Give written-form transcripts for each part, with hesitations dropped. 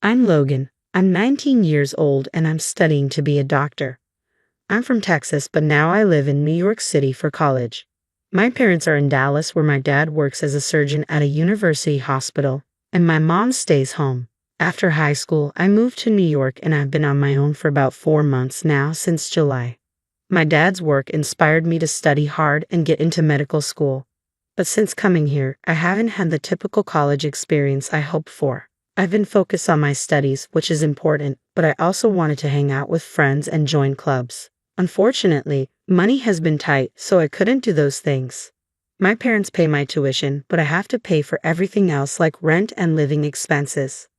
I'm Logan. I'm 19 years old and I'm studying to be a doctor. I'm from Texas, but now I live in New York City for college. My parents are in Dallas, where my dad works as a surgeon at a university hospital, and my mom stays home. After high school, I moved to New York and I've been on my own for about 4 months now, since July. My dad's work inspired me to study hard and get into medical school. But since coming here, I haven't had the typical college experience I hoped for. I've been focused on my studies, which is important, but I also wanted to hang out with friends and join clubs. Unfortunately, money has been tight, so I couldn't do those things. My parents pay my tuition, but I have to pay for everything else like rent and living expenses.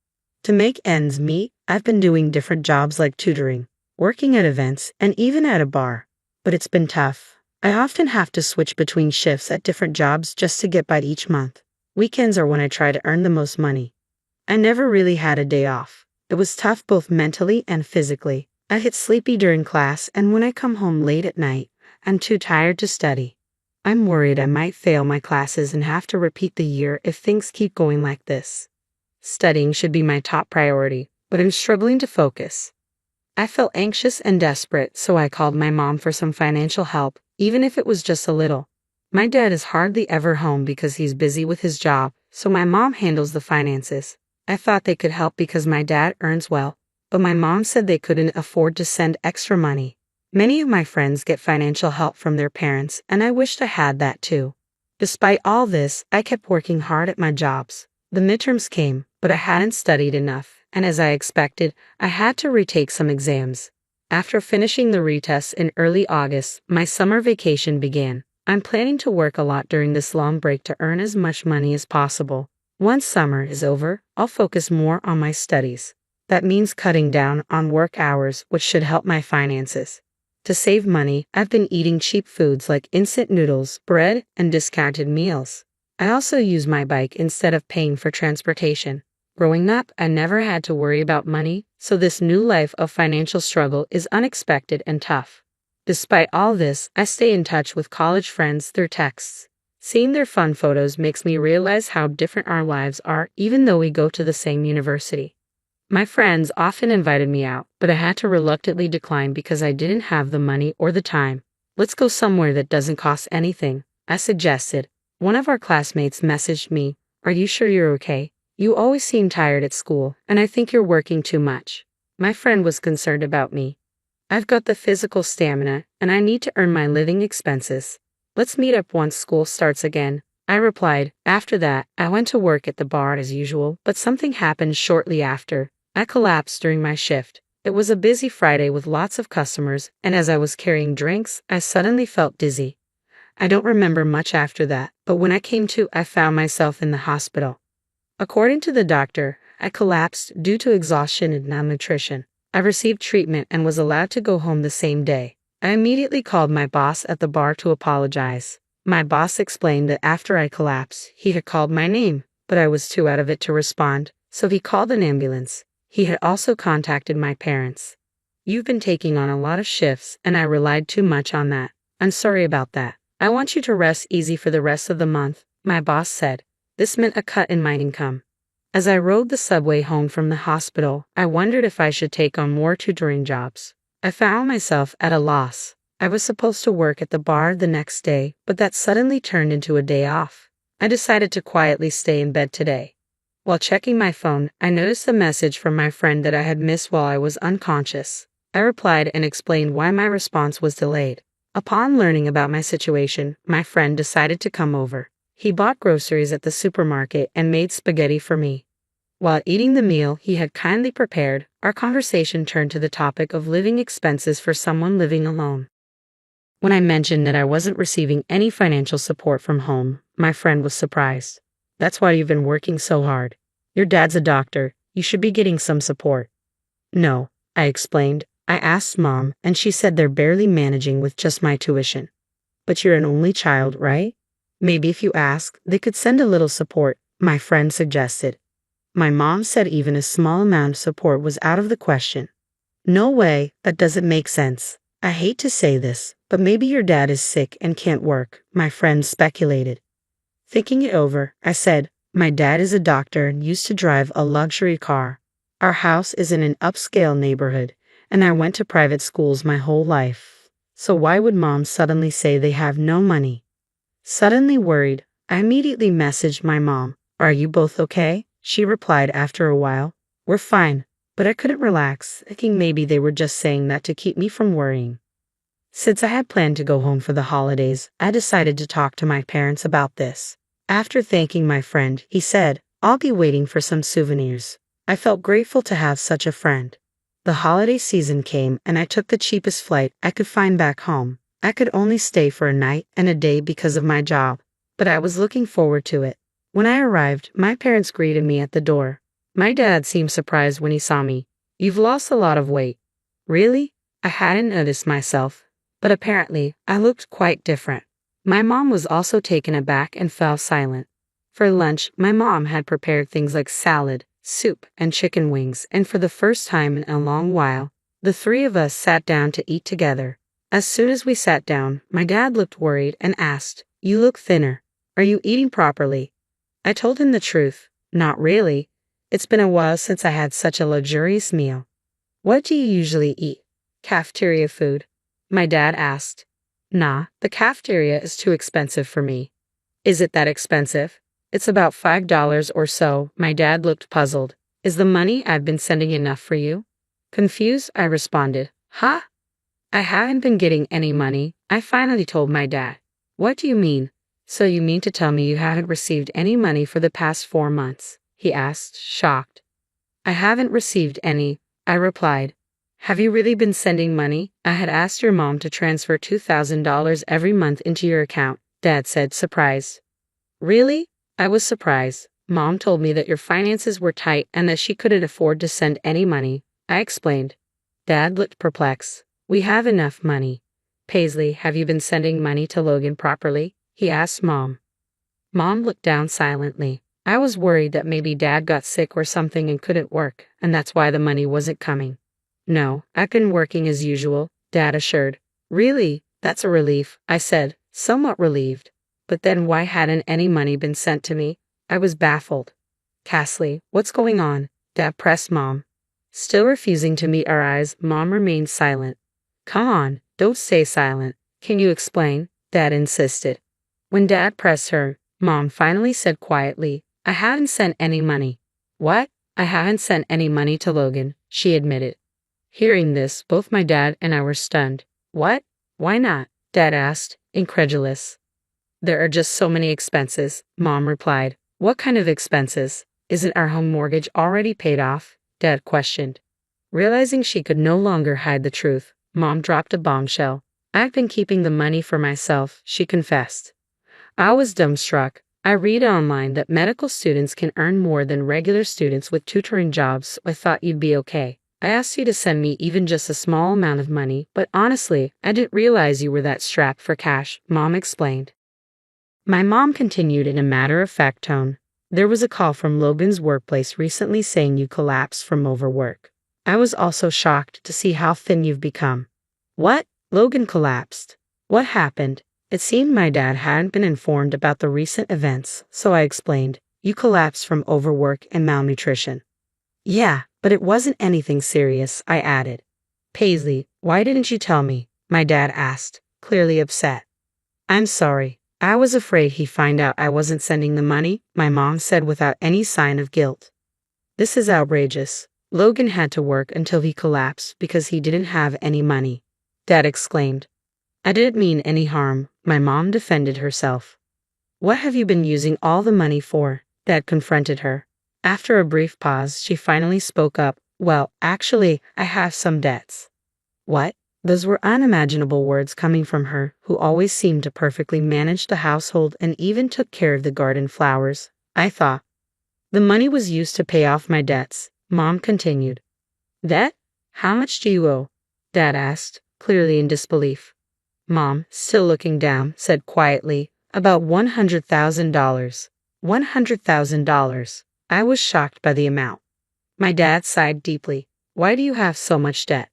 To make ends meet, I've been doing different jobs like tutoring, working at events, and even at a bar. But it's been tough. I often have to switch between shifts at different jobs just to get by each month. Weekends are when I try to earn the most money. I never really had a day off. It was tough both mentally and physically. I get sleepy during class, and when I come home late at night, I'm too tired to study. I'm worried I might fail my classes and have to repeat the year if things keep going like this. Studying should be my top priority, but I'm struggling to focus. I felt anxious and desperate, so I called my mom for some financial help, even if it was just a little. My dad is hardly ever home because he's busy with his job, so my mom handles the finances. I thought they could help because my dad earns well, but my mom said they couldn't afford to send extra money. Many of my friends get financial help from their parents, and I wished I had that too. Despite all this, I kept working hard at my jobs. The midterms came, but I hadn't studied enough, and as I expected, I had to retake some exams. After finishing the retests in early August, my summer vacation began. I'm planning to work a lot during this long break to earn as much money as possible. Once summer is over, I'll focus more on my studies. That means cutting down on work hours, which should help my finances. To save money, I've been eating cheap foods like instant noodles, bread, and discounted meals. I also use my bike instead of paying for transportation. Growing up, I never had to worry about money, so this new life of financial struggle is unexpected and tough. Despite all this, I stay in touch with college friends through texts. Seeing their fun photos makes me realize how different our lives are, even though we go to the same university. My friends often invited me out, but I had to reluctantly decline because I didn't have the money or the time. Let's go somewhere that doesn't cost anything, I suggested. One of our classmates messaged me, "Are you sure you're okay? You always seem tired at school, and I think you're working too much." My friend was concerned about me. I've got the physical stamina, and I need to earn my living expenses. Let's meet up once school starts again, I replied. After that, I went to work at the bar as usual, but something happened shortly after. I collapsed during my shift. It was a busy Friday with lots of customers, and as I was carrying drinks, I suddenly felt dizzy. I don't remember much after that, but when I came to, I found myself in the hospital. According to the doctor, I collapsed due to exhaustion and malnutrition. I received treatment and was allowed to go home the same day. I immediately called my boss at the bar to apologize. My boss explained that after I collapsed, he had called my name, but I was too out of it to respond, so he called an ambulance. He had also contacted my parents. "You've been taking on a lot of shifts, and I relied too much on that. I'm sorry about that. I want you to rest easy for the rest of the month," my boss said. This meant a cut in my income. As I rode the subway home from the hospital, I wondered if I should take on more tutoring jobs. I found myself at a loss. I was supposed to work at the bar the next day, but that suddenly turned into a day off. I decided to quietly stay in bed today. While checking my phone, I noticed a message from my friend that I had missed while I was unconscious. I replied and explained why my response was delayed. Upon learning about my situation, my friend decided to come over. He bought groceries at the supermarket and made spaghetti for me. While eating the meal he had kindly prepared, our conversation turned to the topic of living expenses for someone living alone. When I mentioned that I wasn't receiving any financial support from home, my friend was surprised. "That's why you've been working so hard. Your dad's a doctor. You should be getting some support." "No," I explained. "I asked Mom, and she said they're barely managing with just my tuition." "But you're an only child, right? Maybe if you ask, they could send a little support," my friend suggested. My mom said even a small amount of support was out of the question. "No way, that doesn't make sense. I hate to say this, but maybe your dad is sick and can't work," my friend speculated. Thinking it over, I said, "My dad is a doctor and used to drive a luxury car. Our house is in an upscale neighborhood, and I went to private schools my whole life. So why would mom suddenly say they have no money? Suddenly worried, I immediately messaged my mom. Are you both okay? She replied after a while. We're fine, but I couldn't relax, thinking maybe they were just saying that to keep me from worrying. Since I had planned to go home for the holidays, I decided to talk to my parents about this. After thanking my friend, he said, I'll be waiting for some souvenirs. I felt grateful to have such a friend. The holiday season came and I took the cheapest flight I could find back home. I could only stay for a night and a day because of my job, but I was looking forward to it. When I arrived, my parents greeted me at the door. My dad seemed surprised when he saw me. You've lost a lot of weight. Really? I hadn't noticed myself, but apparently I looked quite different. My mom was also taken aback and fell silent. For lunch, my mom had prepared things like salad, soup, and chicken wings, and for the first time in a long while, the three of us sat down to eat together. As soon as we sat down, my dad looked worried and asked, You look thinner. Are you eating properly? I told him the truth. Not really. It's been a while since I had such a luxurious meal. What do you usually eat? Cafeteria food? My dad asked. Nah, the cafeteria is too expensive for me. Is it that expensive? It's about $5 or so. My dad looked puzzled. Is the money I've been sending enough for you? Confused, I responded. Huh? I haven't been getting any money. I finally told my dad. What do you mean? So you mean to tell me you haven't received any money for the past 4 months? He asked, shocked. I haven't received any, I replied. Have you really been sending money? I had asked your mom to transfer $2,000 every month into your account, Dad said, surprised. Really? I was surprised. Mom told me that your finances were tight and that she couldn't afford to send any money. I explained. Dad looked perplexed. We have enough money. Paisley, have you been sending money to Logan properly? He asked Mom. Mom looked down silently. I was worried that maybe Dad got sick or something and couldn't work, and that's why the money wasn't coming. No, I've been working as usual, Dad assured. Really? That's a relief, I said, somewhat relieved. But then why hadn't any money been sent to me? I was baffled. Cassie, what's going on? Dad pressed Mom. Still refusing to meet our eyes, Mom remained silent. Come on, don't stay silent. Can you explain? Dad insisted. When Dad pressed her, Mom finally said quietly, I haven't sent any money. What? I haven't sent any money to Logan, she admitted. Hearing this, both my dad and I were stunned. What? Why not? Dad asked, incredulous. There are just so many expenses, Mom replied. What kind of expenses? Isn't our home mortgage already paid off? Dad questioned. Realizing she could no longer hide the truth, Mom dropped a bombshell. I've been keeping the money for myself, she confessed. I was dumbstruck. I read online that medical students can earn more than regular students with tutoring jobs, so I thought you'd be okay. I asked you to send me even just a small amount of money, but honestly, I didn't realize you were that strapped for cash, Mom explained. My mom continued in a matter-of-fact tone. There was a call from Logan's workplace recently saying you collapsed from overwork. I was also shocked to see how thin you've become. What? Logan collapsed. What happened? It seemed my dad hadn't been informed about the recent events, so I explained. You collapsed from overwork and malnutrition. Yeah, but it wasn't anything serious, I added. Paisley, why didn't you tell me? My dad asked, clearly upset. I'm sorry. I was afraid he'd find out I wasn't sending the money, my mom said without any sign of guilt. This is outrageous. Logan had to work until he collapsed because he didn't have any money, Dad exclaimed. I didn't mean any harm, my mom defended herself. What have you been using all the money for? Dad confronted her. After a brief pause, she finally spoke up. Well, actually, I have some debts. What? Those were unimaginable words coming from her, who always seemed to perfectly manage the household and even took care of the garden flowers, I thought. The money was used to pay off my debts, Mom continued. Debt? How much do you owe? Dad asked, clearly in disbelief. Mom, still looking down, said quietly, about $100,000. $100,000. I was shocked by the amount. My dad sighed deeply. Why do you have so much debt?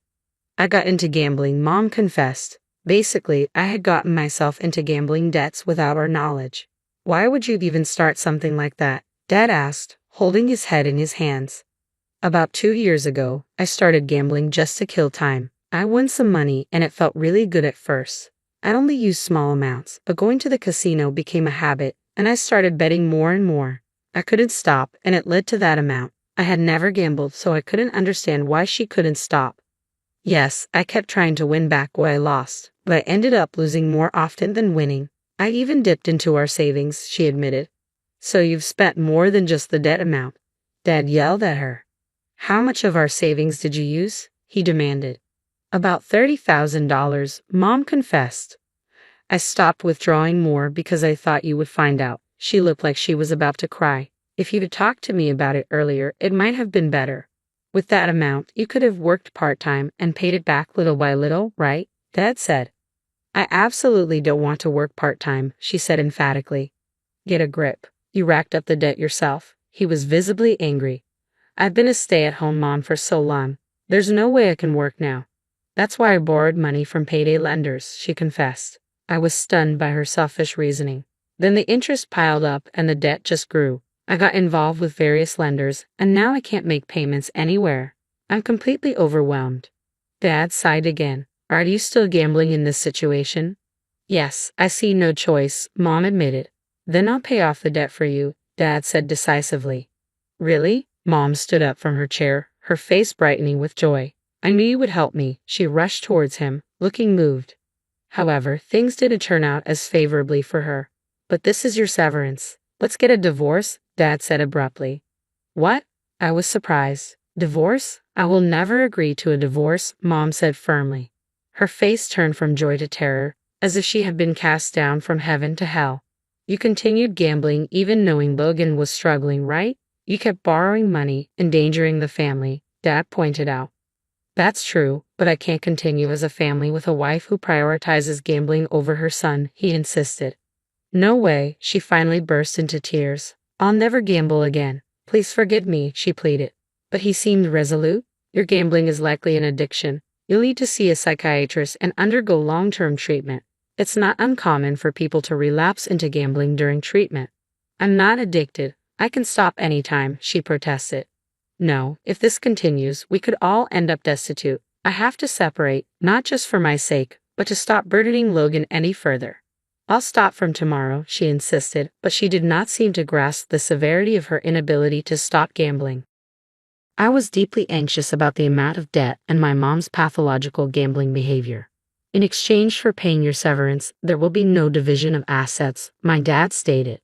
I got into gambling, Mom confessed. Basically, I had gotten myself into gambling debts without our knowledge. Why would you even start something like that? Dad asked, holding his head in his hands. About 2 years ago, I started gambling just to kill time. I won some money and it felt really good at first. I'd only use small amounts, but going to the casino became a habit, and I started betting more and more. I couldn't stop, and it led to that amount. I had never gambled, so I couldn't understand why she couldn't stop. Yes, I kept trying to win back what I lost, but I ended up losing more often than winning. I even dipped into our savings, she admitted. So you've spent more than just the debt amount? Dad yelled at her. How much of our savings did you use? He demanded. About $30,000, Mom confessed. I stopped withdrawing more because I thought you would find out. She looked like she was about to cry. If you'd talked to me about it earlier, it might have been better. With that amount, you could have worked part-time and paid it back little by little, right? Dad said. I absolutely don't want to work part-time, she said emphatically. Get a grip. You racked up the debt yourself. He was visibly angry. I've been a stay-at-home mom for so long. There's no way I can work now. That's why I borrowed money from payday lenders, she confessed. I was stunned by her selfish reasoning. Then the interest piled up and the debt just grew. I got involved with various lenders, and now I can't make payments anywhere. I'm completely overwhelmed. Dad sighed again. Are you still gambling in this situation? Yes, I see no choice, Mom admitted. Then I'll pay off the debt for you, Dad said decisively. Really? Mom stood up from her chair, her face brightening with joy. I knew you would help me. She rushed towards him, looking moved. However, things didn't turn out as favorably for her. But this is your severance. Let's get a divorce, Dad said abruptly. What? I was surprised. Divorce? I will never agree to a divorce, Mom said firmly. Her face turned from joy to terror, as if she had been cast down from heaven to hell. You continued gambling even knowing Logan was struggling, right? You kept borrowing money, endangering the family, Dad pointed out. That's true, but I can't continue as a family with a wife who prioritizes gambling over her son, he insisted. No way, she finally burst into tears. I'll never gamble again. Please forgive me, she pleaded. But he seemed resolute. Your gambling is likely an addiction. You'll need to see a psychiatrist and undergo long-term treatment. It's not uncommon for people to relapse into gambling during treatment. I'm not addicted. I can stop anytime, she protested. No, if this continues, we could all end up destitute. I have to separate, not just for my sake, but to stop burdening Logan any further. I'll stop from tomorrow, she insisted, but she did not seem to grasp the severity of her inability to stop gambling. I was deeply anxious about the amount of debt and my mom's pathological gambling behavior. In exchange for paying your severance, there will be no division of assets, my dad stated.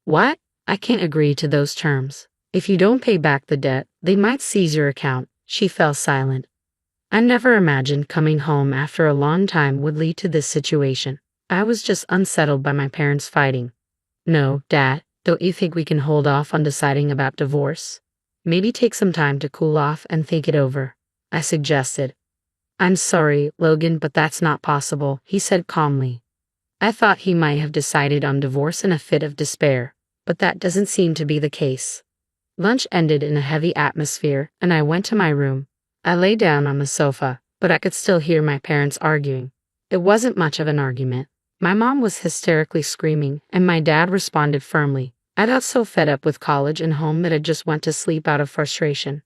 What? I can't agree to those terms. If you don't pay back the debt, they might seize your account. She fell silent. I never imagined coming home after a long time would lead to this situation. I was just unsettled by my parents fighting. No, Dad, don't you think we can hold off on deciding about divorce? Maybe take some time to cool off and think it over, I suggested. I'm sorry, Logan, but that's not possible, he said calmly. I thought he might have decided on divorce in a fit of despair, but that doesn't seem to be the case. Lunch ended in a heavy atmosphere, and I went to my room. I lay down on the sofa, but I could still hear my parents arguing. It wasn't much of an argument. My mom was hysterically screaming, and my dad responded firmly. I got so fed up with college and home that I just went to sleep out of frustration.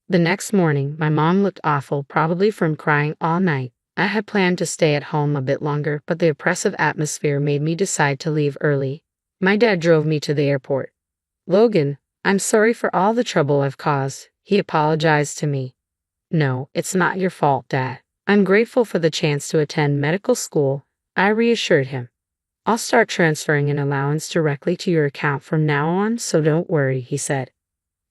The next morning, my mom looked awful, probably from crying all night. I had planned to stay at home a bit longer, but the oppressive atmosphere made me decide to leave early. My dad drove me to the airport. Logan, I'm sorry for all the trouble I've caused, he apologized to me. No, it's not your fault, Dad. I'm grateful for the chance to attend medical school, I reassured him. I'll start transferring an allowance directly to your account from now on, so don't worry, he said.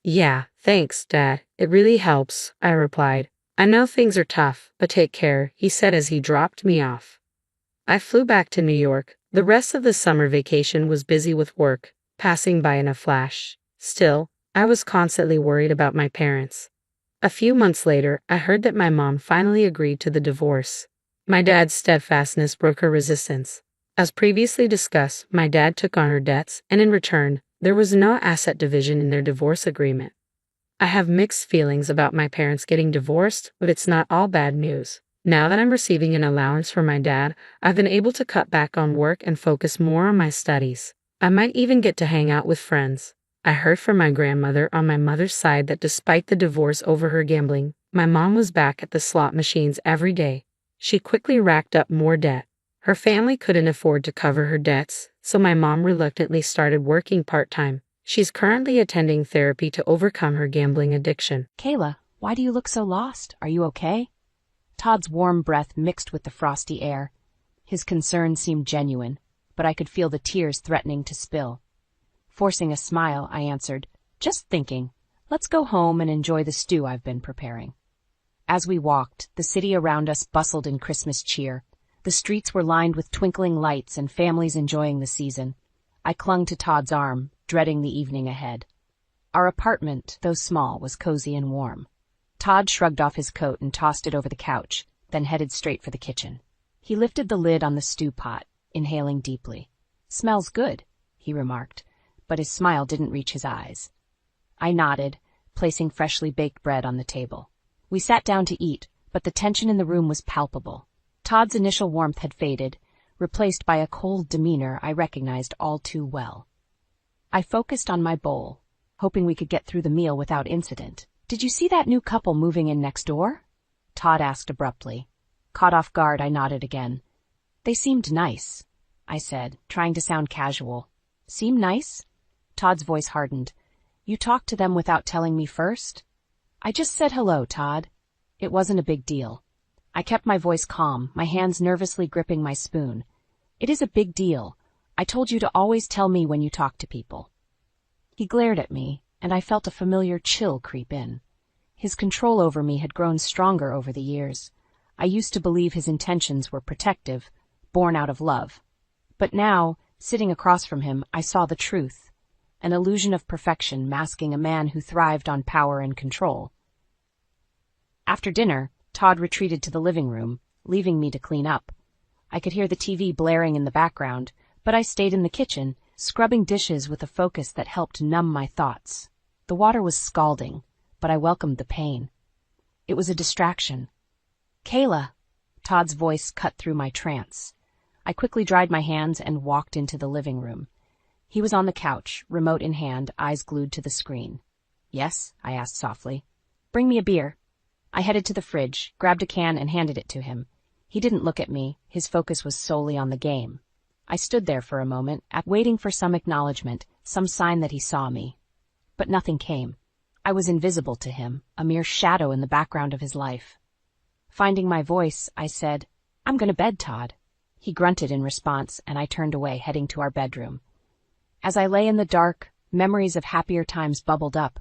Yeah, thanks, Dad. It really helps, I replied. I know things are tough, but take care, he said as he dropped me off. I flew back to New York. The rest of the summer vacation was busy with work, passing by in a flash. Still, I was constantly worried about my parents. A few months later, I heard that my mom finally agreed to the divorce. My dad's steadfastness broke her resistance. As previously discussed, my dad took on her debts, and in return, there was no asset division in their divorce agreement. I have mixed feelings about my parents getting divorced, but it's not all bad news. Now that I'm receiving an allowance from my dad, I've been able to cut back on work and focus more on my studies. I might even get to hang out with friends. I heard from my grandmother on my mother's side that despite the divorce over her gambling, my mom was back at the slot machines every day. She quickly racked up more debt. Her family couldn't afford to cover her debts, so my mom reluctantly started working part-time. She's currently attending therapy to overcome her gambling addiction. Kayla, why do you look so lost? Are you okay? Todd's warm breath mixed with the frosty air. His concern seemed genuine, but I could feel the tears threatening to spill. Forcing a smile, I answered, "Just thinking. Let's go home and enjoy the stew I've been preparing." As we walked, the city around us bustled in Christmas cheer. The streets were lined with twinkling lights and families enjoying the season. I clung to Todd's arm, dreading the evening ahead. Our apartment, though small, was cozy and warm. Todd shrugged off his coat and tossed it over the couch, then headed straight for the kitchen. He lifted the lid on the stew pot, inhaling deeply. "Smells good," he remarked, but his smile didn't reach his eyes. I nodded, placing freshly baked bread on the table. We sat down to eat, but the tension in the room was palpable. Todd's initial warmth had faded, replaced by a cold demeanor I recognized all too well. I focused on my bowl, hoping we could get through the meal without incident. "Did you see that new couple moving in next door?" Todd asked abruptly. Caught off guard, I nodded again. "They seemed nice," I said, trying to sound casual. "Seem nice?" Todd's voice hardened. "You talked to them without telling me first?" "I just said hello, Todd. It wasn't a big deal." I kept my voice calm, my hands nervously gripping my spoon. "It is a big deal. I told you to always tell me when you talk to people." He glared at me, and I felt a familiar chill creep in. His control over me had grown stronger over the years. I used to believe his intentions were protective, born out of love. But now, sitting across from him, I saw the truth, an illusion of perfection masking a man who thrived on power and control. After dinner, Todd retreated to the living room, leaving me to clean up. I could hear the TV blaring in the background, but I stayed in the kitchen, scrubbing dishes with a focus that helped numb my thoughts. The water was scalding, but I welcomed the pain. It was a distraction. "Kayla!" Todd's voice cut through my trance. I quickly dried my hands and walked into the living room. He was on the couch, remote in hand, eyes glued to the screen. "Yes?" I asked softly. "Bring me a beer." I headed to the fridge, grabbed a can, and handed it to him. He didn't look at me. His focus was solely on the game. I stood there for a moment, waiting for some acknowledgement, some sign that he saw me. But nothing came. I was invisible to him, a mere shadow in the background of his life. Finding my voice, I said, "I'm going to bed, Todd." He grunted in response, and I turned away, heading to our bedroom. As I lay in the dark, memories of happier times bubbled up.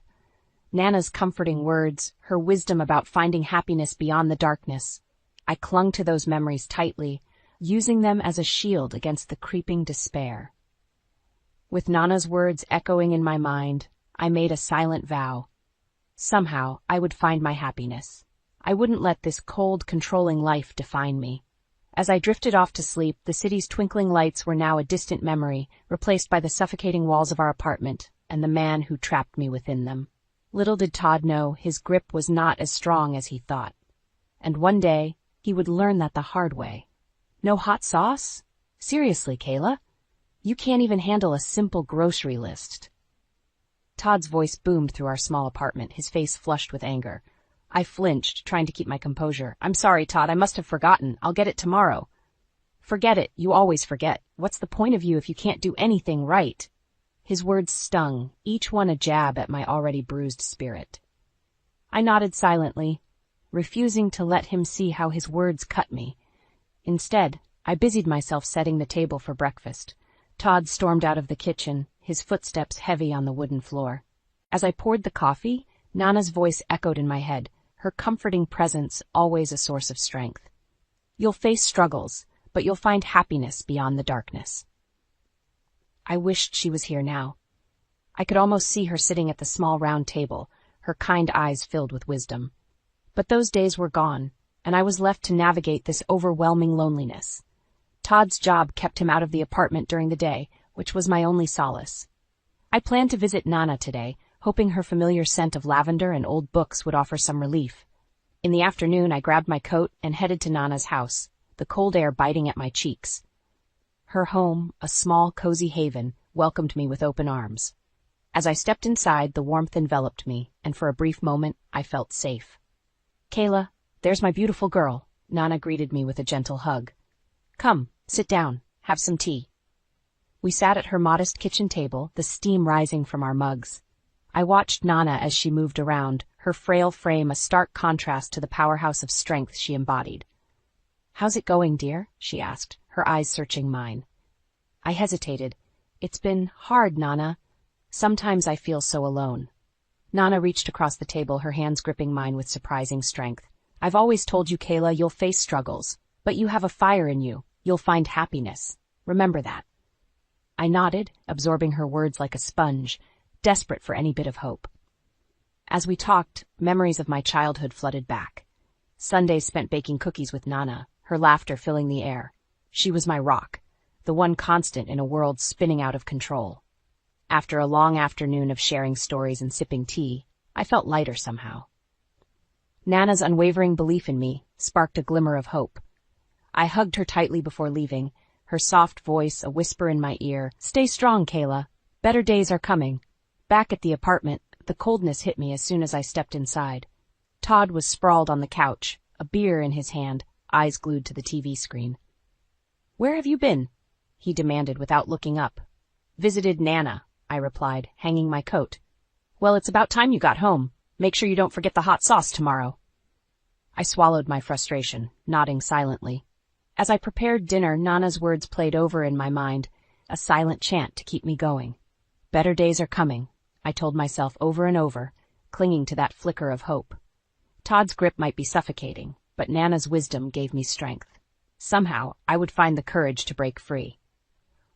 Nana's comforting words, her wisdom about finding happiness beyond the darkness. I clung to those memories tightly, using them as a shield against the creeping despair. With Nana's words echoing in my mind, I made a silent vow. Somehow, I would find my happiness. I wouldn't let this cold, controlling life define me. As I drifted off to sleep, the city's twinkling lights were now a distant memory, replaced by the suffocating walls of our apartment and the man who trapped me within them. Little did Todd know his grip was not as strong as he thought. And one day, he would learn that the hard way. No hot sauce? Seriously, Kayla? You can't even handle a simple grocery list. Todd's voice boomed through our small apartment, his face flushed with anger. I flinched, trying to keep my composure. "I'm sorry, Todd, I must have forgotten. I'll get it tomorrow." "Forget it. You always forget. What's the point of you if you can't do anything right?" His words stung, each one a jab at my already bruised spirit. I nodded silently, refusing to let him see how his words cut me. Instead, I busied myself setting the table for breakfast. Todd stormed out of the kitchen, his footsteps heavy on the wooden floor. As I poured the coffee, Nana's voice echoed in my head, her comforting presence always a source of strength. "You'll face struggles, but you'll find happiness beyond the darkness." I wished she was here now. I could almost see her sitting at the small round table, her kind eyes filled with wisdom. But those days were gone, and I was left to navigate this overwhelming loneliness. Todd's job kept him out of the apartment during the day, which was my only solace. I planned to visit Nana today, hoping her familiar scent of lavender and old books would offer some relief. In the afternoon, I grabbed my coat and headed to Nana's house, the cold air biting at my cheeks. Her home, a small, cozy haven, welcomed me with open arms. As I stepped inside, the warmth enveloped me, and for a brief moment, I felt safe. "Kayla, there's my beautiful girl," Nana greeted me with a gentle hug. "Come, sit down, have some tea." We sat at her modest kitchen table, the steam rising from our mugs. I watched Nana as she moved around, her frail frame a stark contrast to the powerhouse of strength she embodied. "How's it going, dear?" she asked, her eyes searching mine. I hesitated. "It's been hard, Nana. Sometimes I feel so alone." Nana reached across the table, her hands gripping mine with surprising strength. "I've always told you, Kayla, you'll face struggles, but you have a fire in you. You'll find happiness. Remember that." I nodded, absorbing her words like a sponge, desperate for any bit of hope. As we talked, memories of my childhood flooded back. Sundays spent baking cookies with Nana, her laughter filling the air. She was my rock, the one constant in a world spinning out of control. After a long afternoon of sharing stories and sipping tea, I felt lighter somehow. Nana's unwavering belief in me sparked a glimmer of hope. I hugged her tightly before leaving, her soft voice a whisper in my ear. "Stay strong, Kayla. Better days are coming." Back at the apartment, the coldness hit me as soon as I stepped inside. Todd was sprawled on the couch, a beer in his hand, eyes glued to the TV screen. "Where have you been?" he demanded without looking up. "Visited Nana," I replied, hanging my coat. "Well, it's about time you got home. Make sure you don't forget the hot sauce tomorrow." I swallowed my frustration, nodding silently. As I prepared dinner, Nana's words played over in my mind, a silent chant to keep me going. Better days are coming, I told myself over and over, clinging to that flicker of hope. Todd's grip might be suffocating, but Nana's wisdom gave me strength. Somehow, I would find the courage to break free.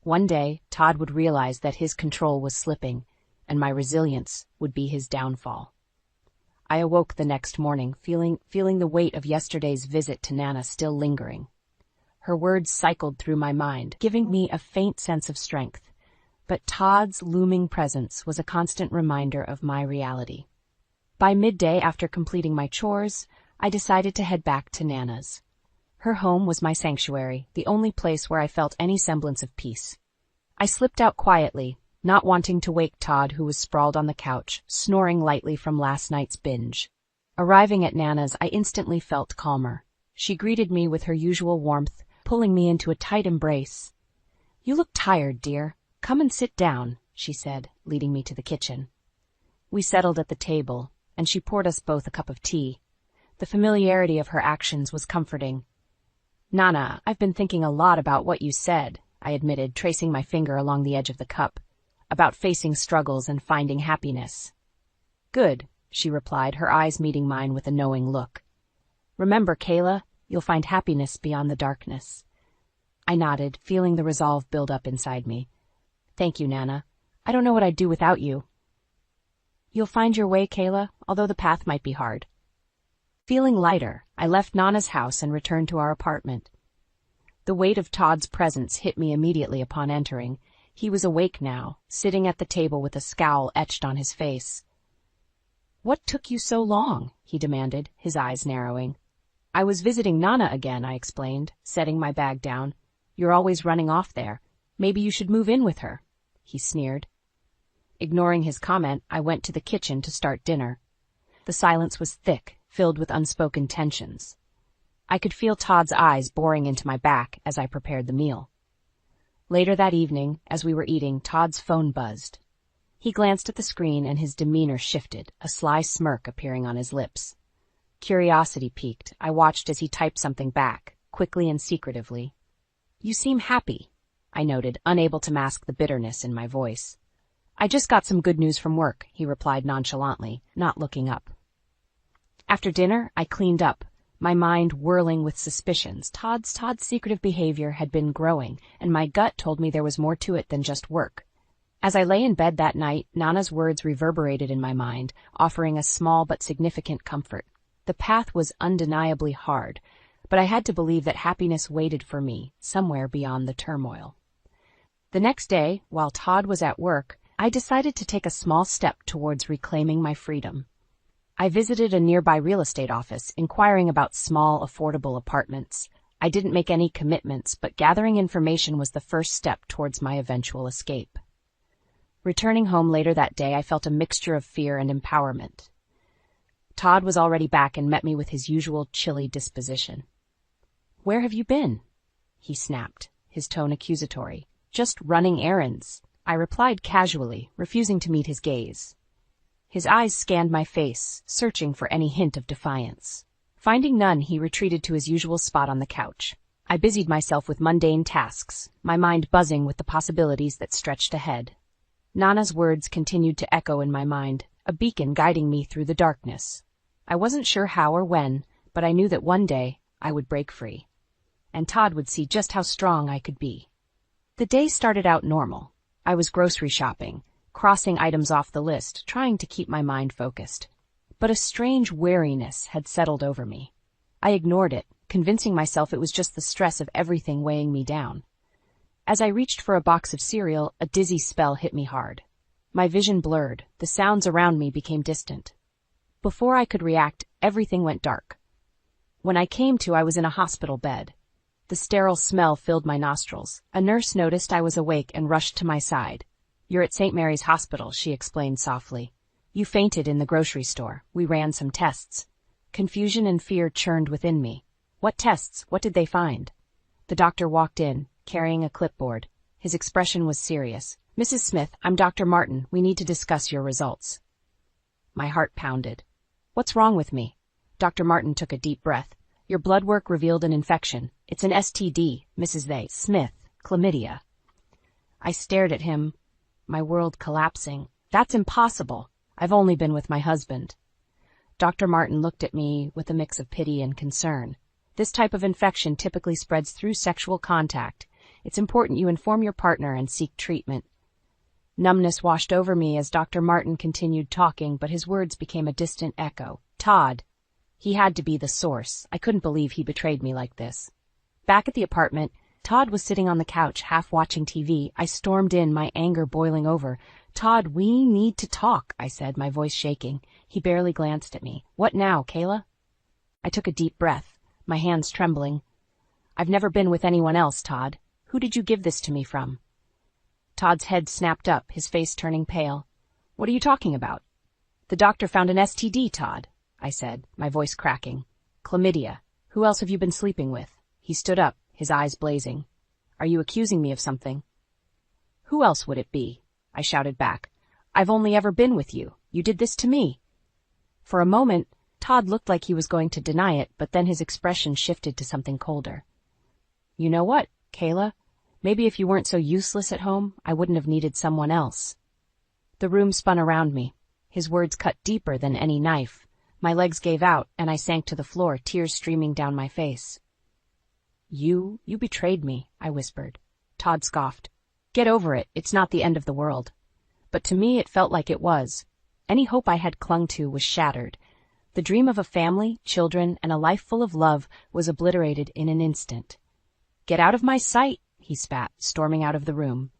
One day, Todd would realize that his control was slipping, and my resilience would be his downfall. I awoke the next morning, feeling the weight of yesterday's visit to Nana still lingering. Her words cycled through my mind, giving me a faint sense of strength. But Todd's looming presence was a constant reminder of my reality. By midday, after completing my chores, I decided to head back to Nana's. Her home was my sanctuary, the only place where I felt any semblance of peace. I slipped out quietly, not wanting to wake Todd, who was sprawled on the couch, snoring lightly from last night's binge. Arriving at Nana's, I instantly felt calmer. She greeted me with her usual warmth, pulling me into a tight embrace. "You look tired, dear. Come and sit down," she said, leading me to the kitchen. We settled at the table, and she poured us both a cup of tea. The familiarity of her actions was comforting. "Nana, I've been thinking a lot about what you said," I admitted, tracing my finger along the edge of the cup, "about facing struggles and finding happiness." "Good," she replied, her eyes meeting mine with a knowing look. "Remember, Kayla, you'll find happiness beyond the darkness." I nodded, feeling the resolve build up inside me. "Thank you, Nana. I don't know what I'd do without you." "You'll find your way, Kayla, although the path might be hard." Feeling lighter, I left Nana's house and returned to our apartment. The weight of Todd's presence hit me immediately upon entering. He was awake now, sitting at the table with a scowl etched on his face. "What took you so long?" he demanded, his eyes narrowing. "I was visiting Nana again," I explained, setting my bag down. "You're always running off there. Maybe you should move in with her," he sneered. Ignoring his comment, I went to the kitchen to start dinner. The silence was thick, filled with unspoken tensions. I could feel Todd's eyes boring into my back as I prepared the meal. Later that evening, as we were eating, Todd's phone buzzed. He glanced at the screen and his demeanor shifted, a sly smirk appearing on his lips. Curiosity piqued, I watched as he typed something back, quickly and secretively. "You seem happy," I noted, unable to mask the bitterness in my voice. "I just got some good news from work," he replied nonchalantly, not looking up. After dinner, I cleaned up, my mind whirling with suspicions. Todd's secretive behavior had been growing, and my gut told me there was more to it than just work. As I lay in bed that night, Nana's words reverberated in my mind, offering a small but significant comfort. The path was undeniably hard, but I had to believe that happiness waited for me, somewhere beyond the turmoil. The next day, while Todd was at work, I decided to take a small step towards reclaiming my freedom. I visited a nearby real estate office, inquiring about small, affordable apartments. I didn't make any commitments, but gathering information was the first step towards my eventual escape. Returning home later that day, I felt a mixture of fear and empowerment. Todd was already back and met me with his usual chilly disposition. "Where have you been?" he snapped, his tone accusatory. "Just running errands," I replied casually, refusing to meet his gaze. His eyes scanned my face, searching for any hint of defiance. Finding none, he retreated to his usual spot on the couch. I busied myself with mundane tasks, my mind buzzing with the possibilities that stretched ahead. Nana's words continued to echo in my mind, a beacon guiding me through the darkness. I wasn't sure how or when, but I knew that one day I would break free. And Todd would see just how strong I could be. The day started out normal. I was grocery shopping, crossing items off the list, trying to keep my mind focused. But a strange weariness had settled over me. I ignored it, convincing myself it was just the stress of everything weighing me down. As I reached for a box of cereal, a dizzy spell hit me hard. My vision blurred, the sounds around me became distant. Before I could react, everything went dark. When I came to, I was in a hospital bed. The sterile smell filled my nostrils. A nurse noticed I was awake and rushed to my side. "You're at St. Mary's Hospital," she explained softly. "You fainted in the grocery store. We ran some tests." Confusion and fear churned within me. What tests? What did they find? The doctor walked in, carrying a clipboard. His expression was serious. "Mrs. Smith, I'm Dr. Martin. We need to discuss your results." My heart pounded. "What's wrong with me?" Dr. Martin took a deep breath. "Your blood work revealed an infection. It's an STD, Mrs. Smith, chlamydia." I stared at him, my world collapsing. "That's impossible. I've only been with my husband." Dr. Martin looked at me with a mix of pity and concern. "This type of infection typically spreads through sexual contact. It's important you inform your partner and seek treatment." Numbness washed over me as Dr. Martin continued talking, but his words became a distant echo. Todd. He had to be the source. I couldn't believe he betrayed me like this. Back at the apartment, Todd was sitting on the couch, half watching TV. I stormed in, my anger boiling over. "Todd, we need to talk," I said, my voice shaking. He barely glanced at me. "What now, Kayla?" I took a deep breath, my hands trembling. "I've never been with anyone else, Todd. Who did you give this to me from?" Todd's head snapped up, his face turning pale. "What are you talking about?" "The doctor found an STD, Todd," I said, my voice cracking. "Chlamydia. Who else have you been sleeping with?" He stood up, his eyes blazing. "Are you accusing me of something?" "Who else would it be?" I shouted back. "I've only ever been with you. You did this to me." For a moment, Todd looked like he was going to deny it, but then his expression shifted to something colder. "You know what, Kayla? Maybe if you weren't so useless at home, I wouldn't have needed someone else." The room spun around me. His words cut deeper than any knife. My legs gave out, and I sank to the floor, tears streaming down my face. You betrayed me," I whispered. Todd scoffed. "Get over it. It's not the end of the world." But to me it felt like it was. Any hope I had clung to was shattered. The dream of a family, children, and a life full of love was obliterated in an instant. "Get out of my sight," he spat, storming out of the room.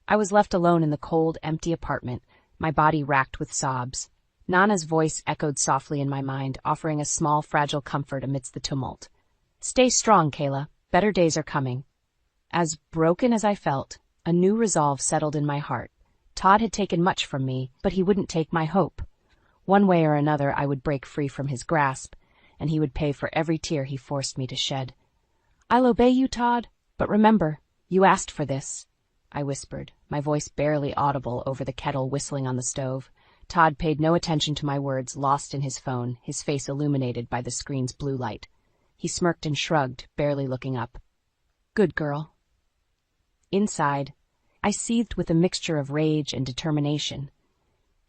I was left alone in the cold, empty apartment, my body racked with sobs. Nana's voice echoed softly in my mind, offering a small, fragile comfort amidst the tumult. "Stay strong, Kayla. Better days are coming." As broken as I felt, a new resolve settled in my heart. Todd had taken much from me, but he wouldn't take my hope. One way or another I would break free from his grasp, and he would pay for every tear he forced me to shed. "I'll obey you, Todd, but remember, you asked for this," I whispered, my voice barely audible over the kettle whistling on the stove. Todd paid no attention to my words, lost in his phone, his face illuminated by the screen's blue light. He smirked and shrugged, barely looking up. "Good girl." Inside, I seethed with a mixture of rage and determination.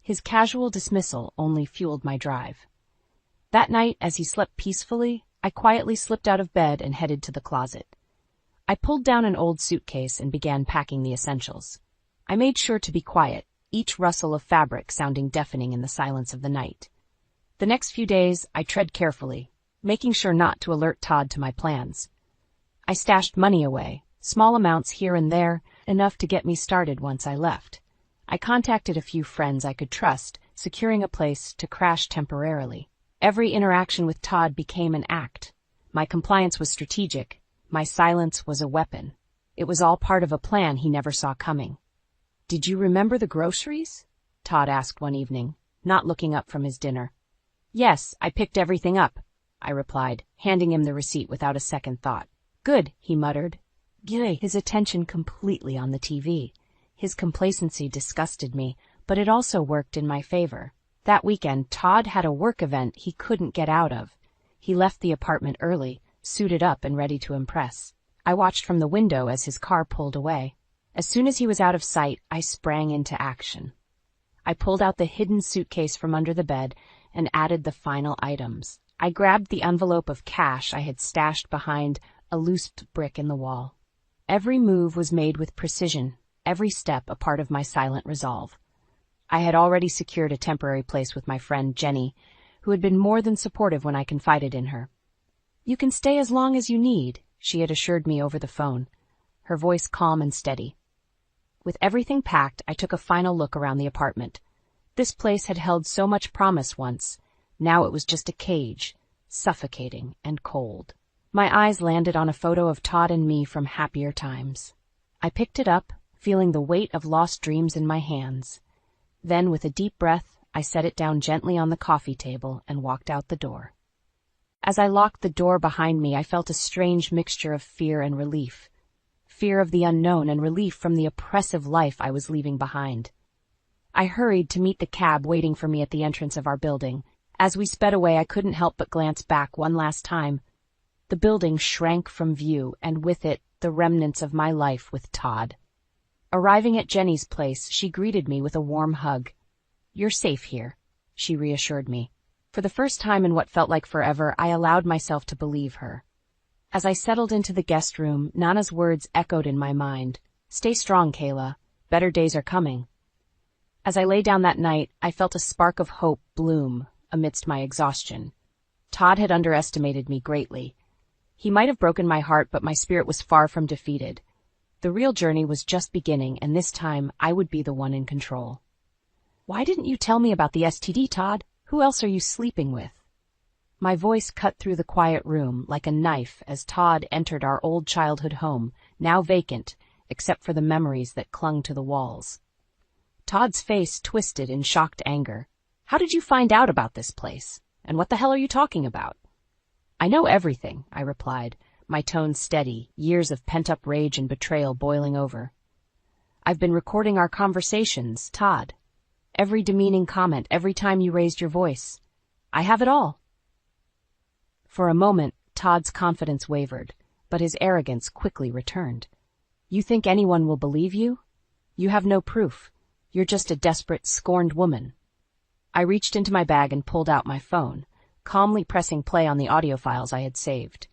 His casual dismissal only fueled my drive. That night, as he slept peacefully, I quietly slipped out of bed and headed to the closet. I pulled down an old suitcase and began packing the essentials. I made sure to be quiet, each rustle of fabric sounding deafening in the silence of the night. The next few days, I tread carefully, making sure not to alert Todd to my plans. I stashed money away, small amounts here and there, enough to get me started once I left. I contacted a few friends I could trust, securing a place to crash temporarily. Every interaction with Todd became an act. My compliance was strategic. My silence was a weapon. It was all part of a plan he never saw coming. "Did you remember the groceries?" Todd asked one evening, not looking up from his dinner. "Yes, I picked everything up," I replied, handing him the receipt without a second thought. "Good," he muttered, his attention completely on the TV. His complacency disgusted me, but it also worked in my favor. That weekend, Todd had a work event he couldn't get out of. He left the apartment early, suited up and ready to impress. I watched from the window as his car pulled away. As soon as he was out of sight, I sprang into action. I pulled out the hidden suitcase from under the bed and added the final items. I grabbed the envelope of cash I had stashed behind a loose brick in the wall. Every move was made with precision, every step a part of my silent resolve. I had already secured a temporary place with my friend Jenny, who had been more than supportive when I confided in her. "You can stay as long as you need," she had assured me over the phone, her voice calm and steady. With everything packed, I took a final look around the apartment. This place had held so much promise once. Now it was just a cage, suffocating and cold. My eyes landed on a photo of Todd and me from happier times. I picked it up, feeling the weight of lost dreams in my hands. Then, with a deep breath, I set it down gently on the coffee table and walked out the door. As I locked the door behind me, I felt a strange mixture of fear and relief. Fear of the unknown and relief from the oppressive life I was leaving behind. I hurried to meet the cab waiting for me at the entrance of our building. As we sped away, I couldn't help but glance back one last time. The building shrank from view, and with it, the remnants of my life with Todd. Arriving at Jenny's place, she greeted me with a warm hug. "You're safe here," she reassured me. For the first time in what felt like forever, I allowed myself to believe her. As I settled into the guest room, Nana's words echoed in my mind. "Stay strong, Kayla. Better days are coming." As I lay down that night, I felt a spark of hope bloom amidst my exhaustion. Todd had underestimated me greatly. He might have broken my heart, but my spirit was far from defeated. The real journey was just beginning, and this time I would be the one in control. "Why didn't you tell me about the STD, Todd? Who else are you sleeping with?" My voice cut through the quiet room like a knife as Todd entered our old childhood home, now vacant, except for the memories that clung to the walls. Todd's face twisted in shocked anger. "How did you find out about this place? And what the hell are you talking about?" "I know everything," I replied, my tone steady, years of pent-up rage and betrayal boiling over. "I've been recording our conversations, Todd. Every demeaning comment, every time you raised your voice. I have it all." For a moment, Todd's confidence wavered, but his arrogance quickly returned. "You think anyone will believe you? You have no proof. You're just a desperate, scorned woman." I reached into my bag and pulled out my phone, calmly pressing play on the audio files I had saved.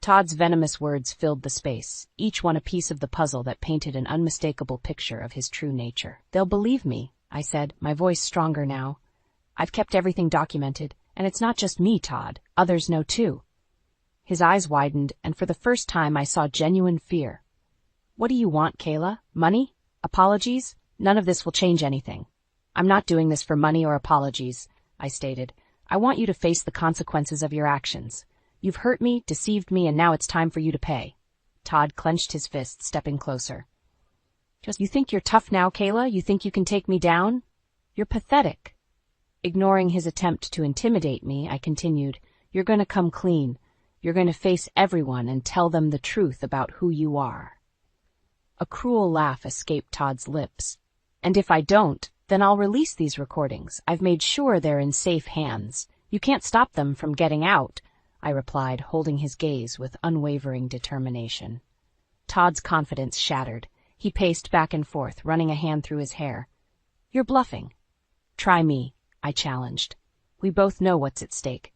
Todd's venomous words filled the space, each one a piece of the puzzle that painted an unmistakable picture of his true nature. "They'll believe me," I said, my voice stronger now. "I've kept everything documented, and it's not just me, Todd. Others know too." His eyes widened, and for the first time I saw genuine fear. "What do you want, Kayla? Money? Apologies? None of this will change anything." "I'm not doing this for money or apologies," I stated. "I want you to face the consequences of your actions. You've hurt me, deceived me, and now it's time for you to pay." Todd clenched his fist, stepping closer. "You think you're tough now, Kayla? You think you can take me down? You're pathetic." Ignoring his attempt to intimidate me, I continued, "You're going to come clean. You're going to face everyone and tell them the truth about who you are." A cruel laugh escaped Todd's lips. "And if I don't, then I'll release these recordings. I've made sure they're in safe hands. You can't stop them from getting out," I replied, holding his gaze with unwavering determination. Todd's confidence shattered. He paced back and forth, running a hand through his hair. "You're bluffing." "Try me," I challenged. "We both know what's at stake."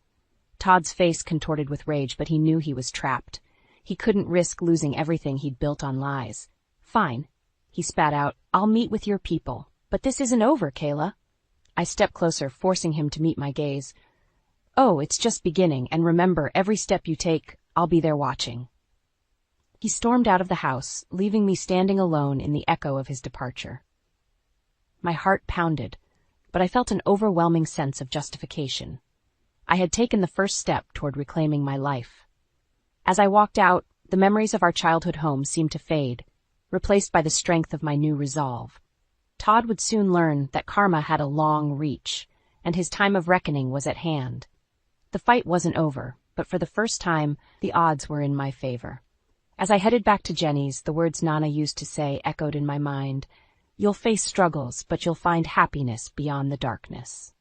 Todd's face contorted with rage, but he knew he was trapped. He couldn't risk losing everything he'd built on lies. "Fine," he spat out. "I'll meet with your people. But this isn't over, Kayla." I stepped closer, forcing him to meet my gaze. "Oh, it's just beginning, and remember, every step you take, I'll be there watching." He stormed out of the house, leaving me standing alone in the echo of his departure. My heart pounded, but I felt an overwhelming sense of justification. I had taken the first step toward reclaiming my life. As I walked out, the memories of our childhood home seemed to fade, replaced by the strength of my new resolve. Todd would soon learn that karma had a long reach, and his time of reckoning was at hand. The fight wasn't over, but for the first time, the odds were in my favor. As I headed back to Jenny's, the words Nana used to say echoed in my mind. You'll face struggles, but you'll find happiness beyond the darkness.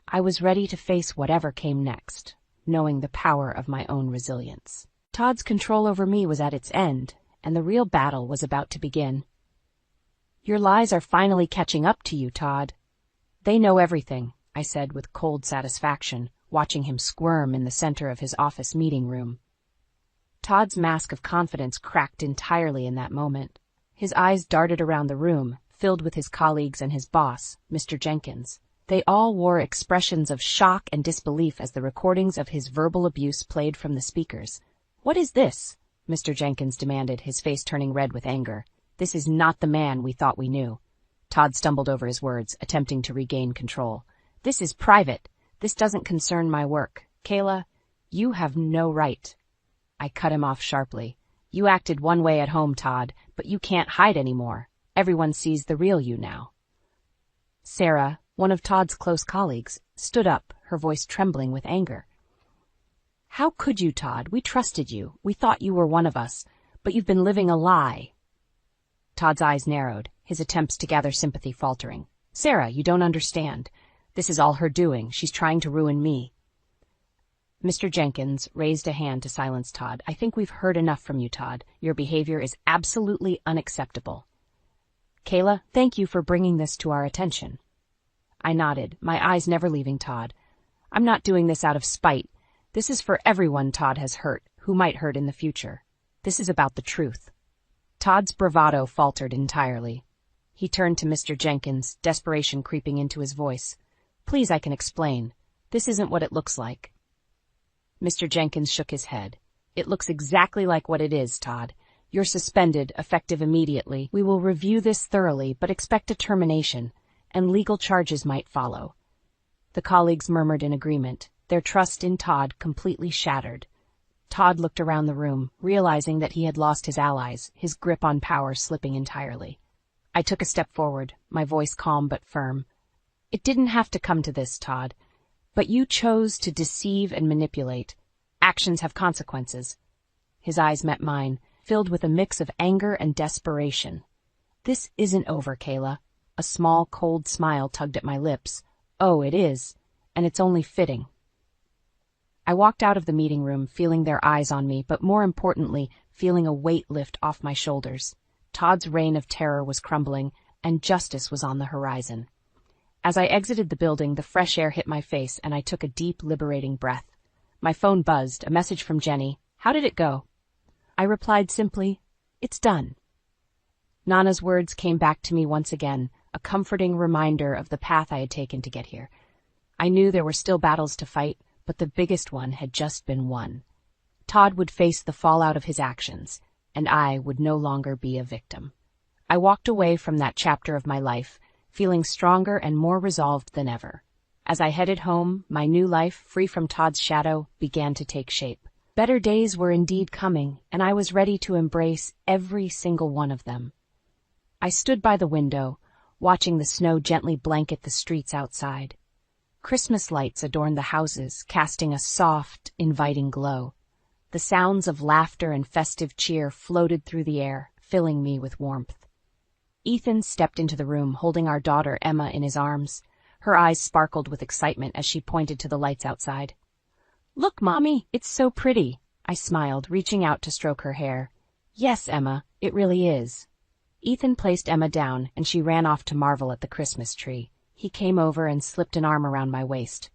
I was ready to face whatever came next, knowing the power of my own resilience. Todd's control over me was at its end, and the real battle was about to begin. Your lies are finally catching up to you, Todd. They know everything, I said with cold satisfaction, watching him squirm in the center of his office meeting room. Todd's mask of confidence cracked entirely in that moment. His eyes darted around the room, filled with his colleagues and his boss, Mr. Jenkins. They all wore expressions of shock and disbelief as the recordings of his verbal abuse played from the speakers. What is this? Mr. Jenkins demanded, his face turning red with anger. This is not the man we thought we knew. Todd stumbled over his words, attempting to regain control. This is private. This doesn't concern my work. Kayla, you have no right. I cut him off sharply. You acted one way at home, Todd, but you can't hide anymore. Everyone sees the real you now. Sarah, one of Todd's close colleagues, stood up, her voice trembling with anger. How could you, Todd? We trusted you. We thought you were one of us, but you've been living a lie. Todd's eyes narrowed, his attempts to gather sympathy faltering. Sarah, you don't understand. This is all her doing. She's trying to ruin me. Mr. Jenkins raised a hand to silence Todd. I think we've heard enough from you, Todd. Your behavior is absolutely unacceptable. Kayla, thank you for bringing this to our attention. I nodded, my eyes never leaving Todd. I'm not doing this out of spite. This is for everyone Todd has hurt, who might hurt in the future. This is about the truth. Todd's bravado faltered entirely. He turned to Mr. Jenkins, desperation creeping into his voice. Please, I can explain. This isn't what it looks like. Mr. Jenkins shook his head. It looks exactly like what it is, Todd. You're suspended, effective immediately. We will review this thoroughly, but expect a termination, and legal charges might follow. The colleagues murmured in agreement, their trust in Todd completely shattered. Todd looked around the room, realizing that he had lost his allies, his grip on power slipping entirely. I took a step forward, my voice calm but firm. It didn't have to come to this, Todd. But you chose to deceive and manipulate. Actions have consequences. His eyes met mine, filled with a mix of anger and desperation. This isn't over, Kayla. A small, cold smile tugged at my lips. Oh, it is, and it's only fitting. I walked out of the meeting room, feeling their eyes on me, but more importantly, feeling a weight lift off my shoulders. Todd's reign of terror was crumbling, and justice was on the horizon. As I exited the building, the fresh air hit my face, and I took a deep, liberating breath. My phone buzzed, a message from Jenny. How did it go? I replied simply, It's done. Nana's words came back to me once again, a comforting reminder of the path I had taken to get here. I knew there were still battles to fight, but the biggest one had just been won. Todd would face the fallout of his actions, and I would no longer be a victim. I walked away from that chapter of my life, feeling stronger and more resolved than ever. As I headed home, my new life, free from Todd's shadow, began to take shape. Better days were indeed coming, and I was ready to embrace every single one of them. I stood by the window, watching the snow gently blanket the streets outside. Christmas lights adorned the houses, casting a soft, inviting glow. The sounds of laughter and festive cheer floated through the air, filling me with warmth. Ethan stepped into the room, holding our daughter Emma in his arms. Her eyes sparkled with excitement as she pointed to the lights outside. Look, Mommy, it's so pretty. I smiled, reaching out to stroke her hair. Yes, Emma, it really is. Ethan placed Emma down, and she ran off to marvel at the Christmas tree. He came over and slipped an arm around my waist.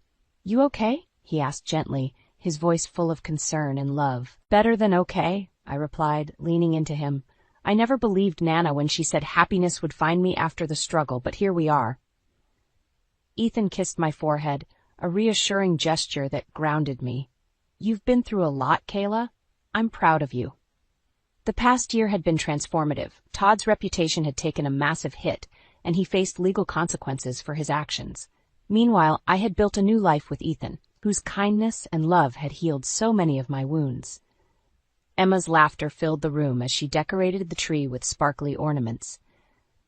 You okay? He asked gently, his voice full of concern and love. Better than okay, I replied, leaning into him. I never believed Nana when she said happiness would find me after the struggle, but here we are. Ethan kissed my forehead, a reassuring gesture that grounded me. You've been through a lot, Kayla. I'm proud of you. The past year had been transformative. Todd's reputation had taken a massive hit, and he faced legal consequences for his actions. Meanwhile, I had built a new life with Ethan, whose kindness and love had healed so many of my wounds. Emma's laughter filled the room as she decorated the tree with sparkly ornaments.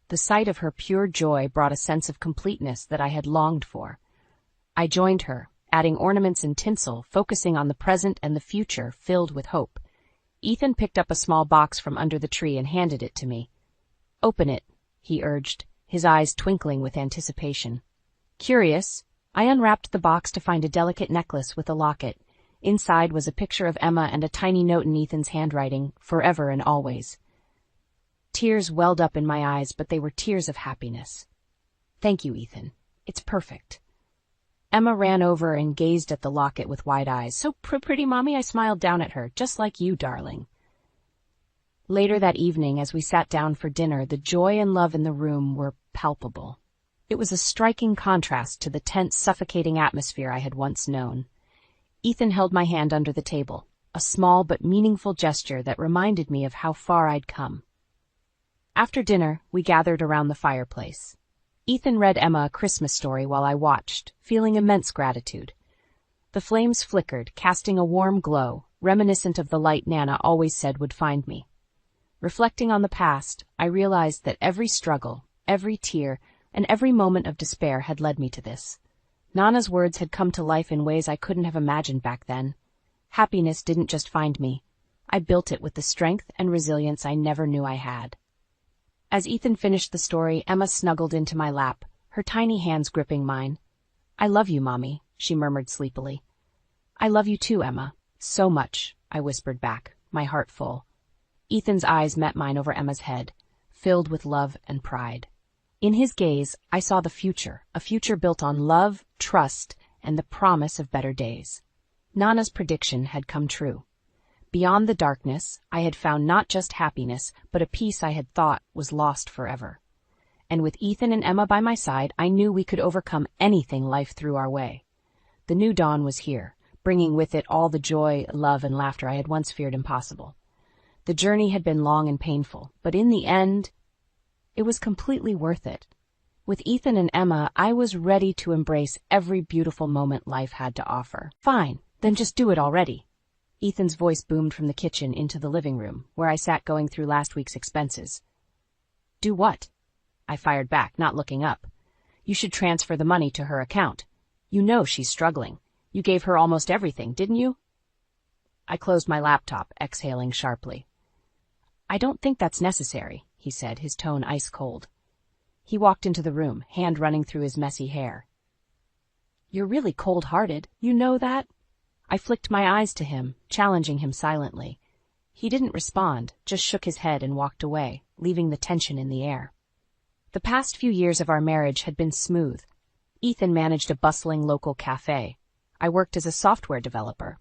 The sight of her pure joy brought a sense of completeness that I had longed for. I joined her, adding ornaments and tinsel, focusing on the present and the future filled with hope. Ethan picked up a small box from under the tree and handed it to me. "Open it," he urged, his eyes twinkling with anticipation. Curious, I unwrapped the box to find a delicate necklace with a locket. Inside was a picture of Emma and a tiny note in Ethan's handwriting, "Forever and always." Tears welled up in my eyes, but they were tears of happiness. "Thank you, Ethan. It's perfect." Emma ran over and gazed at the locket with wide eyes. "So pretty, Mommy," I smiled down at her. "Just like you, darling." Later that evening, as we sat down for dinner, the joy and love in the room were palpable. It was a striking contrast to the tense, suffocating atmosphere I had once known. Ethan held my hand under the table, a small but meaningful gesture that reminded me of how far I'd come. After dinner, we gathered around the fireplace. Ethan read Emma a Christmas story while I watched, feeling immense gratitude. The flames flickered, casting a warm glow, reminiscent of the light Nana always said would find me. Reflecting on the past, I realized that every struggle, every tear, and every moment of despair had led me to this. Nana's words had come to life in ways I couldn't have imagined back then. Happiness didn't just find me. I built it with the strength and resilience I never knew I had. As Ethan finished the story, Emma snuggled into my lap, her tiny hands gripping mine. "I love you, Mommy," she murmured sleepily. "I love you too, Emma. So much," I whispered back, my heart full. Ethan's eyes met mine over Emma's head, filled with love and pride. In his gaze, I saw the future, a future built on love, trust, and the promise of better days. Nana's prediction had come true. Beyond the darkness, I had found not just happiness, but a peace I had thought was lost forever. And with Ethan and Emma by my side, I knew we could overcome anything life threw our way. The new dawn was here, bringing with it all the joy, love, and laughter I had once feared impossible. The journey had been long and painful, but in the end, it was completely worth it. With Ethan and Emma, I was ready to embrace every beautiful moment life had to offer. "Fine, then just do it already." Ethan's voice boomed from the kitchen into the living room, where I sat going through last week's expenses. "Do what?" I fired back, not looking up. "You should transfer the money to her account. You know she's struggling. You gave her almost everything, didn't you?" I closed my laptop, exhaling sharply. "I don't think that's necessary," he said, his tone ice cold. He walked into the room, hand running through his messy hair. "You're really cold-hearted. You know that?" I flicked my eyes to him, challenging him silently. He didn't respond, just shook his head and walked away, leaving the tension in the air. The past few years of our marriage had been smooth. Ethan managed a bustling local cafe. I worked as a software developer.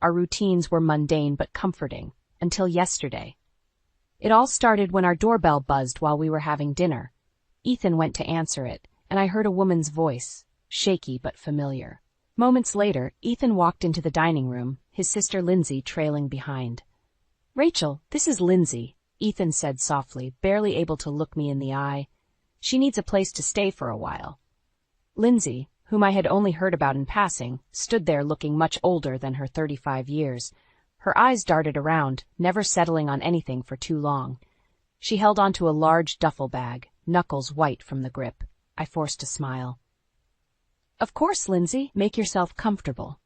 Our routines were mundane but comforting, until yesterday. It all started when our doorbell buzzed while we were having dinner. Ethan went to answer it, and I heard a woman's voice, shaky but familiar. Moments later, Ethan walked into the dining room, his sister Lindsay trailing behind. "Rachel, this is Lindsay," Ethan said softly, barely able to look me in the eye. "She needs a place to stay for a while." Lindsay, whom I had only heard about in passing, stood there looking much older than her 35 years. Her eyes darted around, never settling on anything for too long. She held onto a large duffel bag, knuckles white from the grip. I forced a smile. "Of course, Lindsay, make yourself comfortable."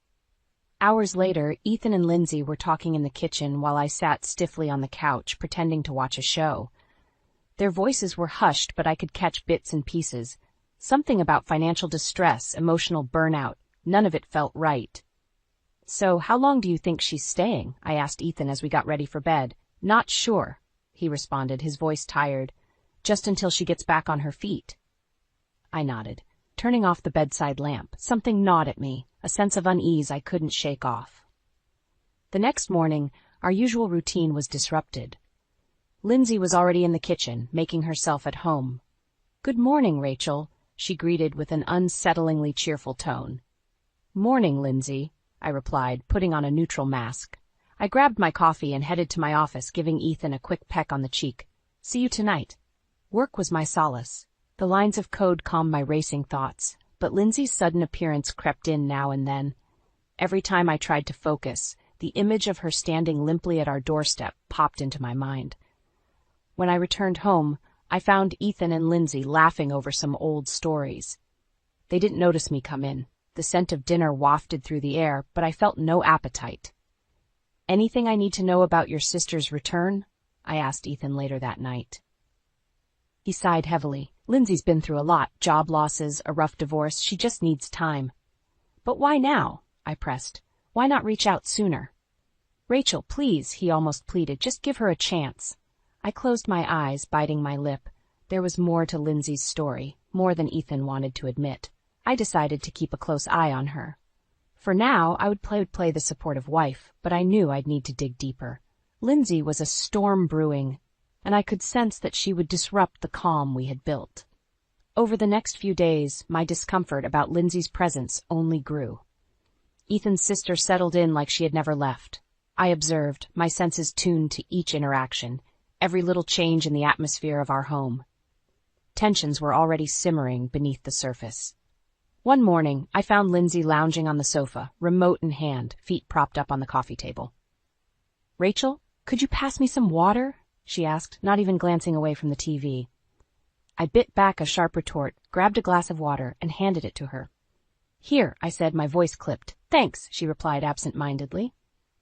Hours later, Ethan and Lindsay were talking in the kitchen while I sat stiffly on the couch, pretending to watch a show. Their voices were hushed, but I could catch bits and pieces. Something about financial distress, emotional burnout. None of it felt right. "So, how long do you think she's staying?" I asked Ethan as we got ready for bed. "Not sure," he responded, his voice tired. "Just until she gets back on her feet." I nodded, turning off the bedside lamp. Something gnawed at me, a sense of unease I couldn't shake off. The next morning, our usual routine was disrupted. Lindsay was already in the kitchen, making herself at home. "Good morning, Rachel," she greeted with an unsettlingly cheerful tone. "Morning, Lindsay," I replied, putting on a neutral mask. I grabbed my coffee and headed to my office, giving Ethan a quick peck on the cheek. "See you tonight." Work was my solace. The lines of code calmed my racing thoughts, but Lindsay's sudden appearance crept in now and then. Every time I tried to focus, the image of her standing limply at our doorstep popped into my mind. When I returned home, I found Ethan and Lindsay laughing over some old stories. They didn't notice me come in. The scent of dinner wafted through the air, but I felt no appetite. "Anything I need to know about your sister's return?" I asked Ethan later that night. He sighed heavily. "Lindsay's been through a lot, job losses, a rough divorce. She just needs time." "But why now?" I pressed. "Why not reach out sooner?" "Rachel, please," he almost pleaded, "just give her a chance." I closed my eyes, biting my lip. There was more to Lindsay's story, more than Ethan wanted to admit. I decided to keep a close eye on her. For now, I would play the supportive wife, but I knew I'd need to dig deeper. Lindsay was a storm brewing, and I could sense that she would disrupt the calm we had built. Over the next few days, my discomfort about Lindsay's presence only grew. Ethan's sister settled in like she had never left. I observed, my senses tuned to each interaction, every little change in the atmosphere of our home. Tensions were already simmering beneath the surface. One morning, I found Lindsay lounging on the sofa, remote in hand, feet propped up on the coffee table. "Rachel, could you pass me some water?" she asked, not even glancing away from the TV. I bit back a sharp retort, grabbed a glass of water, and handed it to her. "Here," I said, my voice clipped. "Thanks," she replied absent-mindedly.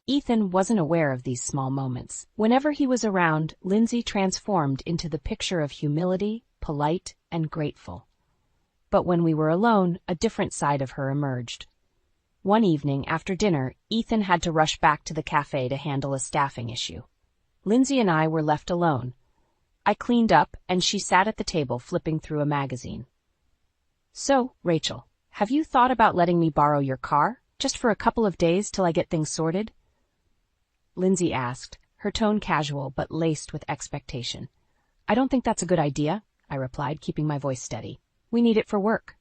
Ethan wasn't aware of these small moments. Whenever he was around, Lindsay transformed into the picture of humility, polite, and grateful. But when we were alone, a different side of her emerged. One evening, after dinner, Ethan had to rush back to the cafe to handle a staffing issue. Lindsay and I were left alone. I cleaned up, and she sat at the table flipping through a magazine. "So, Rachel, have you thought about letting me borrow your car, just for a couple of days till I get things sorted?" Lindsay asked, her tone casual but laced with expectation. "I don't think that's a good idea," I replied, keeping my voice steady. "We need it for work."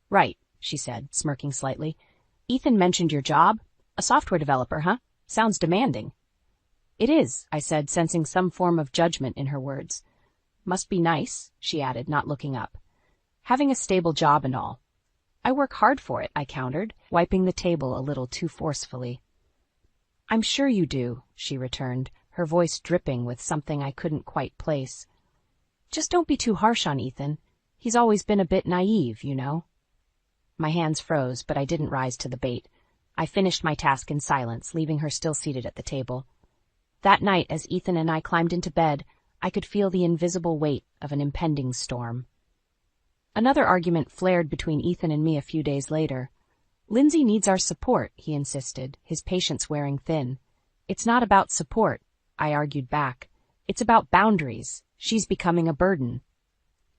"Right," she said, smirking slightly. "Ethan mentioned your job. A software developer, huh? Sounds demanding." "It is," I said, sensing some form of judgment in her words. "Must be nice," she added, not looking up. "Having a stable job and all." "I work hard for it," I countered, wiping the table a little too forcefully. "I'm sure you do," she returned, her voice dripping with something I couldn't quite place. "Just don't be too harsh on Ethan. He's always been a bit naive, you know." My hands froze, but I didn't rise to the bait. I finished my task in silence, leaving her still seated at the table. That night, as Ethan and I climbed into bed, I could feel the invisible weight of an impending storm. Another argument flared between Ethan and me a few days later. "Lindsay needs our support," he insisted, his patience wearing thin. "It's not about support," I argued back. "It's about boundaries. She's becoming a burden."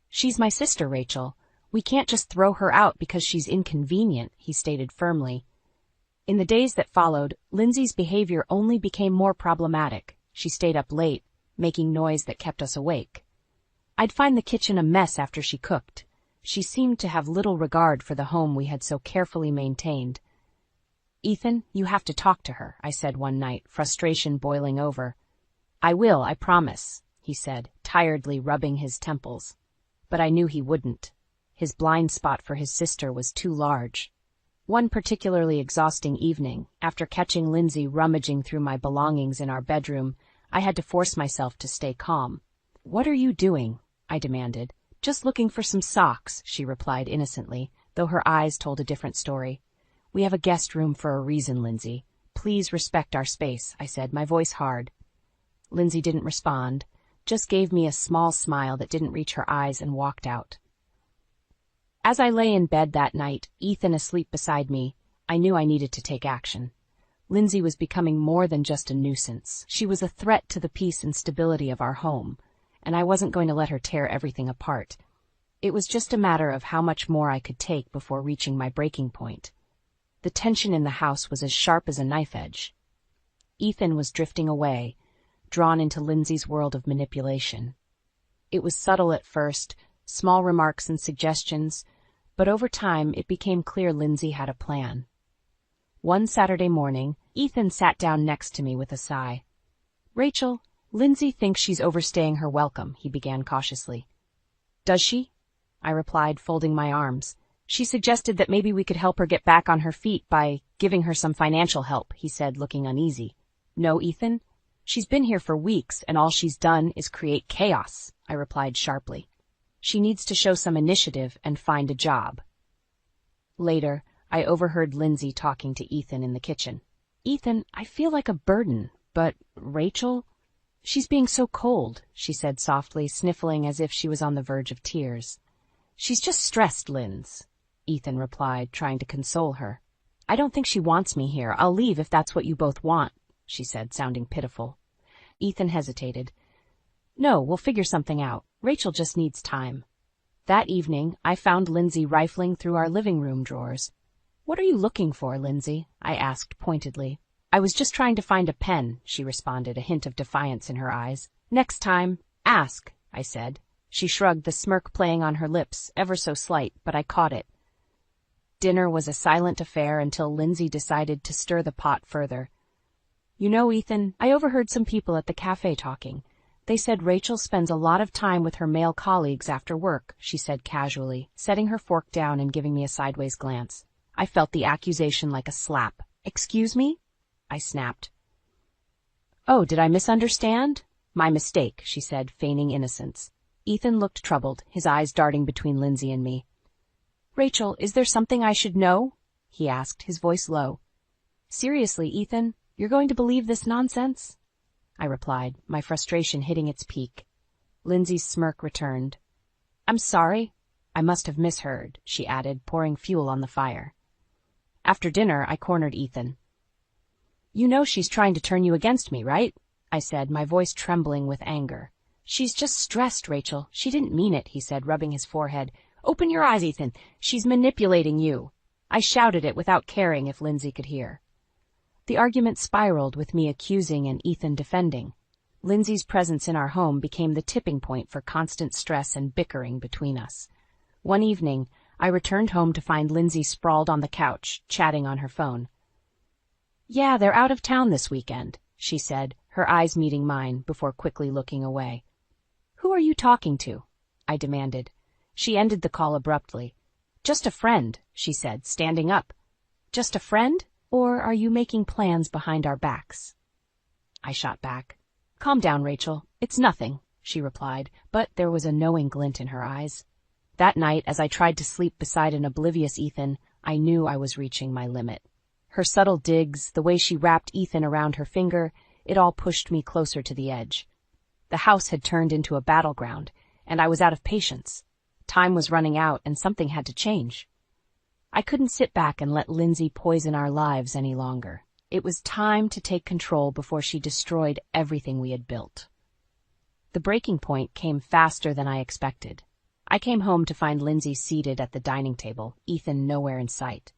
"She's my sister, Rachel. We can't just throw her out because she's inconvenient," he stated firmly. In the days that followed, Lindsay's behavior only became more problematic. She stayed up late, making noise that kept us awake. I'd find the kitchen a mess after she cooked. She seemed to have little regard for the home we had so carefully maintained. "Ethan, you have to talk to her," I said one night, frustration boiling over. "I will, I promise," he said, tiredly rubbing his temples. But I knew he wouldn't. His blind spot for his sister was too large. One particularly exhausting evening, after catching Lindsay rummaging through my belongings in our bedroom, I had to force myself to stay calm. "What are you doing?" I demanded. "Just looking for some socks," she replied innocently, though her eyes told a different story. "We have a guest room for a reason, Lindsay. Please respect our space," I said, my voice hard. Lindsay didn't respond, just gave me a small smile that didn't reach her eyes and walked out. As I lay in bed that night, Ethan asleep beside me, I knew I needed to take action. Lindsay was becoming more than just a nuisance. She was a threat to the peace and stability of our home, and I wasn't going to let her tear everything apart. It was just a matter of how much more I could take before reaching my breaking point. The tension in the house was as sharp as a knife edge. Ethan was drifting away, drawn into Lindsay's world of manipulation. It was subtle at first, small remarks and suggestions, but over time it became clear Lindsay had a plan. One Saturday morning, Ethan sat down next to me with a sigh. "Rachel, Lindsay thinks she's overstaying her welcome," he began cautiously. "Does she?" I replied, folding my arms. "She suggested that maybe we could help her get back on her feet by giving her some financial help," he said, looking uneasy. "No, Ethan?" She's been here for weeks, and all she's done is create chaos, I replied sharply. She needs to show some initiative and find a job. Later, I overheard Lindsay talking to Ethan in the kitchen. Ethan, I feel like a burden, but Rachel? She's being so cold, she said softly, sniffling as if she was on the verge of tears. She's just stressed, Linz, Ethan replied, trying to console her. I don't think she wants me here. I'll leave if that's what you both want, she said, sounding pitiful. Ethan hesitated. No, we'll figure something out. Rachel just needs time. That evening, I found Lindsay rifling through our living room drawers. What are you looking for, Lindsay? I asked pointedly. I was just trying to find a pen, she responded, a hint of defiance in her eyes. Next time, ask, I said. She shrugged, the smirk playing on her lips, ever so slight, but I caught it. Dinner was a silent affair until Lindsay decided to stir the pot further. You know, Ethan, I overheard some people at the cafe talking. They said Rachel spends a lot of time with her male colleagues after work, she said casually, setting her fork down and giving me a sideways glance. I felt the accusation like a slap. Excuse me? I snapped. Oh, did I misunderstand? My mistake, she said, feigning innocence. Ethan looked troubled, his eyes darting between Lindsay and me. Rachel, is there something I should know? He asked, his voice low. Seriously, Ethan, you're going to believe this nonsense? I replied, my frustration hitting its peak. Lindsay's smirk returned. I'm sorry. I must have misheard, she added, pouring fuel on the fire. After dinner, I cornered Ethan. You know she's trying to turn you against me, right? I said, my voice trembling with anger. She's just stressed, Rachel. She didn't mean it, he said, rubbing his forehead. Open your eyes, Ethan. She's manipulating you. I shouted it without caring if Lindsay could hear. The argument spiraled with me accusing and Ethan defending. Lindsay's presence in our home became the tipping point for constant stress and bickering between us. One evening, I returned home to find Lindsay sprawled on the couch, chatting on her phone. Yeah, they're out of town this weekend, she said, her eyes meeting mine before quickly looking away. Who are you talking to? I demanded. She ended the call abruptly. Just a friend, she said, standing up. Just a friend? Or are you making plans behind our backs? I shot back. Calm down, Rachel. It's nothing, she replied, but there was a knowing glint in her eyes. That night, as I tried to sleep beside an oblivious Ethan, I knew I was reaching my limit. Her subtle digs, the way she wrapped Ethan around her finger, it all pushed me closer to the edge. The house had turned into a battleground, and I was out of patience. Time was running out, and something had to change. I couldn't sit back and let Lindsay poison our lives any longer. It was time to take control before she destroyed everything we had built. The breaking point came faster than I expected. I came home to find Lindsay seated at the dining table, Ethan nowhere in sight.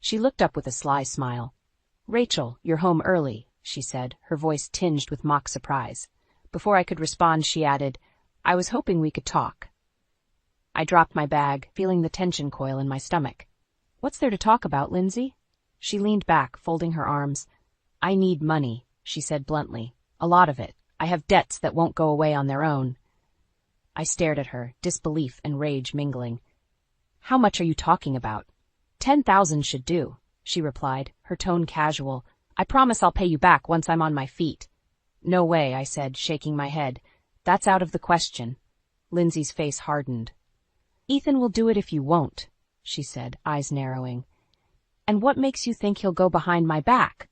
She looked up with a sly smile. Rachel, you're home early, she said, her voice tinged with mock surprise. Before I could respond, she added, I was hoping we could talk. I dropped my bag, feeling the tension coil in my stomach. What's there to talk about, Lindsay? She leaned back, folding her arms. I need money, she said bluntly. A lot of it. I have debts that won't go away on their own. I stared at her, disbelief and rage mingling. How much are you talking about? 10,000 should do, she replied, her tone casual. I promise I'll pay you back once I'm on my feet. No way, I said, shaking my head. That's out of the question. Lindsay's face hardened. Ethan will do it if you won't, she said, eyes narrowing. And what makes you think he'll go behind my back?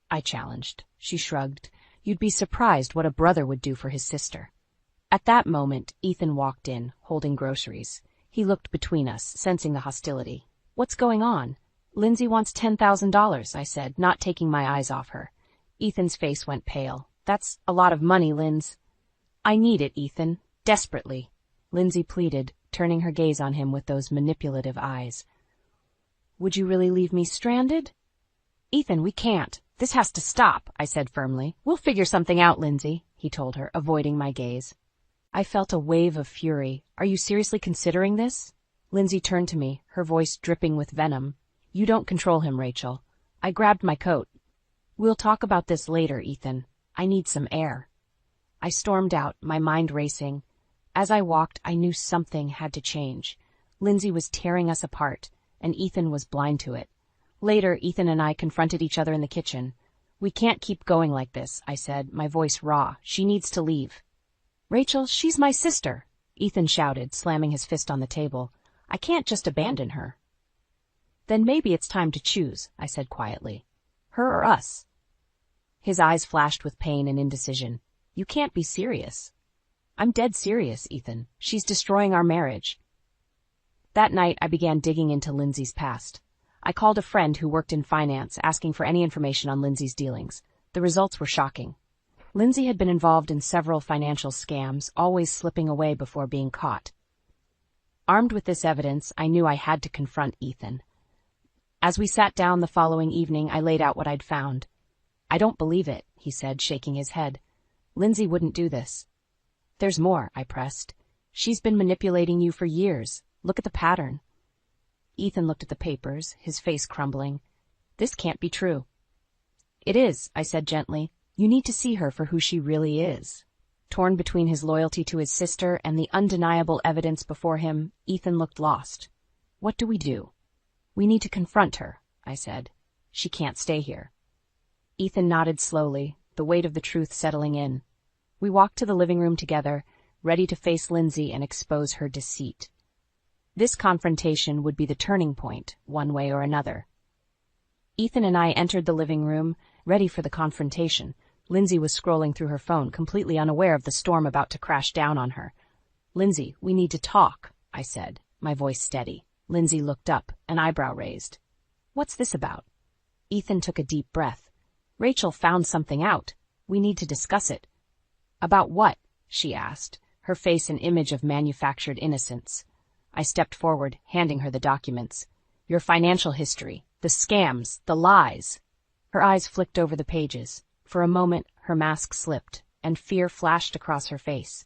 I challenged. She shrugged. You'd be surprised what a brother would do for his sister. At that moment, Ethan walked in, holding groceries. He looked between us, sensing the hostility. What's going on? Lindsay wants $10,000, I said, not taking my eyes off her. Ethan's face went pale. That's a lot of money, Linz. I need it, Ethan. Desperately. Lindsay pleaded, turning her gaze on him with those manipulative eyes. Would you really leave me stranded? Ethan, we can't. This has to stop, I said firmly. We'll figure something out, Lindsay, he told her, avoiding my gaze. I felt a wave of fury. Are you seriously considering this? Lindsay turned to me, her voice dripping with venom. You don't control him, Rachel. I grabbed my coat. We'll talk about this later, Ethan. I need some air. I stormed out, my mind racing. As I walked, I knew something had to change. Lindsay was tearing us apart, and Ethan was blind to it. Later, Ethan and I confronted each other in the kitchen. We can't keep going like this, I said, my voice raw. She needs to leave. Rachel, she's my sister, Ethan shouted, slamming his fist on the table. I can't just abandon her. Then maybe it's time to choose, I said quietly. Her or us? His eyes flashed with pain and indecision. You can't be serious. I'm dead serious, Ethan. She's destroying our marriage. That night, I began digging into Lindsay's past. I called a friend who worked in finance, asking for any information on Lindsay's dealings. The results were shocking. Lindsay had been involved in several financial scams, always slipping away before being caught. Armed with this evidence, I knew I had to confront Ethan. As we sat down the following evening, I laid out what I'd found. I don't believe it, he said, shaking his head. Lindsay wouldn't do this. There's more, I pressed. She's been manipulating you for years. Look at the pattern. Ethan looked at the papers, his face crumbling. This can't be true. It is, I said gently. You need to see her for who she really is. Torn between his loyalty to his sister and the undeniable evidence before him, Ethan looked lost. What do we do? We need to confront her, I said. She can't stay here. Ethan nodded slowly, the weight of the truth settling in. We walked to the living room together, ready to face Lindsay and expose her deceit. This confrontation would be the turning point, one way or another. Ethan and I entered the living room, ready for the confrontation. Lindsay was scrolling through her phone, completely unaware of the storm about to crash down on her. Lindsay, we need to talk, I said, my voice steady. Lindsay looked up, an eyebrow raised. What's this about? Ethan took a deep breath. Rachel found something out. We need to discuss it. About what? She asked, her face an image of manufactured innocence. I stepped forward, handing her the documents. Your financial history, the scams, the lies. Her eyes flicked over the pages. For a moment, her mask slipped, and fear flashed across her face.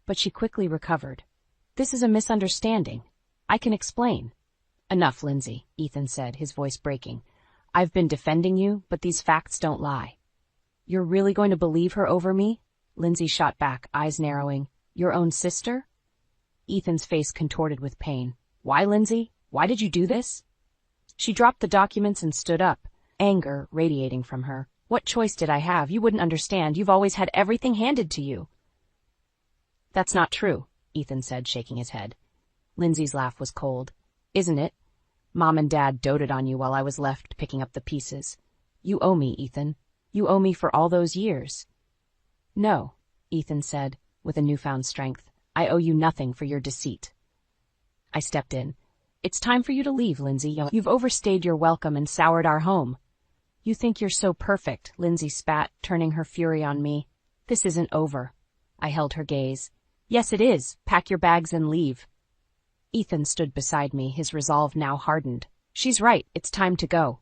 But she quickly recovered. This is a misunderstanding. I can explain. Enough, Lindsay, Ethan said, his voice breaking. I've been defending you, but these facts don't lie. You're really going to believe her over me? Lindsay shot back, eyes narrowing. Your own sister? Ethan's face contorted with pain. Why, Lindsay? Why did you do this? She dropped the documents and stood up, anger radiating from her. What choice did I have? You wouldn't understand. You've always had everything handed to you. That's not true, Ethan said, shaking his head. Lindsay's laugh was cold. Isn't it? Mom and Dad doted on you while I was left picking up the pieces. You owe me, Ethan. You owe me for all those years. No, Ethan said, with a newfound strength. I owe you nothing for your deceit. I stepped in. It's time for you to leave, Lindsay. You've overstayed your welcome and soured our home. You think you're so perfect, Lindsay spat, turning her fury on me. This isn't over. I held her gaze. Yes, it is. Pack your bags and leave. Ethan stood beside me, his resolve now hardened. She's right. It's time to go.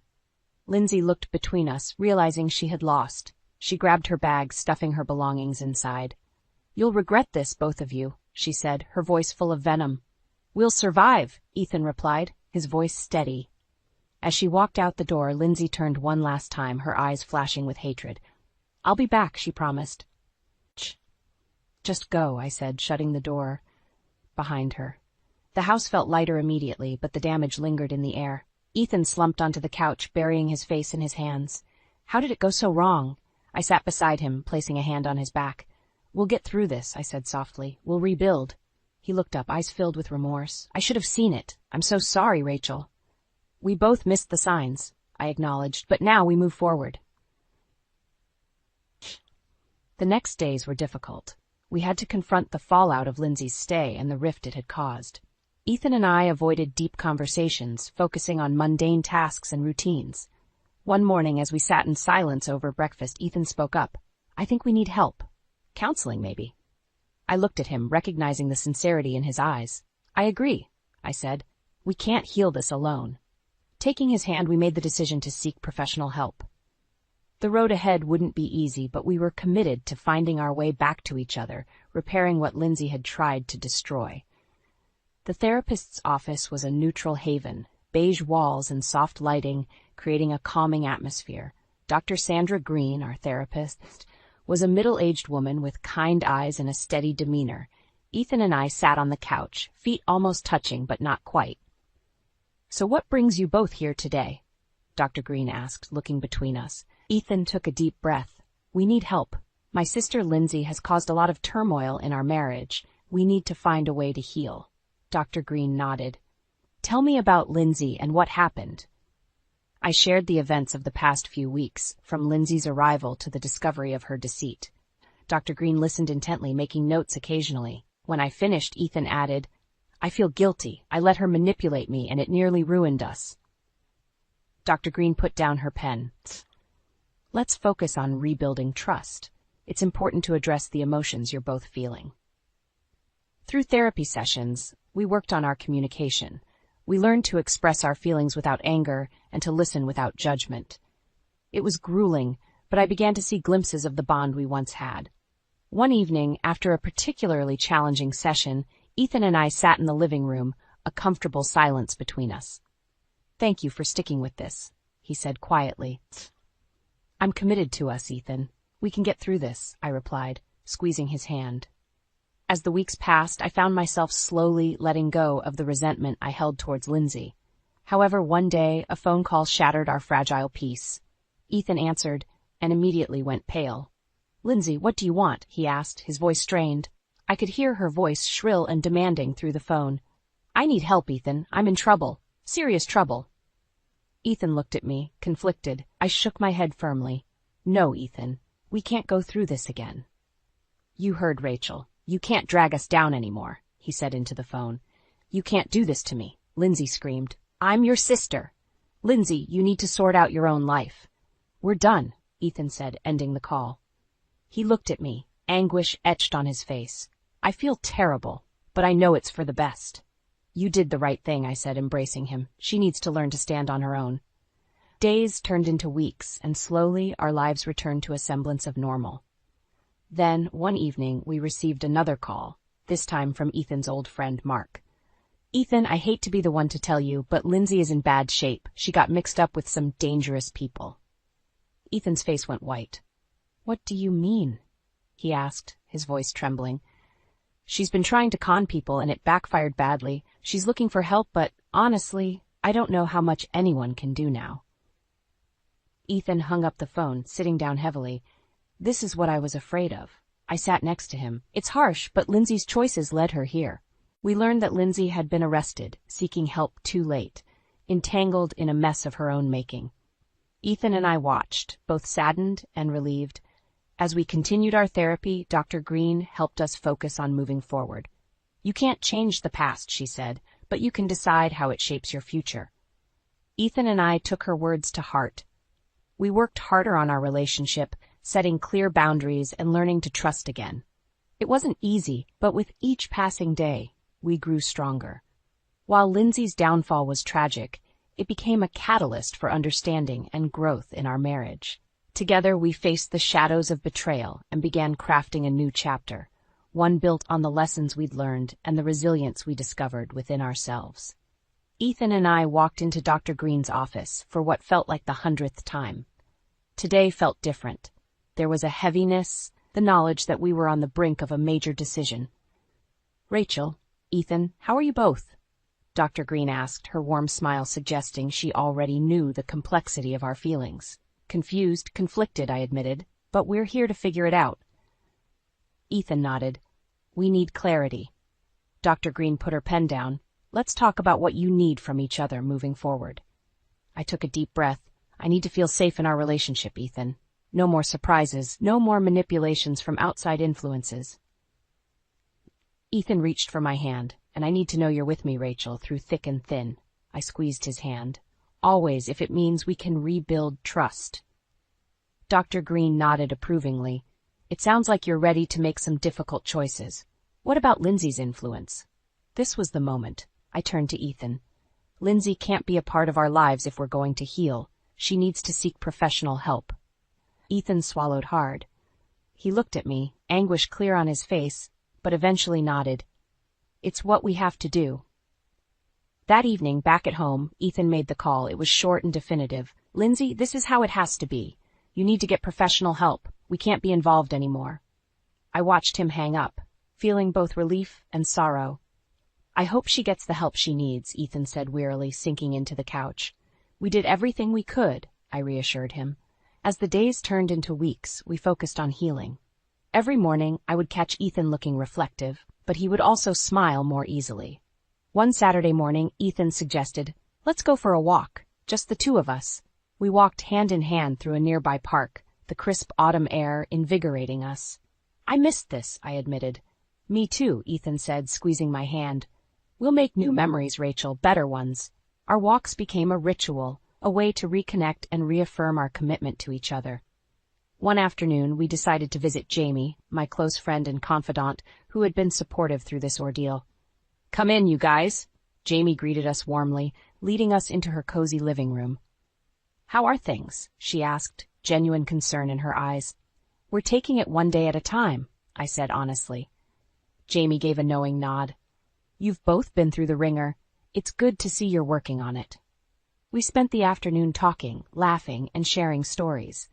Lindsay looked between us, realizing she had lost. She grabbed her bag, stuffing her belongings inside. You'll regret this, both of you, she said, her voice full of venom. We'll survive, Ethan replied, his voice steady. As she walked out the door, Lindsay turned one last time, her eyes flashing with hatred. I'll be back, she promised. Just go, I said, shutting the door behind her. The house felt lighter immediately, but the damage lingered in the air. Ethan slumped onto the couch, burying his face in his hands. How did it go so wrong? I sat beside him, placing a hand on his back. We'll get through this, I said softly. We'll rebuild. He looked up, eyes filled with remorse. I should have seen it. I'm so sorry, Rachel. We both missed the signs, I acknowledged, but now we move forward. The next days were difficult. We had to confront the fallout of Lindsay's stay and the rift it had caused. Ethan and I avoided deep conversations, focusing on mundane tasks and routines. One morning, as we sat in silence over breakfast, Ethan spoke up. I think we need help. Counseling, maybe. I looked at him, recognizing the sincerity in his eyes. I agree, I said. We can't heal this alone. Taking his hand, we made the decision to seek professional help. The road ahead wouldn't be easy, but we were committed to finding our way back to each other, repairing what Lindsay had tried to destroy. The therapist's office was a neutral haven, beige walls and soft lighting, creating a calming atmosphere. Dr. Sandra Green, our therapist, was a middle-aged woman with kind eyes and a steady demeanor. Ethan and I sat on the couch, feet almost touching but not quite. So what brings you both here today? Dr. Green asked, looking between us. Ethan took a deep breath. We need help. My sister Lindsay has caused a lot of turmoil in our marriage. We need to find a way to heal. Dr. Green nodded. Tell me about Lindsay and what happened. I shared the events of the past few weeks, from Lindsay's arrival to the discovery of her deceit. Dr. Green listened intently, making notes occasionally. When I finished, Ethan added, I feel guilty. I let her manipulate me, and it nearly ruined us. Dr. Green put down her pen. Let's focus on rebuilding trust. It's important to address the emotions you're both feeling. Through therapy sessions, we worked on our communication. We learned to express our feelings without anger and to listen without judgment. It was grueling, but I began to see glimpses of the bond we once had. One evening, after a particularly challenging session, Ethan and I sat in the living room, a comfortable silence between us. Thank you for sticking with this, he said quietly. I'm committed to us, Ethan. We can get through this, I replied, squeezing his hand. As the weeks passed, I found myself slowly letting go of the resentment I held towards Lindsay. However, one day, a phone call shattered our fragile peace. Ethan answered and immediately went pale. Lindsay, what do you want? He asked, his voice strained. I could hear her voice shrill and demanding through the phone. I need help, Ethan. I'm in trouble. Serious trouble. Ethan looked at me, conflicted. I shook my head firmly. No, Ethan. We can't go through this again. You heard Rachel. You can't drag us down anymore, he said into the phone. You can't do this to me, Lindsay screamed. I'm your sister. Lindsay, you need to sort out your own life. We're done, Ethan said, ending the call. He looked at me, anguish etched on his face. I feel terrible, but I know it's for the best. You did the right thing, I said, embracing him. She needs to learn to stand on her own. Days turned into weeks, and slowly our lives returned to a semblance of normal. Then, one evening, we received another call, this time from Ethan's old friend, Mark. Ethan, I hate to be the one to tell you, but Lindsay is in bad shape. She got mixed up with some dangerous people. Ethan's face went white. What do you mean? He asked, his voice trembling. She's been trying to con people, and it backfired badly. She's looking for help, but honestly, I don't know how much anyone can do now. Ethan hung up the phone, sitting down heavily. This is what I was afraid of. I sat next to him. It's harsh, but Lindsay's choices led her here. We learned that Lindsay had been arrested, seeking help too late, entangled in a mess of her own making. Ethan and I watched, both saddened and relieved. As we continued our therapy, Dr. Green helped us focus on moving forward. You can't change the past, she said, but you can decide how it shapes your future. Ethan and I took her words to heart. We worked harder on our relationship, setting clear boundaries and learning to trust again. It wasn't easy, but with each passing day, we grew stronger. While Lindsay's downfall was tragic, it became a catalyst for understanding and growth in our marriage. Together, we faced the shadows of betrayal and began crafting a new chapter, one built on the lessons we'd learned and the resilience we discovered within ourselves. Ethan and I walked into Dr. Green's office for what felt like the 100th time. Today felt different. There was a heaviness, the knowledge that we were on the brink of a major decision. Rachel, Ethan, how are you both? Dr. Green asked, her warm smile suggesting she already knew the complexity of our feelings. Confused, conflicted, I admitted, but we're here to figure it out. Ethan nodded. We need clarity. Dr. Green put her pen down. Let's talk about what you need from each other moving forward. I took a deep breath. I need to feel safe in our relationship, Ethan. No more surprises, no more manipulations from outside influences. Ethan reached for my hand, and I need to know you're with me, Rachel, through thick and thin. I squeezed his hand. Always, if it means we can rebuild trust. Dr. Green nodded approvingly. It sounds like you're ready to make some difficult choices. What about Lindsay's influence? This was the moment. I turned to Ethan. Lindsay can't be a part of our lives if we're going to heal. She needs to seek professional help. Ethan swallowed hard. He looked at me, anguish clear on his face, but eventually nodded. It's what we have to do. That evening, back at home, Ethan made the call. It was short and definitive. Lindsay, this is how it has to be. You need to get professional help. We can't be involved anymore. I watched him hang up, feeling both relief and sorrow. I hope she gets the help she needs, Ethan said wearily, sinking into the couch. We did everything we could, I reassured him. As the days turned into weeks, we focused on healing. Every morning, I would catch Ethan looking reflective, but he would also smile more easily. One Saturday morning, Ethan suggested, "Let's go for a walk, just the two of us." We walked hand in hand through a nearby park, the crisp autumn air invigorating us. "I missed this," I admitted. "Me too," Ethan said, squeezing my hand. "We'll make new memories, Rachel, better ones." Our walks became a ritual, a way to reconnect and reaffirm our commitment to each other. One afternoon, we decided to visit Jamie, my close friend and confidant, who had been supportive through this ordeal. "Come in, you guys," Jamie greeted us warmly, leading us into her cozy living room. "How are things?" she asked, genuine concern in her eyes. "We're taking it one day at a time," I said honestly. Jamie gave a knowing nod. "You've both been through the ringer. It's good to see you're working on it." We spent the afternoon talking, laughing, and sharing stories.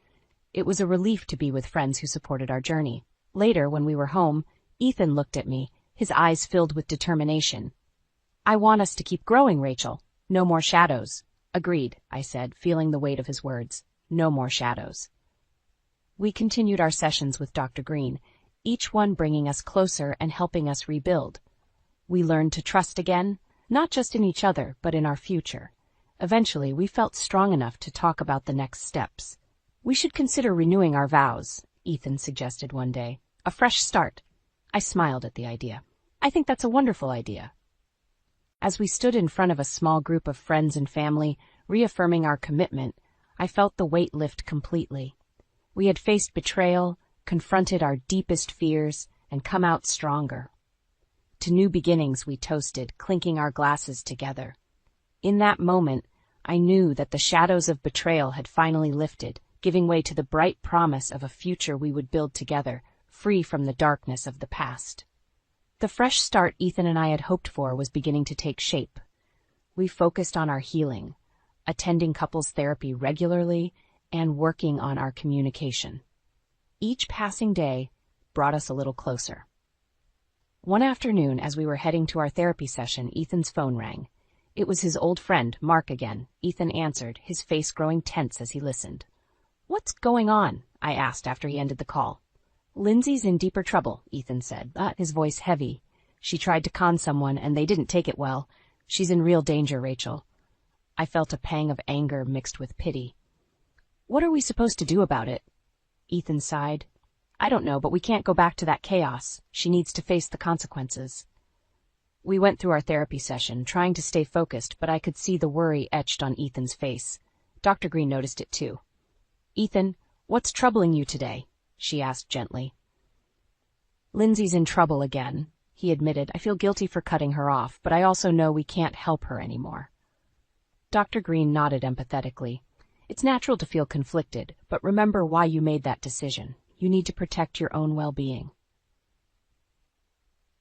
It was a relief to be with friends who supported our journey. Later, when we were home, Ethan looked at me, his eyes filled with determination. "I want us to keep growing, Rachel. No more shadows." "Agreed," I said, feeling the weight of his words. No more shadows. We continued our sessions with Dr. Green, each one bringing us closer and helping us rebuild. We learned to trust again, not just in each other, but in our future. Eventually, we felt strong enough to talk about the next steps. "We should consider renewing our vows," Ethan suggested one day. "A fresh start." I smiled at the idea. "I think that's a wonderful idea." As we stood in front of a small group of friends and family, reaffirming our commitment, I felt the weight lift completely. We had faced betrayal, confronted our deepest fears, and come out stronger. To new beginnings we toasted, clinking our glasses together. In that moment, I knew that the shadows of betrayal had finally lifted, giving way to the bright promise of a future we would build together, free from the darkness of the past. The fresh start Ethan and I had hoped for was beginning to take shape. We focused on our healing, attending couples therapy regularly, and working on our communication. Each passing day brought us a little closer. One afternoon, as we were heading to our therapy session, Ethan's phone rang. It was his old friend, Mark again. Ethan answered, his face growing tense as he listened. "What's going on?" I asked after he ended the call. "Lindsay's in deeper trouble," Ethan said, his voice heavy. "She tried to con someone, and they didn't take it well. She's in real danger, Rachel." I felt a pang of anger mixed with pity. "What are we supposed to do about it?" Ethan sighed. "I don't know, but we can't go back to that chaos. She needs to face the consequences." We went through our therapy session, trying to stay focused, but I could see the worry etched on Ethan's face. Dr. Green noticed it too. "Ethan, what's troubling you today?" she asked gently. "Lindsay's in trouble again," he admitted. "I feel guilty for cutting her off, but I also know we can't help her anymore." Dr. Green nodded empathetically. "It's natural to feel conflicted, but remember why you made that decision. You need to protect your own well-being."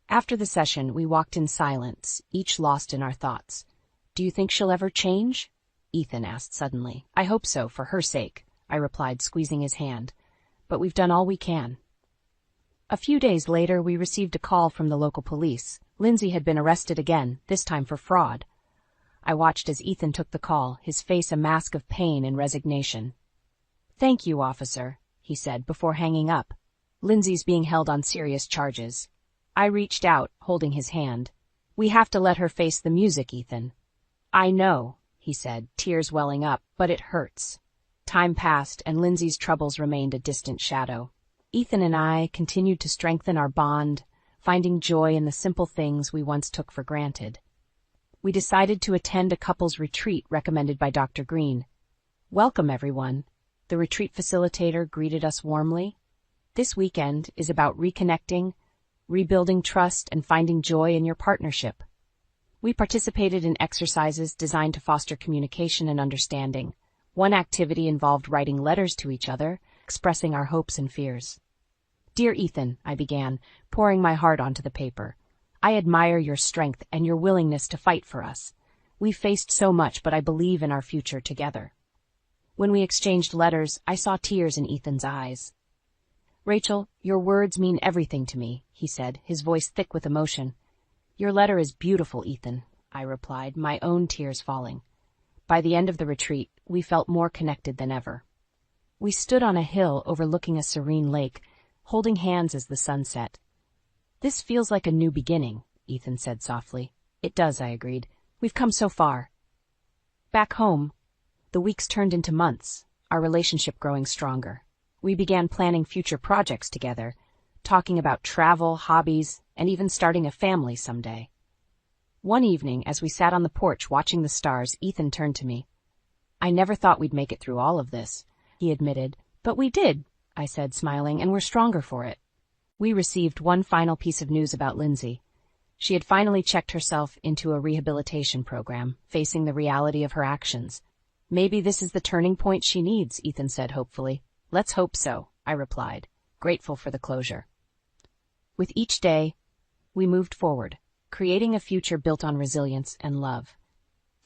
After the session, we walked in silence, each lost in our thoughts. "Do you think she'll ever change?" Ethan asked suddenly. "I hope so, for her sake," I replied, squeezing his hand. "But we've done all we can." A few days later, we received a call from the local police. Lindsay had been arrested again, this time for fraud. I watched as Ethan took the call, his face a mask of pain and resignation. "Thank you, officer," he said before hanging up. "Lindsay's being held on serious charges." I reached out, holding his hand. "We have to let her face the music, Ethan." "I know," he said, tears welling up, "but it hurts." Time passed, and Lindsay's troubles remained a distant shadow. Ethan and I continued to strengthen our bond, finding joy in the simple things we once took for granted. We decided to attend a couples retreat recommended by Dr. Green. "Welcome, everyone," the retreat facilitator greeted us warmly. "This weekend is about reconnecting, rebuilding trust, and finding joy in your partnership." We participated in exercises designed to foster communication and understanding. One activity involved writing letters to each other, expressing our hopes and fears. "Dear Ethan," I began, pouring my heart onto the paper. "I admire your strength and your willingness to fight for us. We've faced so much, but I believe in our future together." When we exchanged letters, I saw tears in Ethan's eyes. "Rachel, your words mean everything to me," he said, his voice thick with emotion. "Your letter is beautiful, Ethan," I replied, my own tears falling. By the end of the retreat, we felt more connected than ever. We stood on a hill overlooking a serene lake, holding hands as the sun set. "This feels like a new beginning," Ethan said softly. "It does," I agreed. "We've come so far." Back home, the weeks turned into months, our relationship growing stronger. We began planning future projects together, talking about travel, hobbies, and even starting a family someday. One evening, as we sat on the porch watching the stars, Ethan turned to me. "I never thought we'd make it through all of this," he admitted. "But we did," I said, smiling, "and we're stronger for it." We received one final piece of news about Lindsay. She had finally checked herself into a rehabilitation program, facing the reality of her actions. "Maybe this is the turning point she needs," Ethan said hopefully. "Let's hope so," I replied, grateful for the closure. With each day, we moved forward, creating a future built on resilience and love.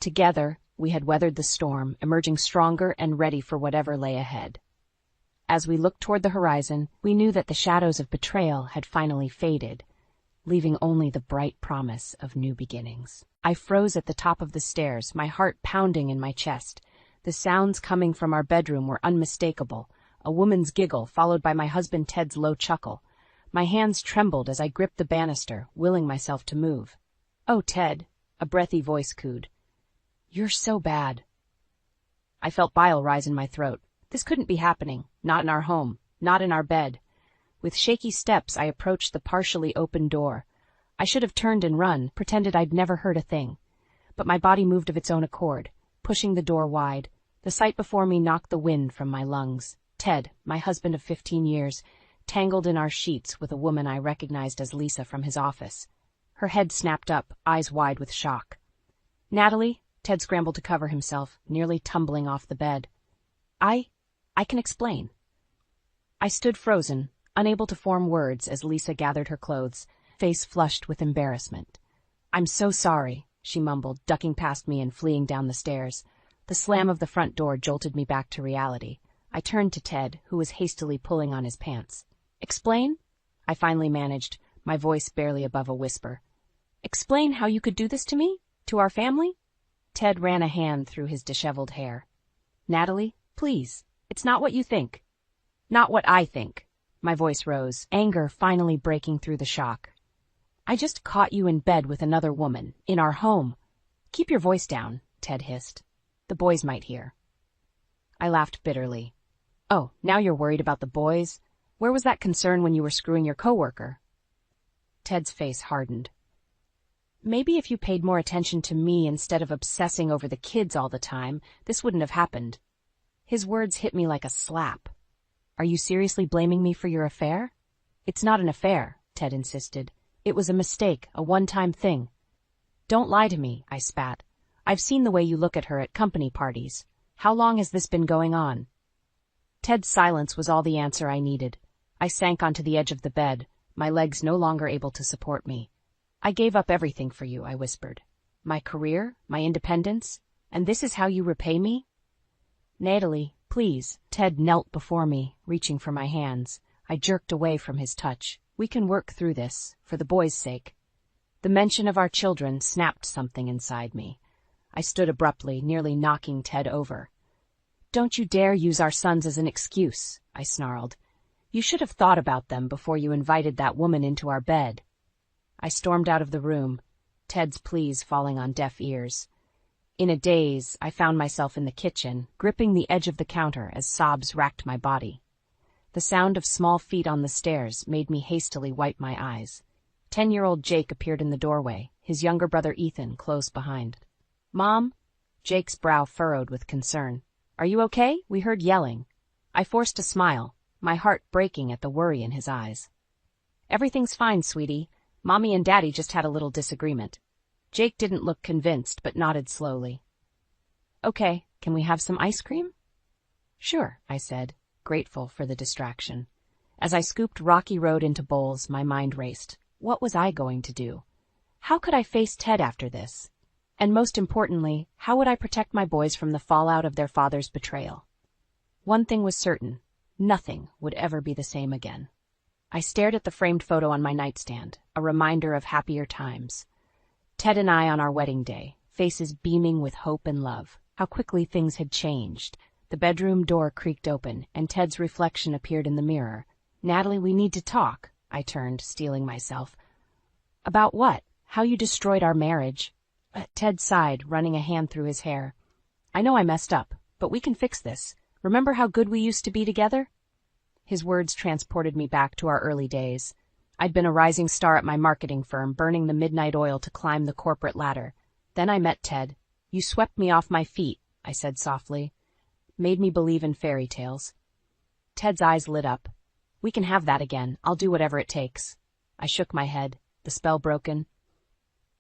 Together, we had weathered the storm, emerging stronger and ready for whatever lay ahead. As we looked toward the horizon, we knew that the shadows of betrayal had finally faded, leaving only the bright promise of new beginnings. I froze at the top of the stairs, my heart pounding in my chest. The sounds coming from our bedroom were unmistakable, a woman's giggle followed by my husband Ted's low chuckle. My hands trembled as I gripped the banister, willing myself to move. "Oh, Ted," a breathy voice cooed. "You're so bad." I felt bile rise in my throat. This couldn't be happening, not in our home, not in our bed. With shaky steps, I approached the partially open door. I should have turned and run, pretended I'd never heard a thing. But my body moved of its own accord, pushing the door wide. The sight before me knocked the wind from my lungs. Ted, my husband of 15 years, tangled in our sheets with a woman I recognized as Lisa from his office. Her head snapped up, eyes wide with shock. "Natalie," Ted scrambled to cover himself, nearly tumbling off the bed. I can explain." I stood frozen, unable to form words as Lisa gathered her clothes, face flushed with embarrassment. "I'm so sorry," she mumbled, ducking past me and fleeing down the stairs. The slam of the front door jolted me back to reality. I turned to Ted, who was hastily pulling on his pants. "Explain?" I finally managed, my voice barely above a whisper. "Explain how you could do this to me? To our family?" Ted ran a hand through his disheveled hair. "Natalie, please. It's not what you think." "Not what I think." My voice rose, anger finally breaking through the shock. "I just caught you in bed with another woman, in our home." "Keep your voice down," Ted hissed. "The boys might hear." I laughed bitterly. "Oh, now you're worried about the boys? Where was that concern when you were screwing your coworker?" Ted's face hardened. "Maybe if you paid more attention to me instead of obsessing over the kids all the time, this wouldn't have happened." His words hit me like a slap. "Are you seriously blaming me for your affair?" "It's not an affair," Ted insisted. "It was a mistake, a one-time thing." "Don't lie to me," I spat. "I've seen the way you look at her at company parties. How long has this been going on?" Ted's silence was all the answer I needed. I sank onto the edge of the bed, my legs no longer able to support me. "I gave up everything for you," I whispered. "My career, my independence, and this is how you repay me?" "Natalie, please." Ted knelt before me, reaching for my hands. I jerked away from his touch. "We can work through this, for the boys' sake." The mention of our children snapped something inside me. I stood abruptly, nearly knocking Ted over. "Don't you dare use our sons as an excuse," I snarled. "You should have thought about them before you invited that woman into our bed." I stormed out of the room, Ted's pleas falling on deaf ears. In a daze, I found myself in the kitchen, gripping the edge of the counter as sobs racked my body. The sound of small feet on the stairs made me hastily wipe my eyes. 10-year-old Jake appeared in the doorway, his younger brother Ethan close behind. "Mom?" Jake's brow furrowed with concern. "Are you okay? We heard yelling." I forced a smile, my heart breaking at the worry in his eyes. "Everything's fine, sweetie. Mommy and Daddy just had a little disagreement." Jake didn't look convinced, but nodded slowly. "Okay, can we have some ice cream?" "Sure," I said, grateful for the distraction. As I scooped Rocky Road into bowls, my mind raced. What was I going to do? How could I face Ted after this? And most importantly, how would I protect my boys from the fallout of their father's betrayal? One thing was certain. Nothing would ever be the same again. I stared at the framed photo on my nightstand, a reminder of happier times. Ted and I on our wedding day, faces beaming with hope and love. How quickly things had changed. The bedroom door creaked open, and Ted's reflection appeared in the mirror. "Natalie, we need to talk," I turned, steeling myself. "About what? How you destroyed our marriage." Ted sighed, running a hand through his hair. "I know I messed up, but we can fix this. Remember how good we used to be together?" His words transported me back to our early days. I'd been a rising star at my marketing firm, burning the midnight oil to climb the corporate ladder. Then I met Ted. "You swept me off my feet," I said softly. "Made me believe in fairy tales." Ted's eyes lit up. "We can have that again. I'll do whatever it takes." I shook my head, the spell broken.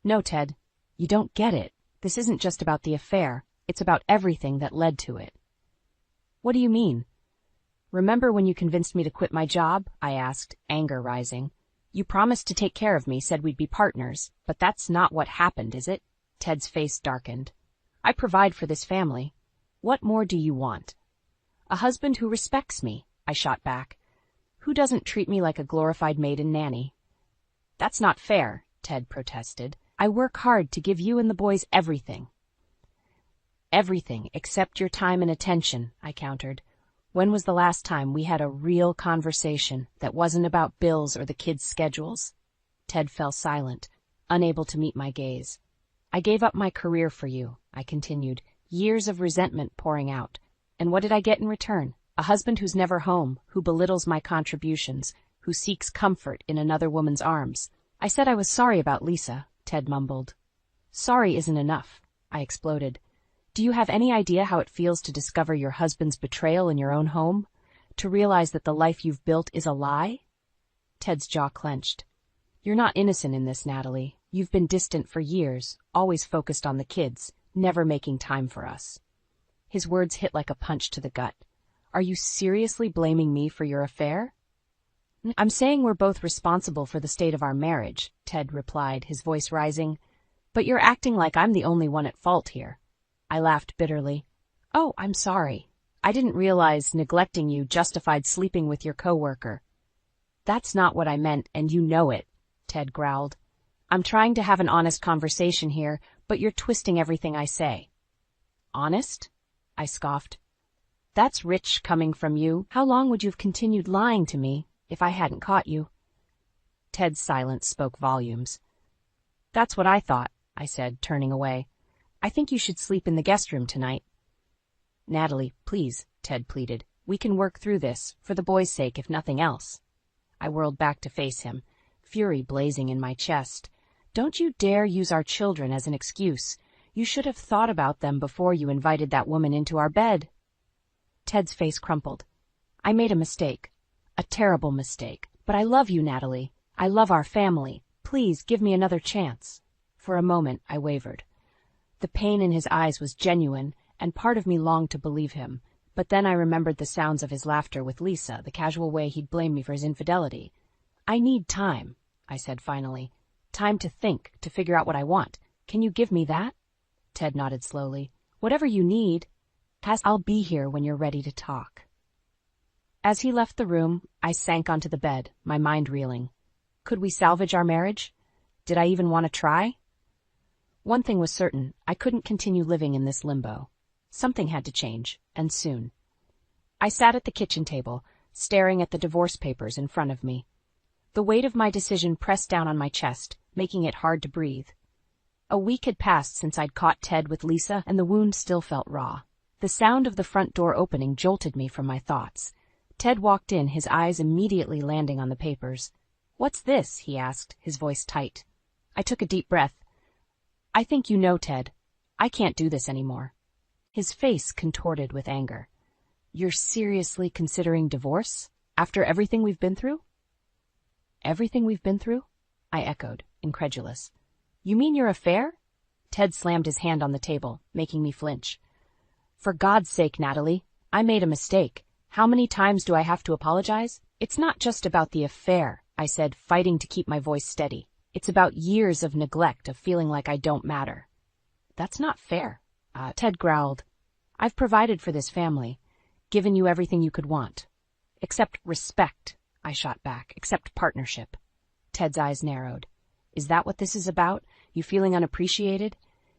"No, Ted, you don't get it. This isn't just about the affair. It's about everything that led to it." "What do you mean?" "Remember when you convinced me to quit my job?" I asked, anger rising. "You promised to take care of me, said we'd be partners, but that's not what happened, is it?" Ted's face darkened. "I provide for this family. What more do you want?" "A husband who respects me," I shot back. "Who doesn't treat me like a glorified maid and nanny." "That's not fair," Ted protested. "I work hard to give you and the boys everything." "Everything except your time and attention," I countered. "When was the last time we had a real conversation that wasn't about bills or the kids' schedules?" Ted fell silent, unable to meet my gaze. "I gave up my career for you," I continued, years of resentment pouring out. "And what did I get in return? A husband who's never home, who belittles my contributions, who seeks comfort in another woman's arms." "I said I was sorry about Lisa," Ted mumbled. "Sorry isn't enough," I exploded. "Do you have any idea how it feels to discover your husband's betrayal in your own home? To realize that the life you've built is a lie?" Ted's jaw clenched. "You're not innocent in this, Natalie. You've been distant for years, always focused on the kids, never making time for us." His words hit like a punch to the gut. "Are you seriously blaming me for your affair?" "I'm saying we're both responsible for the state of our marriage," Ted replied, his voice rising. "But you're acting like I'm the only one at fault here." I laughed bitterly. "Oh, I'm sorry. I didn't realize neglecting you justified sleeping with your coworker." "That's not what I meant, and you know it," Ted growled. "I'm trying to have an honest conversation here, but you're twisting everything I say." "Honest?" I scoffed. "That's rich coming from you. How long would you have continued lying to me if I hadn't caught you?" Ted's silence spoke volumes. "That's what I thought," I said, turning away. "I think you should sleep in the guest room tonight." "Natalie, please," Ted pleaded. "We can work through this, for the boys' sake if nothing else." I whirled back to face him, fury blazing in my chest. "Don't you dare use our children as an excuse. You should have thought about them before you invited that woman into our bed." Ted's face crumpled. "I made a mistake. A terrible mistake. But I love you, Natalie. I love our family. Please give me another chance." For a moment, I wavered. The pain in his eyes was genuine, and part of me longed to believe him. But then I remembered the sounds of his laughter with Lisa, the casual way he'd blamed me for his infidelity. "I need time," I said finally. "Time to think, to figure out what I want. Can you give me that?" Ted nodded slowly. "Whatever you need. I'll be here when you're ready to talk." As he left the room, I sank onto the bed, my mind reeling. Could we salvage our marriage? Did I even want to try? One thing was certain, I couldn't continue living in this limbo. Something had to change, and soon. I sat at the kitchen table, staring at the divorce papers in front of me. The weight of my decision pressed down on my chest, making it hard to breathe. A week had passed since I'd caught Ted with Lisa, and the wound still felt raw. The sound of the front door opening jolted me from my thoughts. Ted walked in, his eyes immediately landing on the papers. "What's this?" he asked, his voice tight. I took a deep breath. "I think you know, Ted. I can't do this anymore." His face contorted with anger. "You're seriously considering divorce? After everything we've been through?" "Everything we've been through?" I echoed, incredulous. "You mean your affair?" Ted slammed his hand on the table, making me flinch. "For God's sake, Natalie, I made a mistake. How many times do I have to apologize? It's not just about the affair," I said, fighting to keep my voice steady. "It's about years of neglect, of feeling like I don't matter." "That's not fair," Ted growled. "I've provided for this family, given you everything you could want. Except respect," I shot back, "except partnership." Ted's eyes narrowed. "Is that what this is about? You feeling unappreciated?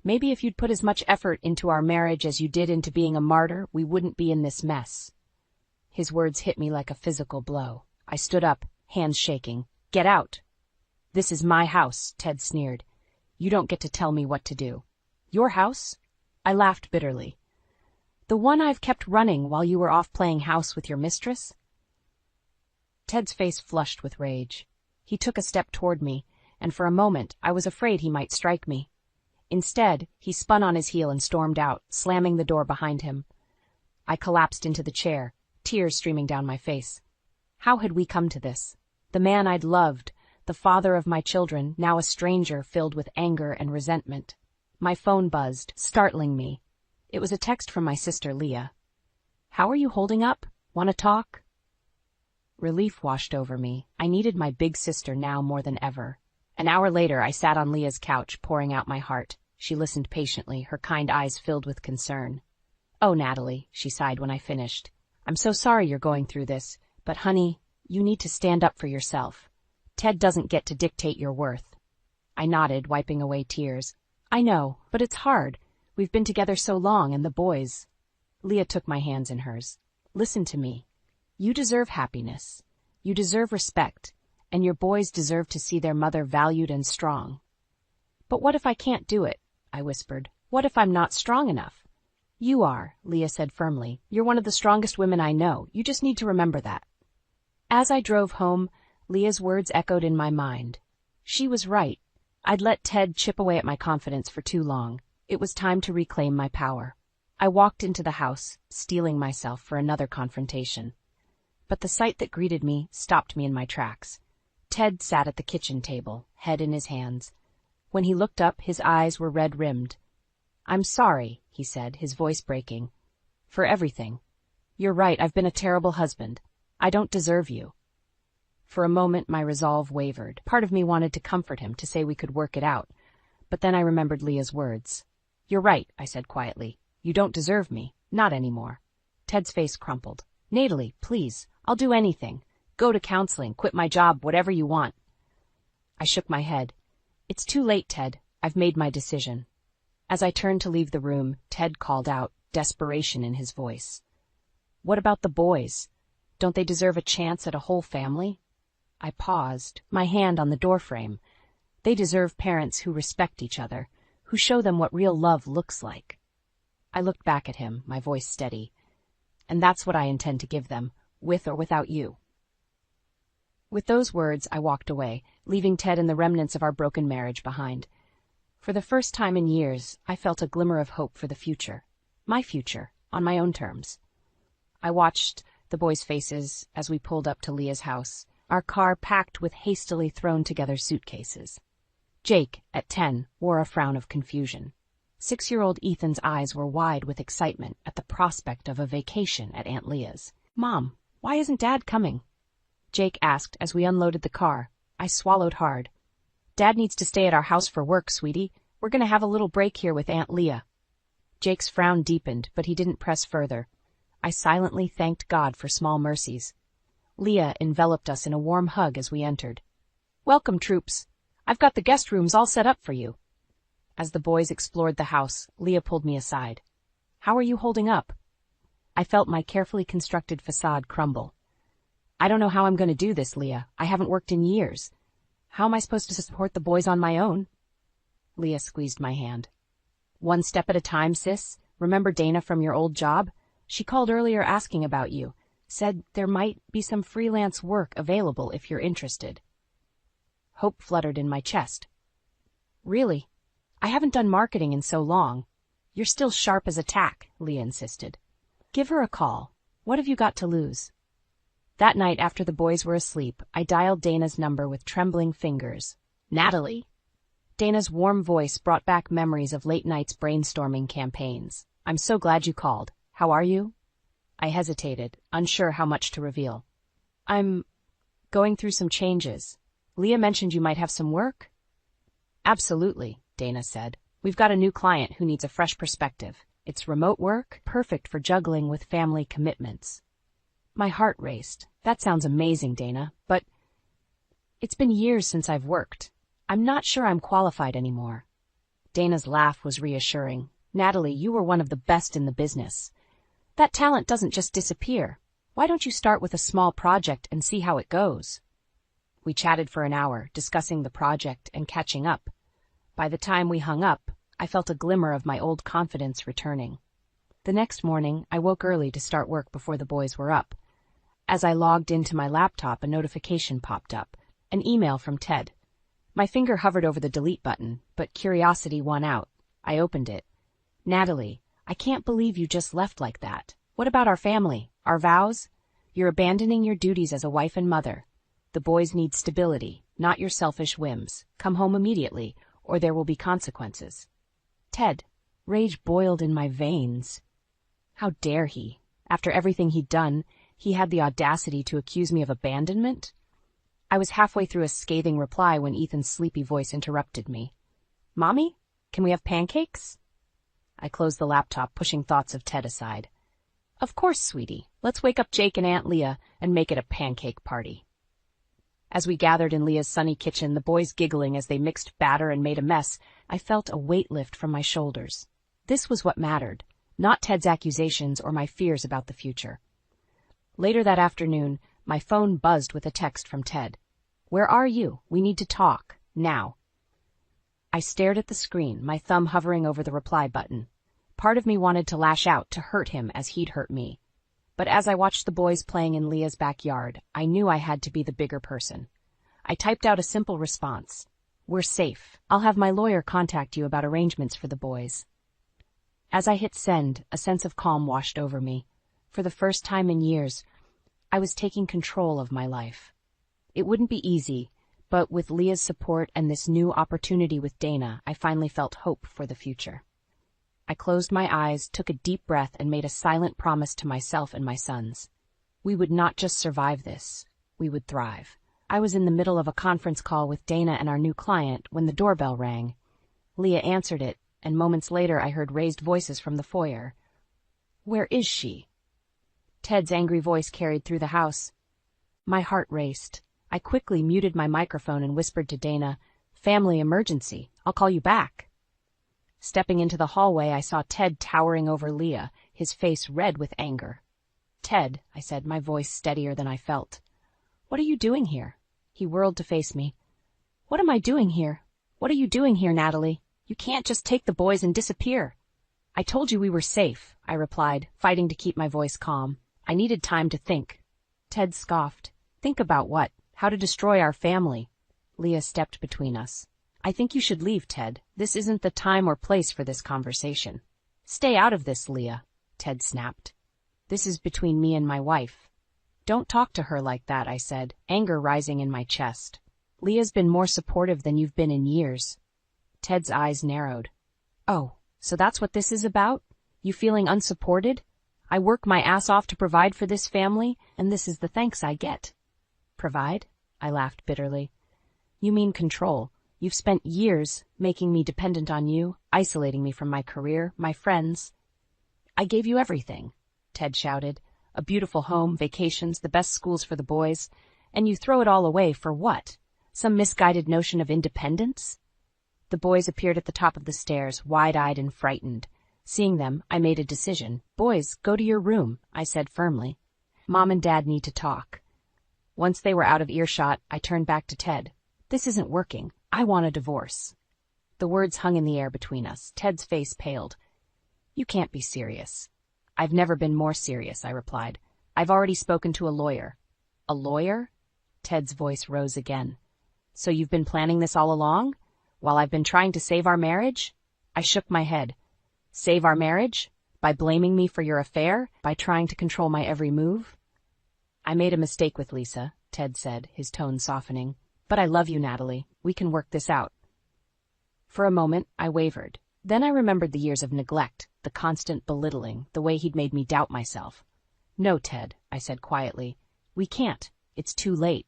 Maybe if you'd put as much effort into our marriage as you did into being a martyr, we wouldn't be in this mess. His words hit me like a physical blow. I stood up, hands shaking. Get out. This is my house, Ted sneered. You don't get to tell me what to do. Your house? I laughed bitterly. The one I've kept running while you were off playing house with your mistress? Ted's face flushed with rage. He took a step toward me, and for a moment I was afraid he might strike me. Instead, he spun on his heel and stormed out, slamming the door behind him. I collapsed into the chair, tears streaming down my face. How had we come to this? The man I'd loved, the father of my children, now a stranger filled with anger and resentment. My phone buzzed, startling me. It was a text from my sister Leah. How are you holding up? Want to talk? Relief washed over me. I needed my big sister now more than ever. An hour later, I sat on Leah's couch, pouring out my heart. She listened patiently, her kind eyes filled with concern. Oh, Natalie, she sighed when I finished. I'm so sorry you're going through this, but honey, you need to stand up for yourself. Ted doesn't get to dictate your worth. I nodded, wiping away tears. I know, but it's hard. We've been together so long, and the boys. Leah took my hands in hers. Listen to me. You deserve happiness. You deserve respect, and your boys deserve to see their mother valued and strong. But what if I can't do it? I whispered. What if I'm not strong enough? You are, Leah said firmly. You're one of the strongest women I know. You just need to remember that. As I drove home, Leah's words echoed in my mind. She was right. I'd let Ted chip away at my confidence for too long. It was time to reclaim my power. I walked into the house, steeling myself for another confrontation. But the sight that greeted me stopped me in my tracks. Ted sat at the kitchen table, head in his hands. When he looked up, his eyes were red-rimmed. I'm sorry, he said, his voice breaking. For everything. You're right, I've been a terrible husband. I don't deserve you. For a moment, my resolve wavered. Part of me wanted to comfort him, to say we could work it out. But then I remembered Leah's words. You're right, I said quietly. You don't deserve me. Not anymore. Ted's face crumpled. Natalie, please, I'll do anything. Go to counseling, quit my job, whatever you want. I shook my head. It's too late, Ted. I've made my decision. As I turned to leave the room, Ted called out, desperation in his voice. What about the boys? Don't they deserve a chance at a whole family? I paused, my hand on the doorframe. They deserve parents who respect each other, who show them what real love looks like. I looked back at him, my voice steady. And that's what I intend to give them, with or without you. With those words, I walked away, leaving Ted and the remnants of our broken marriage behind. For the first time in years, I felt a glimmer of hope for the future. My future, on my own terms. I watched the boys' faces as we pulled up to Leah's house, our car packed with hastily thrown-together suitcases. Jake, at 10, wore a frown of confusion. 6-year-old Ethan's eyes were wide with excitement at the prospect of a vacation at Aunt Leah's. Mom, why isn't Dad coming? Jake asked as we unloaded the car. I swallowed hard. Dad needs to stay at our house for work, sweetie. We're going to have a little break here with Aunt Leah. Jake's frown deepened, but he didn't press further. I silently thanked God for small mercies. Leah enveloped us in a warm hug as we entered. Welcome, troops. I've got the guest rooms all set up for you. As the boys explored the house, Leah pulled me aside. How are you holding up? I felt my carefully constructed facade crumble. I don't know how I'm going to do this, Leah. I haven't worked in years. How am I supposed to support the boys on my own? Leah squeezed my hand. One step at a time, sis. Remember Dana from your old job? She called earlier asking about you. Said there might be some freelance work available if you're interested. Hope fluttered in my chest. Really? I haven't done marketing in so long. You're still sharp as a tack, Leah insisted. Give her a call. What have you got to lose? That night, after the boys were asleep, I dialed Dana's number with trembling fingers. Natalie? Dana's warm voice brought back memories of late nights brainstorming campaigns. I'm so glad you called. How are you? I hesitated, unsure how much to reveal. I'm going through some changes. Leah mentioned you might have some work? Absolutely, Dana said. We've got a new client who needs a fresh perspective. It's remote work, perfect for juggling with family commitments. My heart raced. That sounds amazing, Dana, but it's been years since I've worked. I'm not sure I'm qualified anymore. Dana's laugh was reassuring. Natalie, you were one of the best in the business. That talent doesn't just disappear. Why don't you start with a small project and see how it goes? We chatted for an hour, discussing the project and catching up. By the time we hung up, I felt a glimmer of my old confidence returning. The next morning, I woke early to start work before the boys were up. As I logged into my laptop, a notification popped up, an email from Ted. My finger hovered over the delete button, but curiosity won out. I opened it. Natalie, I can't believe you just left like that. What about our family, our vows? You're abandoning your duties as a wife and mother. The boys need stability, not your selfish whims. Come home immediately, or there will be consequences. Ted, rage boiled in my veins. How dare he? After everything he'd done, he had the audacity to accuse me of abandonment? I was halfway through a scathing reply when Ethan's sleepy voice interrupted me. Mommy, can we have pancakes? I closed the laptop, pushing thoughts of Ted aside. Of course, sweetie. Let's wake up Jake and Aunt Leah and make it a pancake party. As we gathered in Leah's sunny kitchen, the boys giggling as they mixed batter and made a mess, I felt a weight lift from my shoulders. This was what mattered, not Ted's accusations or my fears about the future. Later that afternoon, my phone buzzed with a text from Ted. Where are you? We need to talk. Now. I stared at the screen, my thumb hovering over the reply button. Part of me wanted to lash out, to hurt him as he'd hurt me. But as I watched the boys playing in Leah's backyard, I knew I had to be the bigger person. I typed out a simple response. We're safe. I'll have my lawyer contact you about arrangements for the boys. As I hit send, a sense of calm washed over me. For the first time in years, I was taking control of my life. It wouldn't be easy, but with Leah's support and this new opportunity with Dana, I finally felt hope for the future. I closed my eyes, took a deep breath, and made a silent promise to myself and my sons. We would not just survive this, we would thrive. I was in the middle of a conference call with Dana and our new client when the doorbell rang. Leah answered it, and moments later I heard raised voices from the foyer. Where is she? Ted's angry voice carried through the house. My heart raced. I quickly muted my microphone and whispered to Dana, Family emergency. I'll call you back. Stepping into the hallway, I saw Ted towering over Leah, his face red with anger. Ted, I said, my voice steadier than I felt. What are you doing here? He whirled to face me. What am I doing here? What are you doing here, Natalie? You can't just take the boys and disappear. I told you we were safe, I replied, fighting to keep my voice calm. I needed time to think. Ted scoffed. Think about what? How to destroy our family. Leah stepped between us. I think you should leave, Ted. This isn't the time or place for this conversation. Stay out of this, Leah, Ted snapped. This is between me and my wife. Don't talk to her like that, I said, anger rising in my chest. Leah's been more supportive than you've been in years. Ted's eyes narrowed. Oh, so that's what this is about? You feeling unsupported? I work my ass off to provide for this family, and this is the thanks I get. Provide? I laughed bitterly. You mean control. You've spent years making me dependent on you, isolating me from my career, my friends. I gave you everything, Ted shouted. A beautiful home, vacations, the best schools for the boys, and you throw it all away for what? Some misguided notion of independence? The boys appeared at the top of the stairs, wide-eyed and frightened. Seeing them, I made a decision. Boys, go to your room, I said firmly. Mom and Dad need to talk. Once they were out of earshot, I turned back to Ted. This isn't working. I want a divorce. The words hung in the air between us. Ted's face paled. You can't be serious. I've never been more serious, I replied. I've already spoken to a lawyer. A lawyer? Ted's voice rose again. So you've been planning this all along? While I've been trying to save our marriage? I shook my head. Save our marriage? By blaming me for your affair? By trying to control my every move? I made a mistake with Lisa, Ted said, his tone softening. But I love you, Natalie. We can work this out. For a moment, I wavered. Then I remembered the years of neglect, the constant belittling, the way he'd made me doubt myself. No, Ted, I said quietly. We can't. It's too late.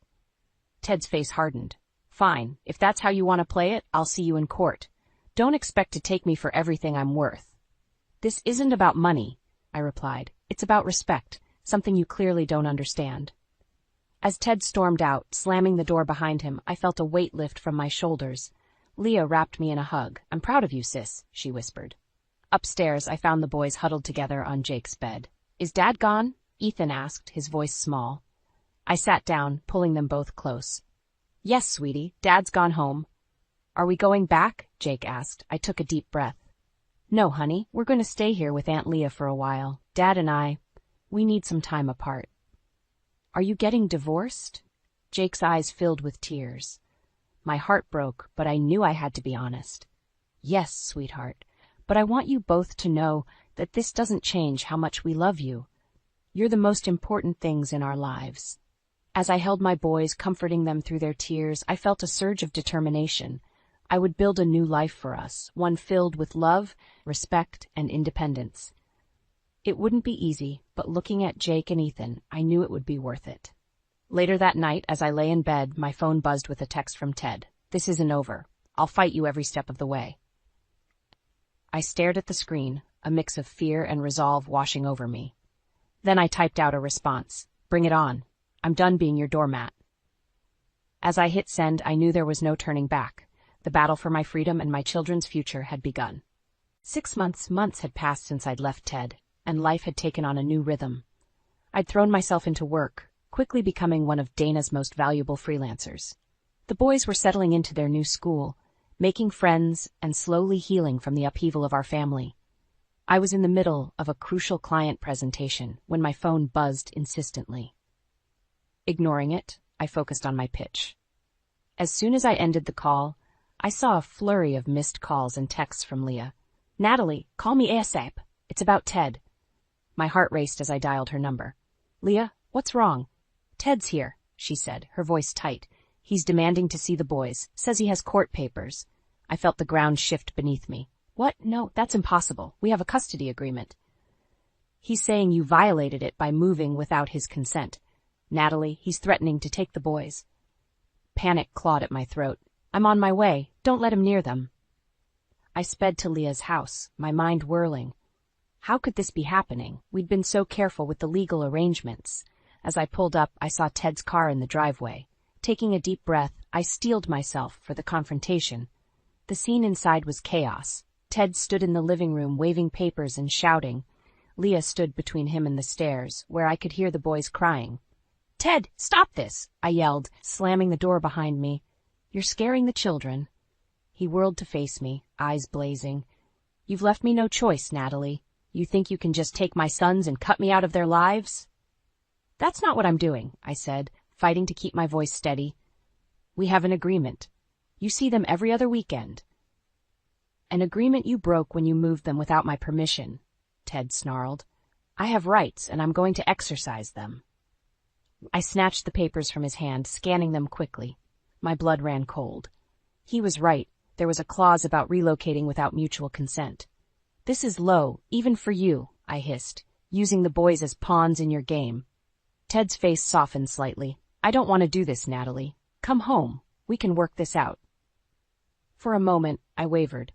Ted's face hardened. Fine. If that's how you want to play it, I'll see you in court. Don't expect to take me for everything I'm worth. This isn't about money, I replied. It's about respect, something you clearly don't understand. As Ted stormed out, slamming the door behind him, I felt a weight lift from my shoulders. Leah wrapped me in a hug. "I'm proud of you, sis," she whispered. Upstairs, I found the boys huddled together on Jake's bed. "Is Dad gone?" Ethan asked, his voice small. I sat down, pulling them both close. "Yes, sweetie, Dad's gone home." "Are we going back?" Jake asked. I took a deep breath. "No, honey, we're going to stay here with Aunt Leah for a while. Dad and we need some time apart." "Are you getting divorced?" Jake's eyes filled with tears. My heart broke, but I knew I had to be honest. "Yes, sweetheart, but I want you both to know that this doesn't change how much we love you. You're the most important things in our lives." As I held my boys, comforting them through their tears, I felt a surge of determination. I would build a new life for us, one filled with love, respect, and independence. It wouldn't be easy, but looking at Jake and Ethan, I knew it would be worth it. Later that night, as I lay in bed, my phone buzzed with a text from Ted. "This isn't over. I'll fight you every step of the way." I stared at the screen, a mix of fear and resolve washing over me. Then I typed out a response. "Bring it on. I'm done being your doormat." As I hit send, I knew there was no turning back. The battle for my freedom and my children's future had begun. 6 months had passed since I'd left Ted, and life had taken on a new rhythm. I'd thrown myself into work, quickly becoming one of Dana's most valuable freelancers. The boys were settling into their new school, making friends and slowly healing from the upheaval of our family. I was in the middle of a crucial client presentation when my phone buzzed insistently. Ignoring it, I focused on my pitch. As soon as I ended the call, I saw a flurry of missed calls and texts from Leah. "Natalie, call me ASAP. It's about Ted." My heart raced as I dialed her number. "Leah, what's wrong?" "Ted's here," she said, her voice tight. "He's demanding to see the boys, says he has court papers." I felt the ground shift beneath me. "What? No, that's impossible. We have a custody agreement." "He's saying you violated it by moving without his consent. Natalie, he's threatening to take the boys." Panic clawed at my throat. "I'm on my way. Don't let him near them." I sped to Leah's house, my mind whirling. How could this be happening? We'd been so careful with the legal arrangements. As I pulled up, I saw Ted's car in the driveway. Taking a deep breath, I steeled myself for the confrontation. The scene inside was chaos. Ted stood in the living room waving papers and shouting. Leah stood between him and the stairs, where I could hear the boys crying. "Ted, stop this!" I yelled, slamming the door behind me. "You're scaring the children." He whirled to face me, eyes blazing. "You've left me no choice, Natalie. You think you can just take my sons and cut me out of their lives?" "That's not what I'm doing," I said, fighting to keep my voice steady. "We have an agreement. You see them every other weekend." "An agreement you broke when you moved them without my permission," Ted snarled. "I have rights, and I'm going to exercise them." I snatched the papers from his hand, scanning them quickly. My blood ran cold. He was right. There was a clause about relocating without mutual consent. "This is low, even for you," I hissed, "using the boys as pawns in your game." Ted's face softened slightly. "I don't want to do this, Natalie. Come home. We can work this out." For a moment, I wavered.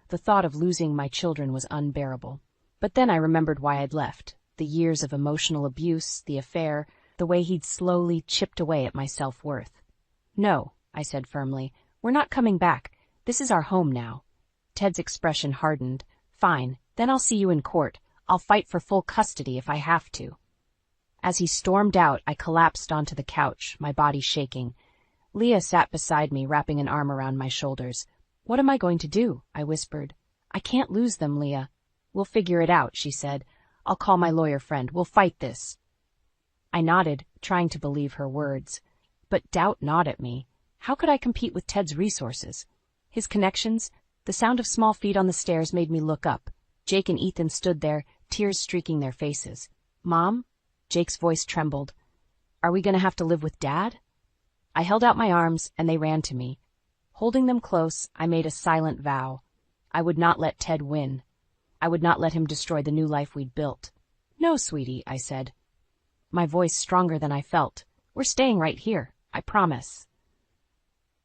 The thought of losing my children was unbearable. But then I remembered why I'd left. The years of emotional abuse, the affair, the way he'd slowly chipped away at my self-worth. "No," I said firmly. "We're not coming back. This is our home now." Ted's expression hardened. "Fine, then I'll see you in court. I'll fight for full custody if I have to." As he stormed out, I collapsed onto the couch, my body shaking. Leah sat beside me, wrapping an arm around my shoulders. "What am I going to do?" I whispered. "I can't lose them, Leah." "We'll figure it out," she said. "I'll call my lawyer friend. We'll fight this." I nodded, trying to believe her words. But doubt gnawed at me. How could I compete with Ted's resources? His connections? The sound of small feet on the stairs made me look up. Jake and Ethan stood there, tears streaking their faces. "Mom?" Jake's voice trembled. "Are we going to have to live with Dad?" I held out my arms, and they ran to me. Holding them close, I made a silent vow. I would not let Ted win. I would not let him destroy the new life we'd built. "No, sweetie," I said. My voice stronger than I felt. "We're staying right here. I promise."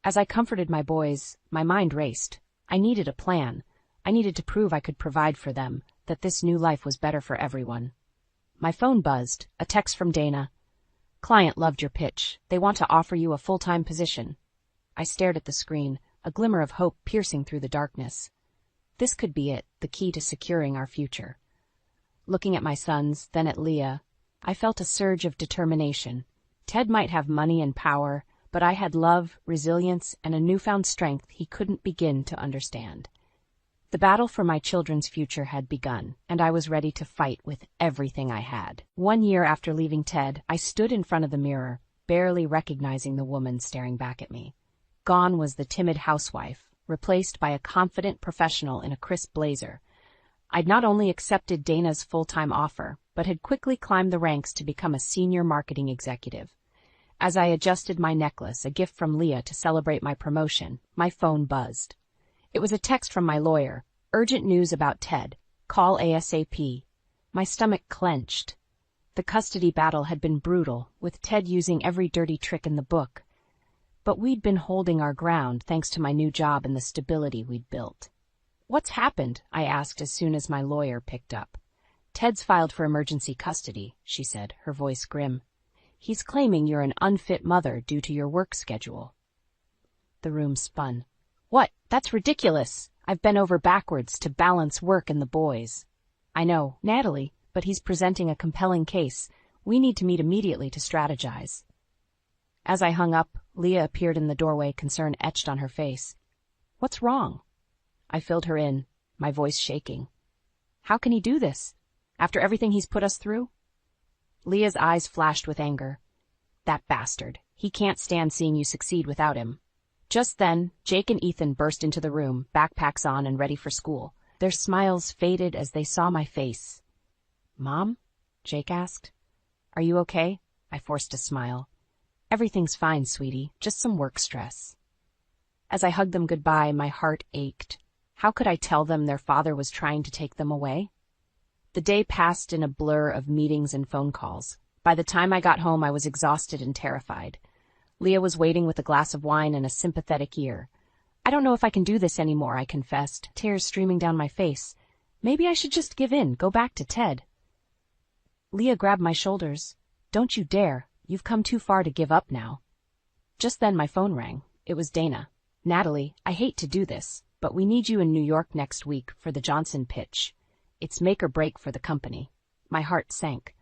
As I comforted my boys, my mind raced. I needed a plan. I needed to prove I could provide for them, that this new life was better for everyone. My phone buzzed, a text from Dana. "Client loved your pitch. They want to offer you a full-time position." I stared at the screen, a glimmer of hope piercing through the darkness. This could be it, the key to securing our future. Looking at my sons, then at Leah, I felt a surge of determination. Ted might have money and power, but I had love, resilience, and a newfound strength he couldn't begin to understand. The battle for my children's future had begun, and I was ready to fight with everything I had. 1 year after leaving Ted, I stood in front of the mirror, barely recognizing the woman staring back at me. Gone was the timid housewife, replaced by a confident professional in a crisp blazer. I'd not only accepted Dana's full-time offer, but had quickly climbed the ranks to become a senior marketing executive. As I adjusted my necklace, a gift from Leah to celebrate my promotion, my phone buzzed. It was a text from my lawyer. Urgent news about Ted. Call ASAP. My stomach clenched. The custody battle had been brutal, with Ted using every dirty trick in the book. But we'd been holding our ground thanks to my new job and the stability we'd built. "What's happened?" I asked as soon as my lawyer picked up. "Ted's filed for emergency custody," she said, her voice grim. "He's claiming you're an unfit mother due to your work schedule." The room spun. "What? That's ridiculous. I've bent over backwards to balance work and the boys." "I know, Natalie, but he's presenting a compelling case. We need to meet immediately to strategize." As I hung up, Leah appeared in the doorway, concern etched on her face. "What's wrong?" I filled her in, my voice shaking. "How can he do this? After everything he's put us through?" Leah's eyes flashed with anger. "That bastard. He can't stand seeing you succeed without him." Just then, Jake and Ethan burst into the room, backpacks on and ready for school. Their smiles faded as they saw my face. "Mom?" Jake asked. "Are you okay?" I forced a smile. "Everything's fine, sweetie, just some work stress." As I hugged them goodbye, my heart ached. How could I tell them their father was trying to take them away? The day passed in a blur of meetings and phone calls. By the time I got home, I was exhausted and terrified. Leah was waiting with a glass of wine and a sympathetic ear. "I don't know if I can do this anymore," I confessed, tears streaming down my face. "Maybe I should just give in, go back to Ted." Leah grabbed my shoulders. "Don't you dare. You've come too far to give up now." Just then my phone rang. It was Dana. "Natalie, I hate to do this, but we need you in New York next week for the Johnson pitch. It's make or break for the company." My heart sank.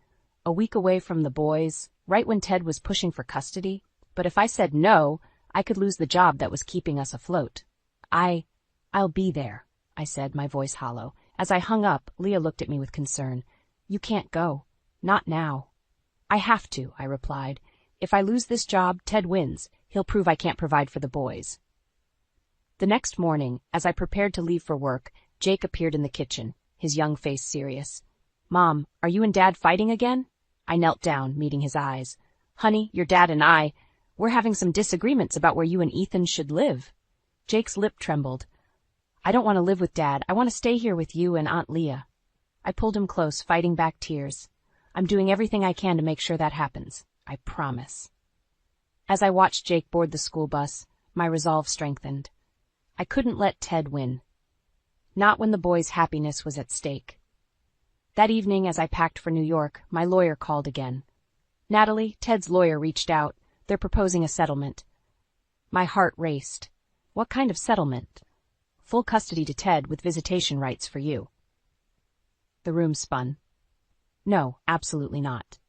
A week away from the boys, right when Ted was pushing for custody. But if I said no, I could lose the job that was keeping us afloat. I'll be there," I said, my voice hollow. As I hung up, Leah looked at me with concern. "You can't go. Not now." "I have to," I replied. "If I lose this job, Ted wins. He'll prove I can't provide for the boys." The next morning, as I prepared to leave for work, Jake appeared in the kitchen, his young face serious. "Mom, are you and Dad fighting again?" I knelt down, meeting his eyes. "Honey, your dad and we're having some disagreements about where you and Ethan should live." Jake's lip trembled. "I don't want to live with Dad. I want to stay here with you and Aunt Leah." I pulled him close, fighting back tears. "I'm doing everything I can to make sure that happens. I promise." As I watched Jake board the school bus, my resolve strengthened. I couldn't let Ted win. Not when the boys' happiness was at stake. That evening, as I packed for New York, my lawyer called again. "Natalie, Ted's lawyer reached out. They're proposing a settlement." My heart raced. "What kind of settlement?" "Full custody to Ted with visitation rights for you." The room spun. "No, absolutely not."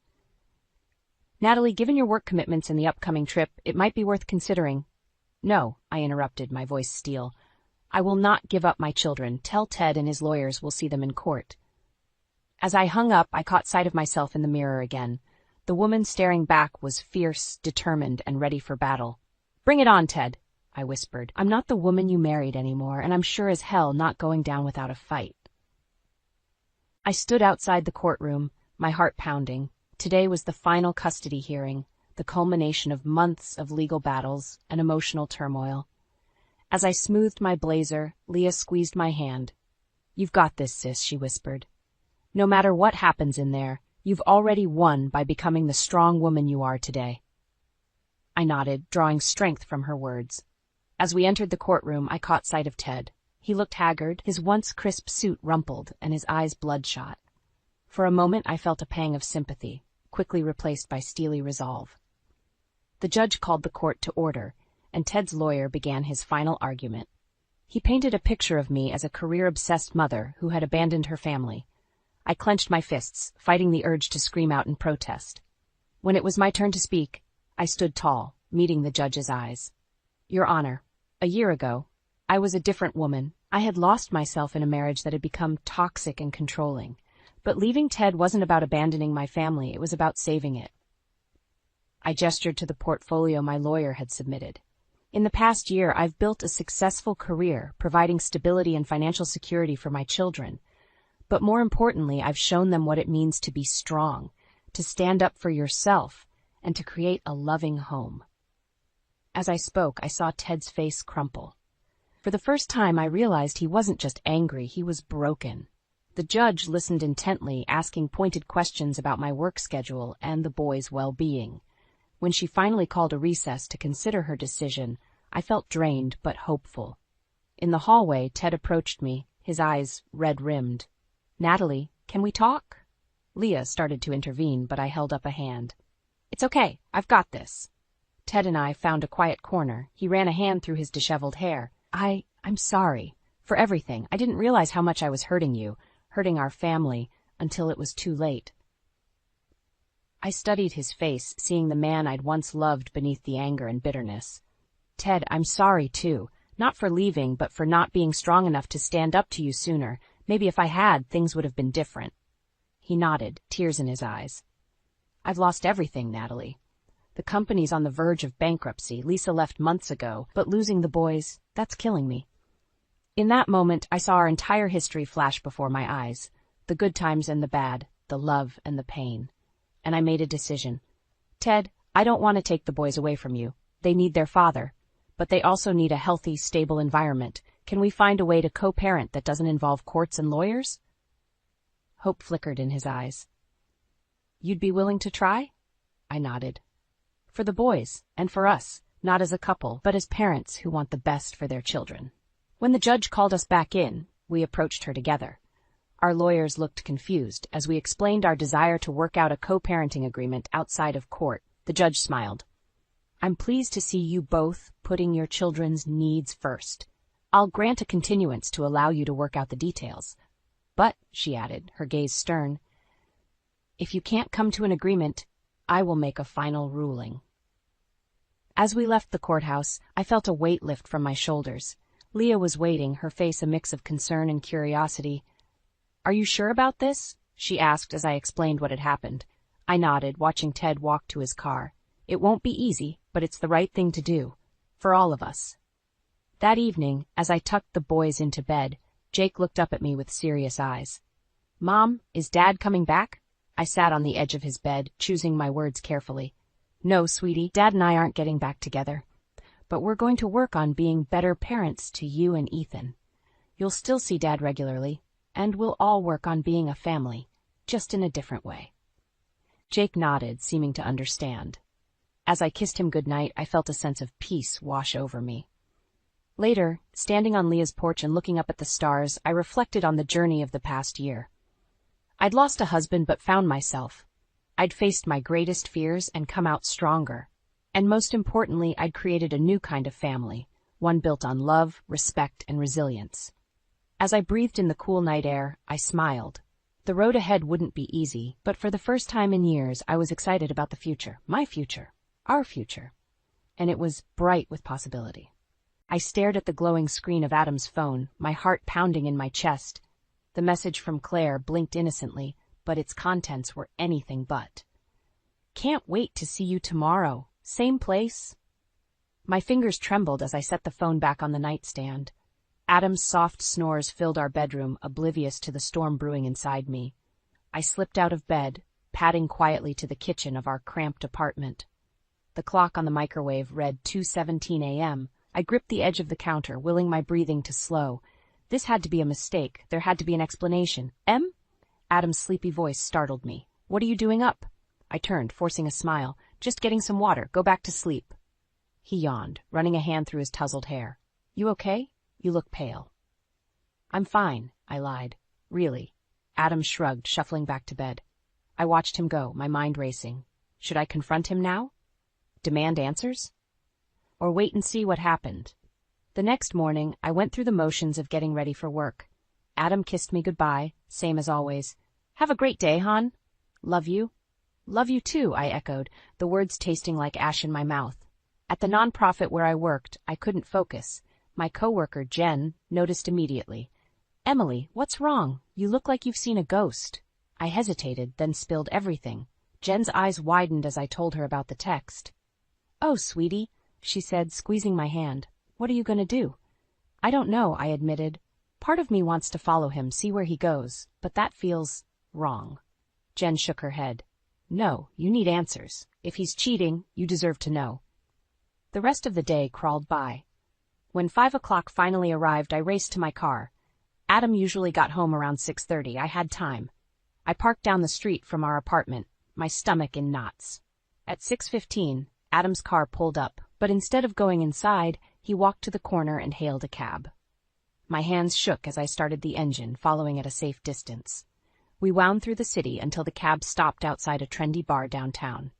"Natalie, given your work commitments and the upcoming trip, it might be worth considering." "No," I interrupted, my voice steel. "I will not give up my children. Tell Ted and his lawyers we'll see them in court." As I hung up, I caught sight of myself in the mirror again. The woman staring back was fierce, determined, and ready for battle. "Bring it on, Ted," I whispered. "I'm not the woman you married anymore, and I'm sure as hell not going down without a fight." I stood outside the courtroom, my heart pounding. Today was the final custody hearing, the culmination of months of legal battles and emotional turmoil. As I smoothed my blazer, Leah squeezed my hand. "You've got this, sis," she whispered. "No matter what happens in there, you've already won by becoming the strong woman you are today." I nodded, drawing strength from her words. As we entered the courtroom, I caught sight of Ted. He looked haggard, his once crisp suit rumpled, and his eyes bloodshot. For a moment I felt a pang of sympathy, quickly replaced by steely resolve. The judge called the court to order, and Ted's lawyer began his final argument. He painted a picture of me as a career-obsessed mother who had abandoned her family. I clenched my fists, fighting the urge to scream out in protest. When it was my turn to speak, I stood tall, meeting the judge's eyes. Your Honor, a year ago, I was a different woman. I had lost myself in a marriage that had become toxic and controlling. But leaving Ted wasn't about abandoning my family, it was about saving it. I gestured to the portfolio my lawyer had submitted. In the past year, I've built a successful career, providing stability and financial security for my children. But more importantly, I've shown them what it means to be strong, to stand up for yourself, and to create a loving home. As I spoke, I saw Ted's face crumple. For the first time, I realized he wasn't just angry, he was broken. The judge listened intently, asking pointed questions about my work schedule and the boys' well-being. When she finally called a recess to consider her decision, I felt drained but hopeful. In the hallway, Ted approached me, his eyes red-rimmed. Natalie, can we talk? Leah started to intervene, but I held up a hand. It's okay, I've got this. Ted and I found a quiet corner. He ran a hand through his disheveled hair. I'm sorry. For everything. I didn't realize how much I was hurting you, hurting our family, until it was too late. I studied his face, seeing the man I'd once loved beneath the anger and bitterness. Ted, I'm sorry too. Not for leaving, but for not being strong enough to stand up to you sooner. Maybe if I had, things would have been different. He nodded, tears in his eyes. I've lost everything, Natalie. The company's on the verge of bankruptcy. Lisa left months ago, but losing the boys, that's killing me. In that moment, I saw our entire history flash before my eyes. The good times and the bad, the love and the pain. And I made a decision. Ted, I don't want to take the boys away from you. They need their father. But they also need a healthy, stable environment. Can we find a way to co-parent that doesn't involve courts and lawyers? Hope flickered in his eyes. You'd be willing to try? I nodded. For the boys, and for us, not as a couple, but as parents who want the best for their children. When the judge called us back in, we approached her together. Our lawyers looked confused as we explained our desire to work out a co-parenting agreement outside of court. The judge smiled. I'm pleased to see you both putting your children's needs first. I'll grant a continuance to allow you to work out the details. But, she added, her gaze stern, if you can't come to an agreement, I will make a final ruling. As we left the courthouse, I felt a weight lift from my shoulders. Leah was waiting, her face a mix of concern and curiosity. Are you sure about this? She asked as I explained what had happened. I nodded, watching Ted walk to his car. It won't be easy, but it's the right thing to do. For all of us. That evening, as I tucked the boys into bed, Jake looked up at me with serious eyes. Mom, is Dad coming back? I sat on the edge of his bed, choosing my words carefully. No, sweetie, Dad and I aren't getting back together. But we're going to work on being better parents to you and Ethan. You'll still see Dad regularly, and we'll all work on being a family, just in a different way. Jake nodded, seeming to understand. As I kissed him goodnight, I felt a sense of peace wash over me. Later, standing on Leah's porch and looking up at the stars, I reflected on the journey of the past year. I'd lost a husband but found myself. I'd faced my greatest fears and come out stronger. And most importantly, I'd created a new kind of family, one built on love, respect, and resilience. As I breathed in the cool night air, I smiled. The road ahead wouldn't be easy, but for the first time in years, I was excited about the future, my future, our future. And it was bright with possibility. I stared at the glowing screen of Adam's phone, my heart pounding in my chest. The message from Claire blinked innocently, but its contents were anything but. Can't wait to see you tomorrow. Same place. My fingers trembled as I set the phone back on the nightstand. Adam's soft snores filled our bedroom, oblivious to the storm brewing inside me. I slipped out of bed, padding quietly to the kitchen of our cramped apartment. The clock on the microwave read 2:17 a.m. I gripped the edge of the counter, willing my breathing to slow. This had to be a mistake. There had to be an explanation. Em? Adam's sleepy voice startled me. What are you doing up? I turned, forcing a smile. Just getting some water. Go back to sleep. He yawned, running a hand through his tousled hair. You okay? You look pale. I'm fine, I lied. Really. Adam shrugged, shuffling back to bed. I watched him go, my mind racing. Should I confront him now? Demand answers? or wait and see what happened. The next morning, I went through the motions of getting ready for work. Adam kissed me goodbye, same as always. Have a great day, hon. Love you. Love you too, I echoed, the words tasting like ash in my mouth. At the nonprofit where I worked, I couldn't focus. My coworker, Jen, noticed immediately. Emily, what's wrong? You look like you've seen a ghost. I hesitated, then spilled everything. Jen's eyes widened as I told her about the text. Oh, sweetie, she said, squeezing my hand. What are you going to do? I don't know, I admitted. Part of me wants to follow him, see where he goes, but that feels wrong. Jen shook her head. No, you need answers. If he's cheating, you deserve to know. The rest of the day crawled by. When 5 o'clock finally arrived, I raced to my car. Adam usually got home around 6:30. I had time. I parked down the street from our apartment, my stomach in knots. At 6:15, Adam's car pulled up, but instead of going inside, he walked to the corner and hailed a cab. My hands shook as I started the engine, following at a safe distance. We wound through the city until the cab stopped outside a trendy bar downtown.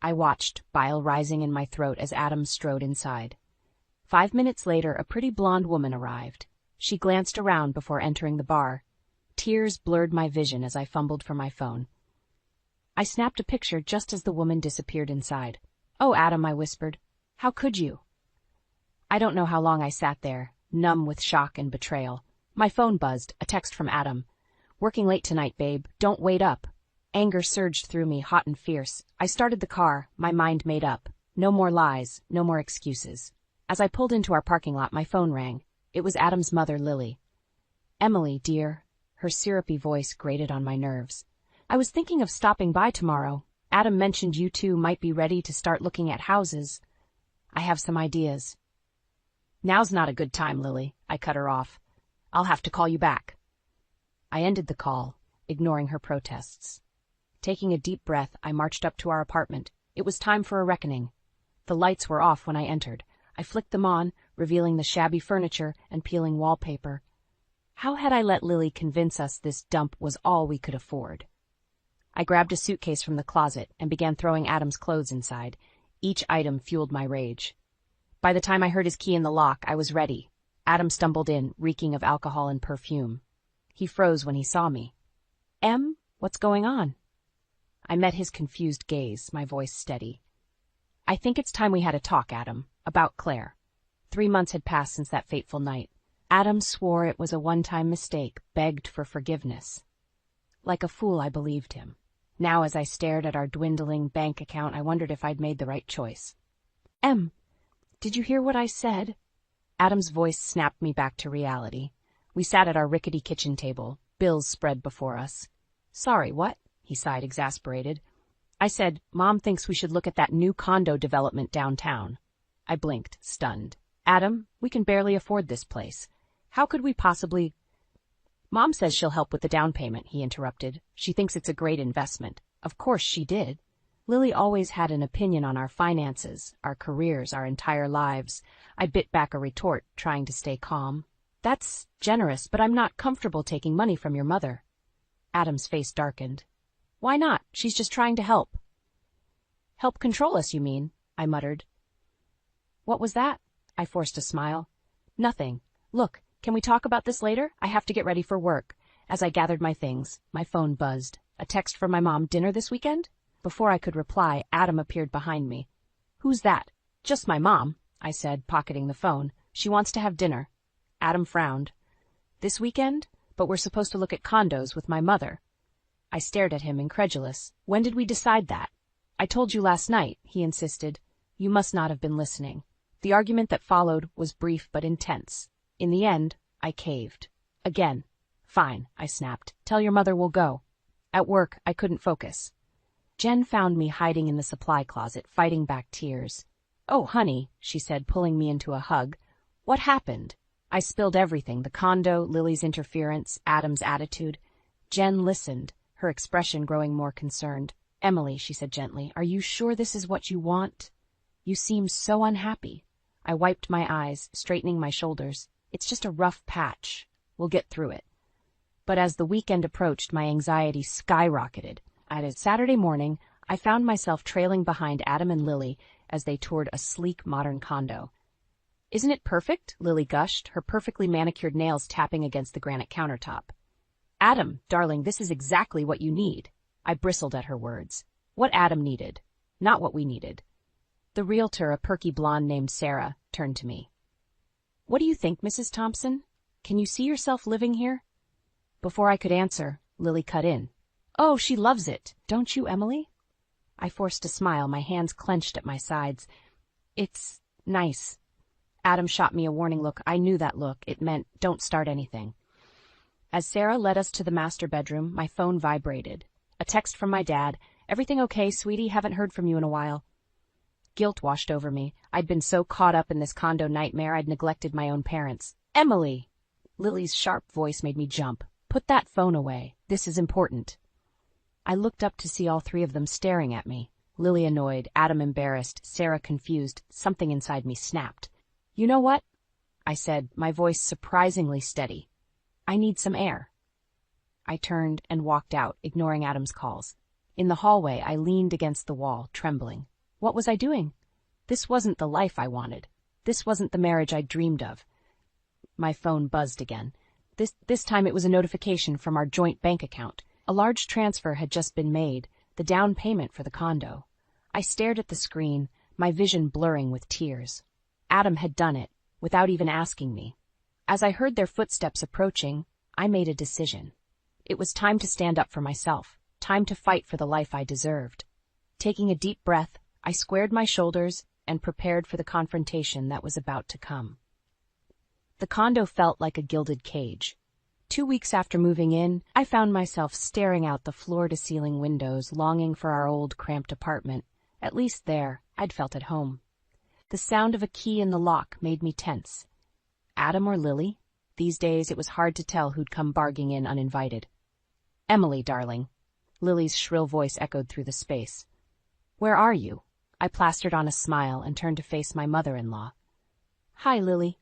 I watched, bile rising in my throat as Adam strode inside. 5 minutes later, a pretty blonde woman arrived. She glanced around before entering the bar. Tears blurred my vision as I fumbled for my phone. I snapped a picture just as the woman disappeared inside. Oh, Adam, I whispered. How could you? I don't know how long I sat there, numb with shock and betrayal. My phone buzzed, a text from Adam. Working late tonight, babe. Don't wait up. Anger surged through me, hot and fierce. I started the car, my mind made up. No more lies, no more excuses. As I pulled into our parking lot, my phone rang. It was Adam's mother, Lily. Emily, dear. Her syrupy voice grated on my nerves. I was thinking of stopping by tomorrow. Adam mentioned you two might be ready to start looking at houses. I have some ideas. Now's not a good time, Lily. I cut her off. I'll have to call you back. I ended the call, ignoring her protests. Taking a deep breath, I marched up to our apartment. It was time for a reckoning. The lights were off when I entered. I flicked them on, revealing the shabby furniture and peeling wallpaper. How had I let Lily convince us this dump was all we could afford? I grabbed a suitcase from the closet and began throwing Adam's clothes inside. Each item fueled my rage. By the time I heard his key in the lock, I was ready. Adam stumbled in, reeking of alcohol and perfume. He froze when he saw me. Em, what's going on? I met his confused gaze, my voice steady. I think it's time we had a talk, Adam, about Claire. 3 months had passed since that fateful night. Adam swore it was a one-time mistake, begged for forgiveness. Like a fool, I believed him. Now, as I stared at our dwindling bank account, I wondered if I'd made the right choice. Em, did you hear what I said? Adam's voice snapped me back to reality. We sat at our rickety kitchen table, bills spread before us. Sorry, what? He sighed, exasperated. I said, Mom thinks we should look at that new condo development downtown. I blinked, stunned. Adam, we can barely afford this place. How could we possibly... Mom says she'll help with the down payment, he interrupted. She thinks it's a great investment. Of course she did. Lily always had an opinion on our finances, our careers, our entire lives. I bit back a retort, trying to stay calm. That's generous, but I'm not comfortable taking money from your mother. Adam's face darkened. Why not? She's just trying to help. Help control us, you mean? I muttered. What was that? I forced a smile. Nothing. Look, can we talk about this later? I have to get ready for work. As I gathered my things, my phone buzzed. A text from my mom, dinner this weekend? Before I could reply, Adam appeared behind me. Who's that? Just my mom, I said, pocketing the phone. She wants to have dinner. Adam frowned. This weekend? But we're supposed to look at condos with my mother. I stared at him, incredulous. When did we decide that? I told you last night, he insisted. You must not have been listening. The argument that followed was brief but intense. In the end, I caved. Again. Fine, I snapped. Tell your mother we'll go. At work, I couldn't focus. Jen found me hiding in the supply closet, fighting back tears. Oh, honey, she said, pulling me into a hug. What happened? I spilled everything, the condo, Lily's interference, Adam's attitude. Jen listened, her expression growing more concerned. Emily, she said gently, are you sure this is what you want? You seem so unhappy. I wiped my eyes, straightening my shoulders. It's just a rough patch. We'll get through it. But as the weekend approached, my anxiety skyrocketed. At a Saturday morning, I found myself trailing behind Adam and Lily as they toured a sleek, modern condo. "Isn't it perfect?" Lily gushed, her perfectly manicured nails tapping against the granite countertop. "Adam, darling, this is exactly what you need." I bristled at her words. What Adam needed, not what we needed. The realtor, a perky blonde named Sarah, turned to me. "What do you think, Mrs. Thompson? Can you see yourself living here?" Before I could answer, Lily cut in. "Oh, she loves it. Don't you, Emily?" I forced a smile, my hands clenched at my sides. "It's nice." Adam shot me a warning look. I knew that look. It meant, don't start anything. As Sarah led us to the master bedroom, my phone vibrated. A text from my dad. "Everything okay, sweetie? Haven't heard from you in a while." Guilt washed over me. I'd been so caught up in this condo nightmare I'd neglected my own parents. "Emily!" Lily's sharp voice made me jump. "Put that phone away. This is important." I looked up to see all three of them staring at me. Lily annoyed, Adam embarrassed, Sarah confused. Something inside me snapped. "You know what?" I said, my voice surprisingly steady. "I need some air." I turned and walked out, ignoring Adam's calls. In the hallway, I leaned against the wall, trembling. What was I doing? This wasn't the life I wanted. This wasn't the marriage I'd dreamed of. My phone buzzed again. This time it was a notification from our joint bank account. A large transfer had just been made, the down payment for the condo. I stared at the screen, my vision blurring with tears. Adam had done it, without even asking me. As I heard their footsteps approaching, I made a decision. It was time to stand up for myself, time to fight for the life I deserved. Taking a deep breath, I squared my shoulders and prepared for the confrontation that was about to come. The condo felt like a gilded cage. 2 weeks after moving in, I found myself staring out the floor-to-ceiling windows, longing for our old, cramped apartment. At least there, I'd felt at home. The sound of a key in the lock made me tense. Adam or Lily? These days it was hard to tell who'd come barging in uninvited. "Emily, darling." Lily's shrill voice echoed through the space. "Where are you?" I plastered on a smile and turned to face my mother-in-law. "Hi, Lily.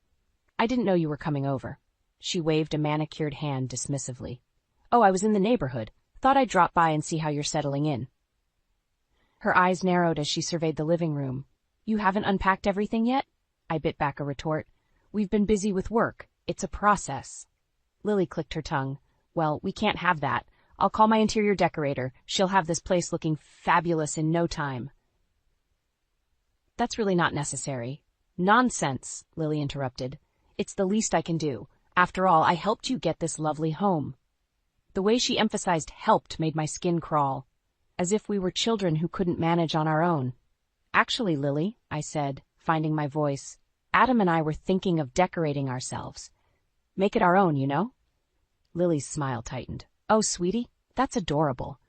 I didn't know you were coming over." She waved a manicured hand dismissively. "Oh, I was in the neighborhood. Thought I'd drop by and see how you're settling in." Her eyes narrowed as she surveyed the living room. "You haven't unpacked everything yet?" I bit back a retort. "We've been busy with work. It's a process." Lily clicked her tongue. "Well, we can't have that. I'll call my interior decorator. She'll have this place looking fabulous in no time." "That's really not necessary." "Nonsense," Lily interrupted. "It's the least I can do. After all, I helped you get this lovely home." The way she emphasized helped made my skin crawl, as if we were children who couldn't manage on our own. "Actually, Lily," I said, finding my voice, "Adam and I were thinking of decorating ourselves. Make it our own, you know?" Lily's smile tightened. "Oh, sweetie, that's adorable.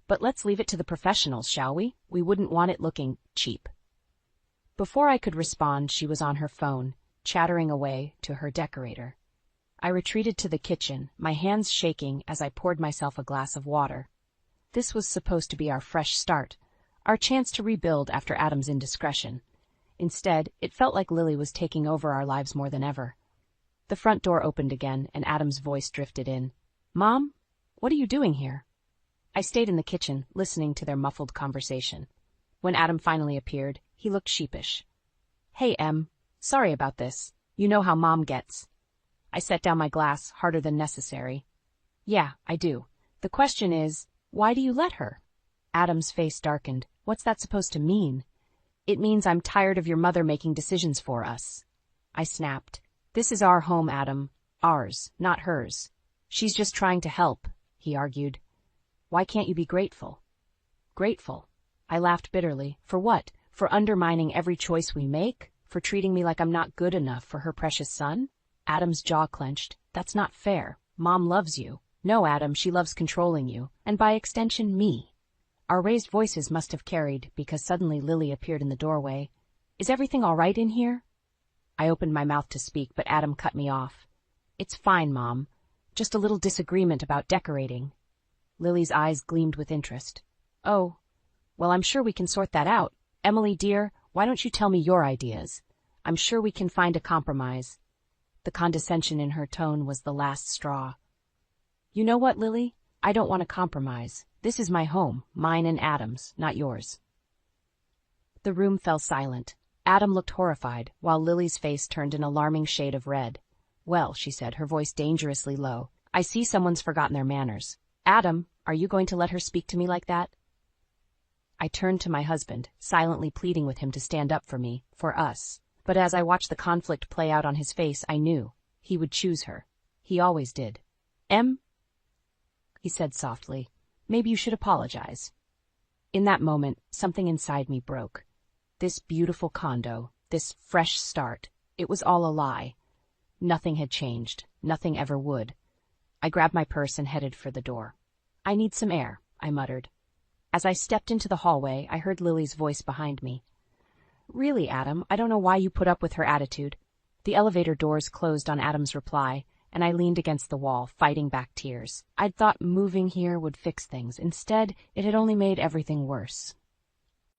But let's leave it to the professionals, shall we? We wouldn't want it looking cheap." Before I could respond, she was on her phone, chattering away to her decorator. I retreated to the kitchen, my hands shaking as I poured myself a glass of water. This was supposed to be our fresh start, our chance to rebuild after Adam's indiscretion. Instead, it felt like Lily was taking over our lives more than ever. The front door opened again, and Adam's voice drifted in. "Mom, what are you doing here?" I stayed in the kitchen, listening to their muffled conversation. When Adam finally appeared, he looked sheepish. "Hey, Em. Sorry about this. You know how Mom gets." I set down my glass, harder than necessary. "Yeah, I do. The question is, why do you let her?" Adam's face darkened. "What's that supposed to mean?" "It means I'm tired of your mother making decisions for us." I snapped. "This is our home, Adam. Ours, not hers. She's just trying to help," he argued. "Why can't you be grateful?" "Grateful?" I laughed bitterly. "For what? For undermining every choice we make? For treating me like I'm not good enough for her precious son?" Adam's jaw clenched. "That's not fair. Mom loves you." "No, Adam, she loves controlling you, and by extension, me." Our raised voices must have carried, because suddenly Lily appeared in the doorway. "Is everything all right in here?" I opened my mouth to speak, but Adam cut me off. "It's fine, Mom. Just a little disagreement about decorating." Lily's eyes gleamed with interest. "Oh, well, I'm sure we can sort that out. Emily, dear, why don't you tell me your ideas? I'm sure we can find a compromise." The condescension in her tone was the last straw. "You know what, Lily? I don't want to compromise. This is my home, mine and Adam's, not yours." The room fell silent. Adam looked horrified, while Lily's face turned an alarming shade of red. "Well," she said, her voice dangerously low, "I see someone's forgotten their manners. Adam, are you going to let her speak to me like that?" I turned to my husband, silently pleading with him to stand up for me, for us. But as I watched the conflict play out on his face, I knew he would choose her. He always did. He said softly, "maybe you should apologize." In that moment, something inside me broke. This beautiful condo, this fresh start, it was all a lie. Nothing had changed. Nothing ever would. I grabbed my purse and headed for the door. "I need some air," I muttered. As I stepped into the hallway, I heard Lily's voice behind me. "Really, Adam, I don't know why you put up with her attitude." The elevator doors closed on Adam's reply, and I leaned against the wall, fighting back tears. I'd thought moving here would fix things. Instead, it had only made everything worse.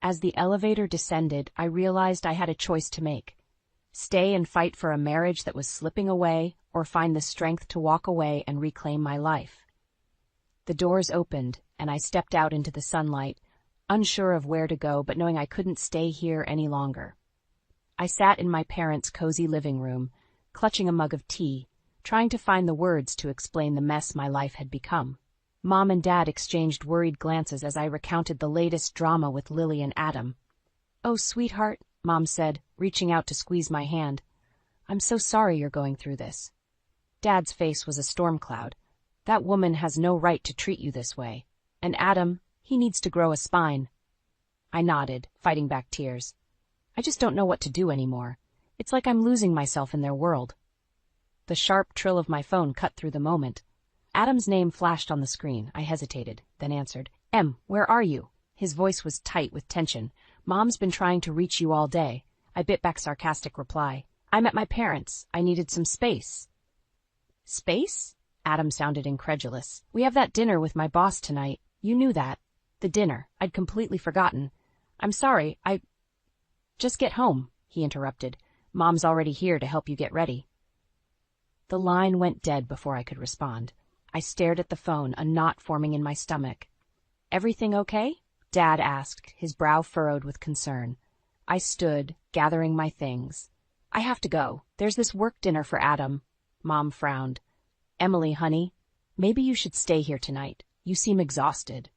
As the elevator descended, I realized I had a choice to make. Stay and fight for a marriage that was slipping away, or find the strength to walk away and reclaim my life. The doors opened, and I stepped out into the sunlight, unsure of where to go, but knowing I couldn't stay here any longer. I sat in my parents' cozy living room, clutching a mug of tea, trying to find the words to explain the mess my life had become. Mom and Dad exchanged worried glances as I recounted the latest drama with Lily and Adam. "Oh, sweetheart," Mom said, reaching out to squeeze my hand. "I'm so sorry you're going through this." Dad's face was a storm cloud. "That woman has no right to treat you this way. And Adam, he needs to grow a spine." I nodded, fighting back tears. "I just don't know what to do anymore. It's like I'm losing myself in their world." The sharp trill of my phone cut through the moment. Adam's name flashed on the screen. I hesitated, then answered. Where are you?" His voice was tight with tension. "Mom's been trying to reach you all day." I bit back sarcastic reply. "I'm at my parents'. I needed some space." "Space?" Adam sounded incredulous. "We have that dinner with my boss tonight. You knew that." "The dinner. I'd completely forgotten. I'm sorry, Just get home," he interrupted. "Mom's already here to help you get ready." The line went dead before I could respond. I stared at the phone, a knot forming in my stomach. "Everything okay?" Dad asked, his brow furrowed with concern. I stood, gathering my things. "I have to go. There's this work dinner for Adam." Mom frowned. "Emily, honey, maybe you should stay here tonight. You seem exhausted."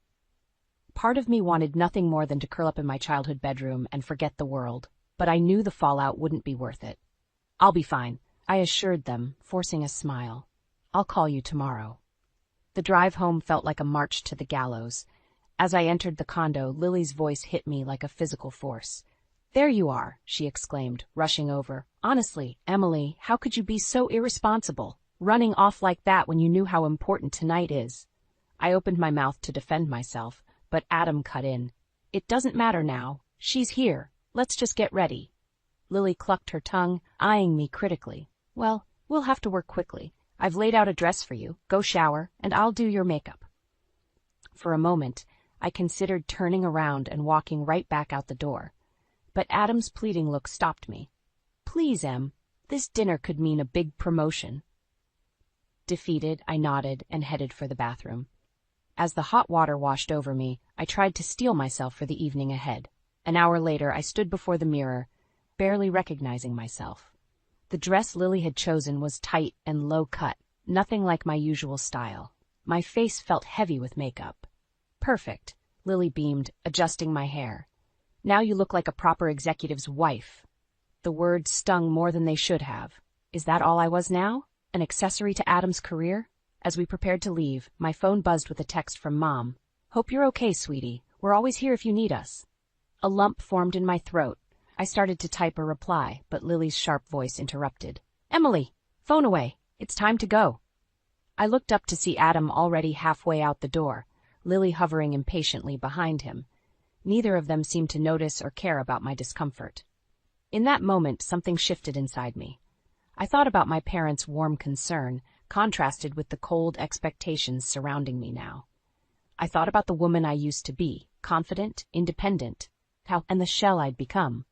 Part of me wanted nothing more than to curl up in my childhood bedroom and forget the world, but I knew the fallout wouldn't be worth it. "I'll be fine," I assured them, forcing a smile. "I'll call you tomorrow." The drive home felt like a march to the gallows. As I entered the condo, Lily's voice hit me like a physical force. "There you are," she exclaimed, rushing over. "Honestly, Emily, how could you be so irresponsible, running off like that when you knew how important tonight is?" I opened my mouth to defend myself, but Adam cut in. "It doesn't matter now. She's here. Let's just get ready." Lily clucked her tongue, eyeing me critically. "Well, we'll have to work quickly. I've laid out a dress for you. Go shower, and I'll do your makeup." For a moment, I considered turning around and walking right back out the door. But Adam's pleading look stopped me. "Please, Em, this dinner could mean a big promotion." Defeated, I nodded and headed for the bathroom. As the hot water washed over me, I tried to steel myself for the evening ahead. An hour later, I stood before the mirror, barely recognizing myself. The dress Lily had chosen was tight and low-cut, nothing like my usual style. My face felt heavy with makeup. "Perfect," Lily beamed, adjusting my hair. "Now you look like a proper executive's wife." The words stung more than they should have. Is that all I was now? An accessory to Adam's career? As we prepared to leave, my phone buzzed with a text from Mom. "Hope you're okay, sweetie. We're always here if you need us." A lump formed in my throat. I started to type a reply, but Lily's sharp voice interrupted. "Emily, phone away. It's time to go." I looked up to see Adam already halfway out the door, Lily hovering impatiently behind him. Neither of them seemed to notice or care about my discomfort. In that moment, something shifted inside me. I thought about my parents' warm concern, contrasted with the cold expectations surrounding me now. I thought about the woman I used to be, confident, independent, and the shell I'd become.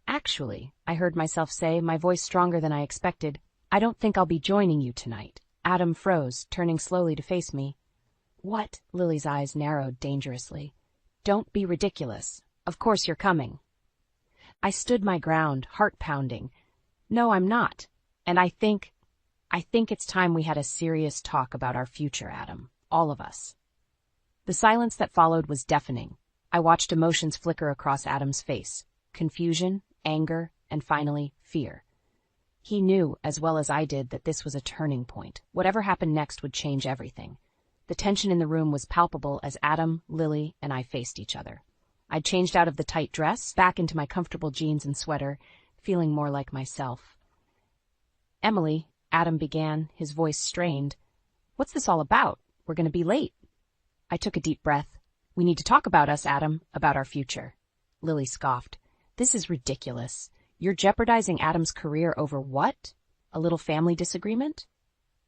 "Actually," I heard myself say, my voice stronger than I expected, "I don't think I'll be joining you tonight." Adam froze, turning slowly to face me. "What?" Lily's eyes narrowed dangerously. "Don't be ridiculous. Of course you're coming." I stood my ground, heart pounding. No, I'm not. And I think it's time we had a serious talk about our future, Adam. All of us. The silence that followed was deafening. I watched emotions flicker across Adam's face. Confusion, anger, and finally, fear. He knew, as well as I did, that this was a turning point. Whatever happened next would change everything. The tension in the room was palpable as Adam, Lily, and I faced each other. I'd changed out of the tight dress, back into my comfortable jeans and sweater, feeling more like myself. Emily, Adam began, his voice strained. What's this all about? We're going to be late. I took a deep breath. We need to talk about us, Adam, about our future. Lily scoffed. This is ridiculous. You're jeopardizing Adam's career over what? A little family disagreement?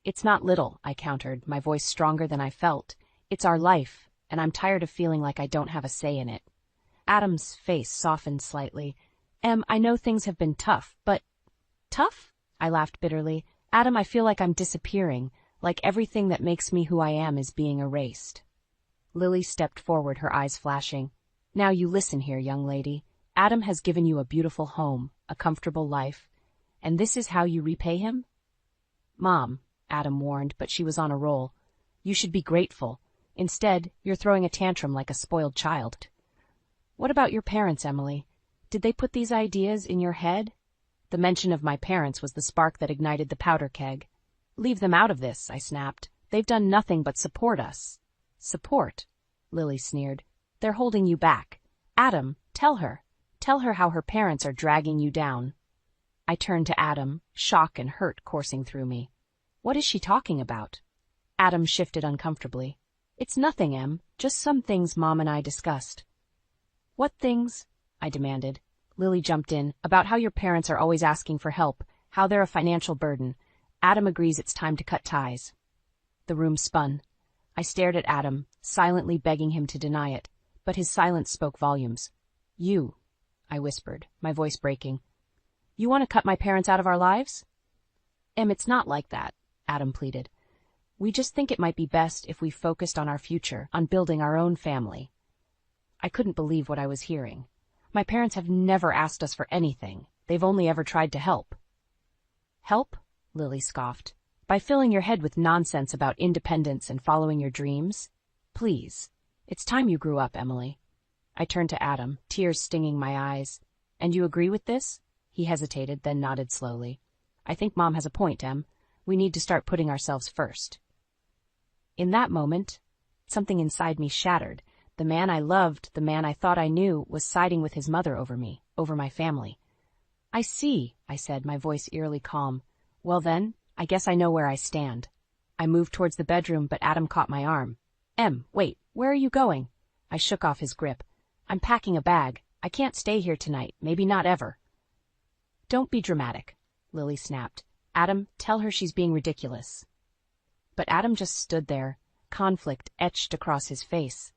It's not little, I countered, my voice stronger than I felt. It's our life, and I'm tired of feeling like I don't have a say in it. Adam's face softened slightly. I know things have been tough, but... Tough? I laughed bitterly. Adam, I feel like I'm disappearing, like everything that makes me who I am is being erased. Lily stepped forward, her eyes flashing. Now you listen here, young lady. Adam has given you a beautiful home, a comfortable life, and this is how you repay him? Mom, Adam warned, but she was on a roll. You should be grateful. Instead, you're throwing a tantrum like a spoiled child. What about your parents, Emily? Did they put these ideas in your head? The mention of my parents was the spark that ignited the powder keg. Leave them out of this, I snapped. They've done nothing but support us. Support? Lily sneered. They're holding you back. Adam, tell her. Tell her how her parents are dragging you down. I turned to Adam, shock and hurt coursing through me. What is she talking about? Adam shifted uncomfortably. It's nothing, Em. Just some things Mom and I discussed. What things? I demanded. Lily jumped in. About how your parents are always asking for help, how they're a financial burden. Adam agrees it's time to cut ties. The room spun. I stared at Adam, silently begging him to deny it, but his silence spoke volumes. You, I whispered, my voice breaking. You want to cut my parents out of our lives? Em, it's not like that, Adam pleaded. We just think it might be best if we focused on our future, on building our own family. I couldn't believe what I was hearing. My parents have never asked us for anything. They've only ever tried to help. Help? Lily scoffed. By filling your head with nonsense about independence and following your dreams? Please. It's time you grew up, Emily. I turned to Adam, tears stinging my eyes. And you agree with this? He hesitated, then nodded slowly. I think Mom has a point, Em. We need to start putting ourselves first. In that moment, something inside me shattered. The man I loved, the man I thought I knew, was siding with his mother over me, over my family. I see, I said, my voice eerily calm. Well then, I guess I know where I stand. I moved towards the bedroom, but Adam caught my arm. Em, wait, where are you going? I shook off his grip. I'm packing a bag. I can't stay here tonight, maybe not ever. Don't be dramatic, Lily snapped. Adam, tell her she's being ridiculous. But Adam just stood there, conflict etched across his face.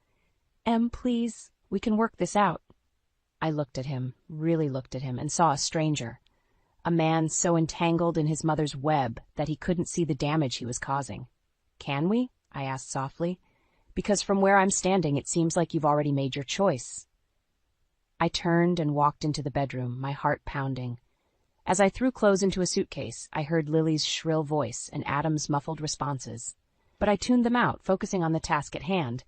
Em, please, we can work this out. I looked at him, really looked at him, and saw a stranger. A man so entangled in his mother's web that he couldn't see the damage he was causing. Can we? I asked softly. Because from where I'm standing, it seems like you've already made your choice. I turned and walked into the bedroom, my heart pounding. As I threw clothes into a suitcase, I heard Lily's shrill voice and Adam's muffled responses. But I tuned them out, focusing on the task at hand.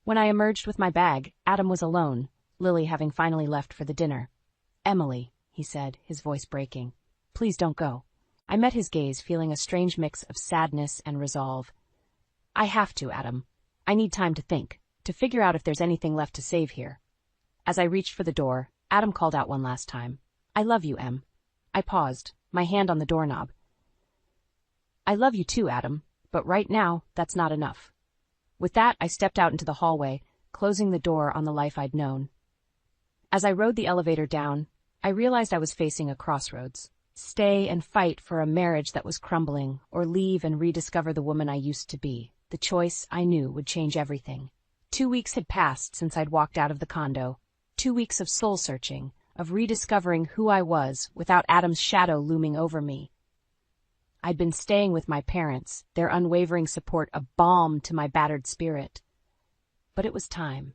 When I emerged with my bag, Adam was alone, Lily having finally left for the dinner. Emily, he said, his voice breaking. Please don't go. I met his gaze, feeling a strange mix of sadness and resolve. I have to, Adam. I need time to think, to figure out if there's anything left to save here. As I reached for the door, Adam called out one last time. I love you, Em. I paused, my hand on the doorknob. I love you too, Adam, but right now, that's not enough. With that, I stepped out into the hallway, closing the door on the life I'd known. As I rode the elevator down, I realized I was facing a crossroads. Stay and fight for a marriage that was crumbling, or leave and rediscover the woman I used to be. The choice, I knew, would change everything. 2 weeks had passed since I'd walked out of the condo. 2 weeks of soul-searching, of rediscovering who I was without Adam's shadow looming over me. I'd been staying with my parents, their unwavering support a balm to my battered spirit. But it was time.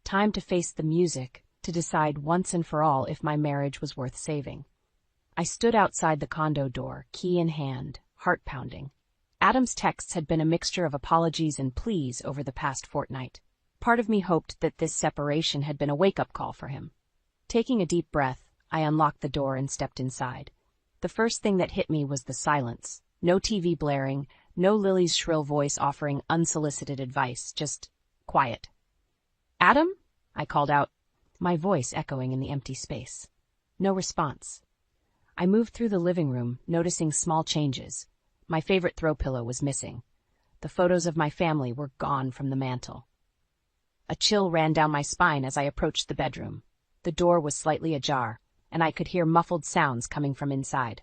Time to face the music, to decide once and for all if my marriage was worth saving. I stood outside the condo door, key in hand, heart pounding. Adam's texts had been a mixture of apologies and pleas over the past fortnight. Part of me hoped that this separation had been a wake-up call for him. Taking a deep breath, I unlocked the door and stepped inside. The first thing that hit me was the silence. No TV blaring, no Lily's shrill voice offering unsolicited advice, just quiet. "Adam?" I called out, my voice echoing in the empty space. No response. I moved through the living room, noticing small changes. My favorite throw pillow was missing. The photos of my family were gone from the mantel. A chill ran down my spine as I approached the bedroom. The door was slightly ajar, and I could hear muffled sounds coming from inside.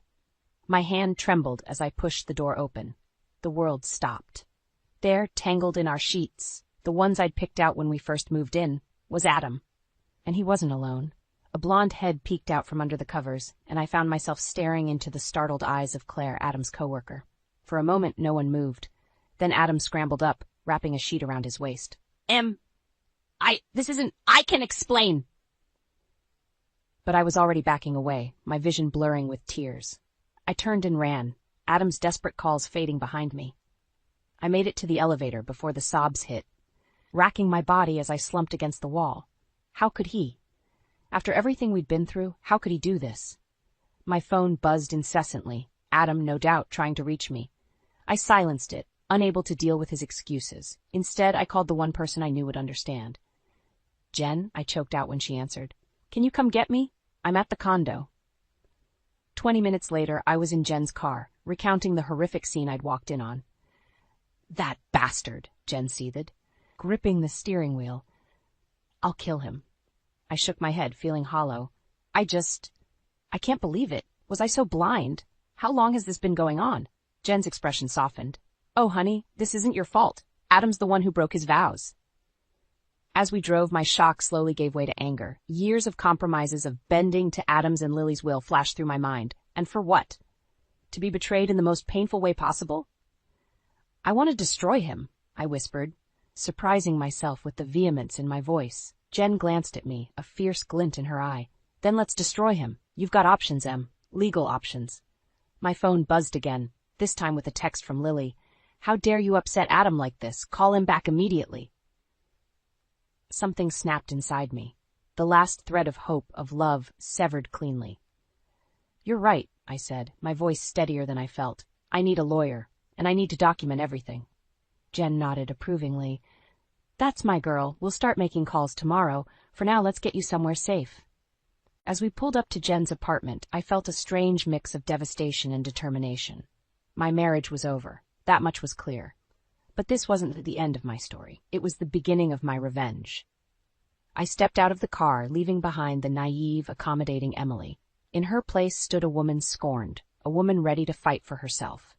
My hand trembled as I pushed the door open. The world stopped. There, tangled in our sheets, the ones I'd picked out when we first moved in, was Adam. And he wasn't alone. A blonde head peeked out from under the covers, and I found myself staring into the startled eyes of Claire, Adam's coworker. For a moment, no one moved. Then Adam scrambled up, wrapping a sheet around his waist. I can explain. But I was already backing away, my vision blurring with tears. I turned and ran, Adam's desperate calls fading behind me. I made it to the elevator before the sobs hit, racking my body as I slumped against the wall. How could he? After everything we'd been through, how could he do this? My phone buzzed incessantly, Adam, no doubt, trying to reach me. I silenced it, unable to deal with his excuses. Instead, I called the one person I knew would understand. "Jen," I choked out when she answered. "Can you come get me? I'm at the condo." 20 minutes later, I was in Jen's car, recounting the horrific scene I'd walked in on. "That bastard," Jen seethed, gripping the steering wheel. "I'll kill him." I shook my head, feeling hollow. I can't believe it. Was I so blind? How long has this been going on? Jen's expression softened. "Oh, honey, this isn't your fault. Adam's the one who broke his vows." As we drove, my shock slowly gave way to anger. Years of compromises, of bending to Adam's and Lily's will flashed through my mind. And for what? To be betrayed in the most painful way possible? "I want to destroy him," I whispered, surprising myself with the vehemence in my voice. Jen glanced at me, a fierce glint in her eye. "Then let's destroy him. You've got options, Em. Legal options." My phone buzzed again, this time with a text from Lily. "How dare you upset Adam like this? Call him back immediately." Something snapped inside me. The last thread of hope, of love, severed cleanly. "You're right," I said, my voice steadier than I felt. "I need a lawyer, and I need to document everything." Jen nodded approvingly. "That's my girl. We'll start making calls tomorrow. For now, let's get you somewhere safe." As we pulled up to Jen's apartment, I felt a strange mix of devastation and determination. My marriage was over. That much was clear. But this wasn't the end of my story. It was the beginning of my revenge. I stepped out of the car, leaving behind the naive, accommodating Emily. In her place stood a woman scorned, a woman ready to fight for herself.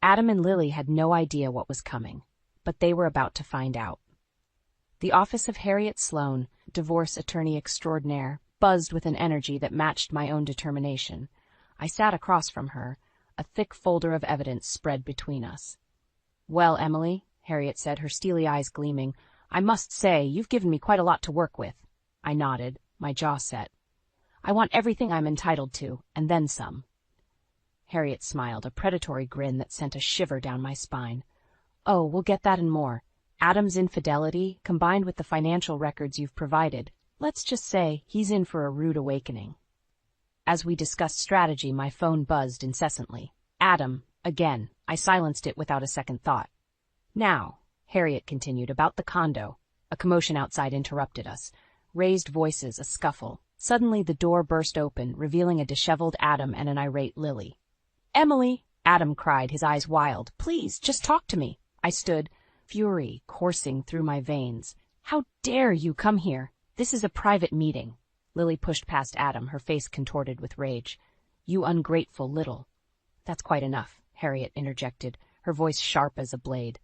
Adam and Lily had no idea what was coming, but they were about to find out. The office of Harriet Sloane, divorce attorney extraordinaire, buzzed with an energy that matched my own determination. I sat across from her, a thick folder of evidence spread between us. "Well, Emily," Harriet said, her steely eyes gleaming, "I must say, you've given me quite a lot to work with." I nodded, my jaw set. "I want everything I'm entitled to, and then some." Harriet smiled, a predatory grin that sent a shiver down my spine. "Oh, we'll get that and more. Adam's infidelity, combined with the financial records you've provided, let's just say he's in for a rude awakening." As we discussed strategy, my phone buzzed incessantly. "Adam," again. I silenced it without a second thought. "Now," Harriet continued, "about the condo." A commotion outside interrupted us. Raised voices, a scuffle. Suddenly the door burst open, revealing a disheveled Adam and an irate Lily. "Emily!" Adam cried, his eyes wild. "Please, just talk to me." I stood, fury coursing through my veins. "How dare you come here? This is a private meeting." Lily pushed past Adam, her face contorted with rage. "You ungrateful little—" "That's quite enough," Harriet interjected, her voice sharp as a blade.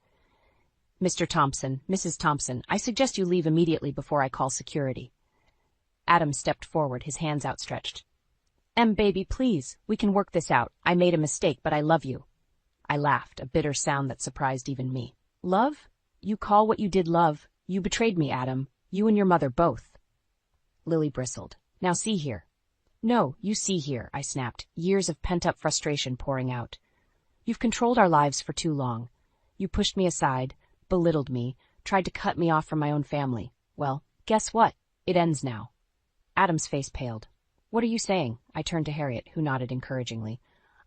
"Mr. Thompson, Mrs. Thompson, I suggest you leave immediately before I call security." Adam stepped forward, his hands outstretched. Baby, please, we can work this out. I made a mistake, but I love you." I laughed, a bitter sound that surprised even me. "Love? You call what you did love? You betrayed me, Adam. You and your mother both." Lily bristled. Now see here. No, you see here, I snapped, years of pent-up frustration pouring out. You've controlled our lives for too long. You pushed me aside, belittled me, tried to cut me off from my own family. Well, guess what? It ends now. Adam's face paled. What are you saying? I turned to Harriet, who nodded encouragingly.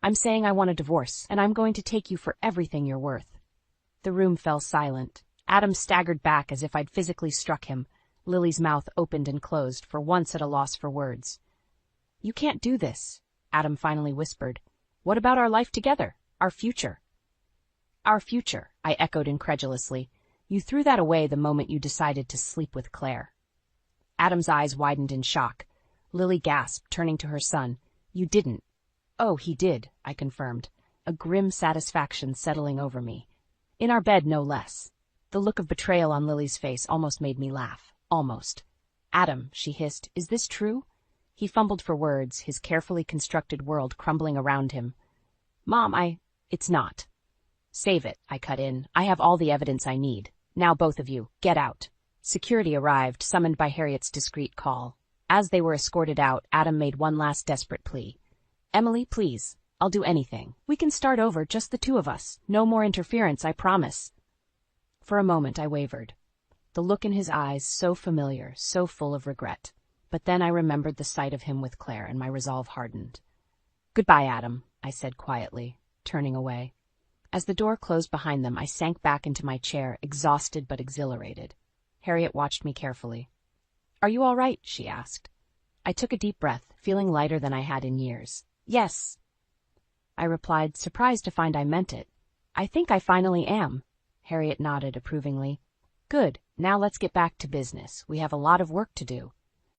I'm saying I want a divorce, and I'm going to take you for everything you're worth. The room fell silent. Adam staggered back as if I'd physically struck him. Lily's mouth opened and closed, for once at a loss for words. You can't do this, Adam finally whispered. What about our life together? Our future? Our future, I echoed incredulously. You threw that away the moment you decided to sleep with Claire. Adam's eyes widened in shock. Lily gasped, turning to her son. You didn't. Oh, he did, I confirmed, a grim satisfaction settling over me. In our bed, no less. The look of betrayal on Lily's face almost made me laugh. Almost. Adam, she hissed, is this true? He fumbled for words, his carefully constructed world crumbling around him. Mom, it's not. Save it, I cut in. I have all the evidence I need. Now both of you, get out. Security arrived, summoned by Harriet's discreet call. As they were escorted out, Adam made one last desperate plea. Emily, please. I'll do anything. We can start over, just the two of us. No more interference, I promise. For a moment I wavered. The look in his eyes, so familiar, so full of regret. But then I remembered the sight of him with Claire, and my resolve hardened. Goodbye, Adam, I said quietly, turning away. As the door closed behind them, I sank back into my chair, exhausted but exhilarated. Harriet watched me carefully. Are you all right? She asked. I took a deep breath, feeling lighter than I had in years. Yes, I replied, surprised to find I meant it. I think I finally am. Harriet nodded approvingly. Good, now let's get back to business. We have a lot of work to do.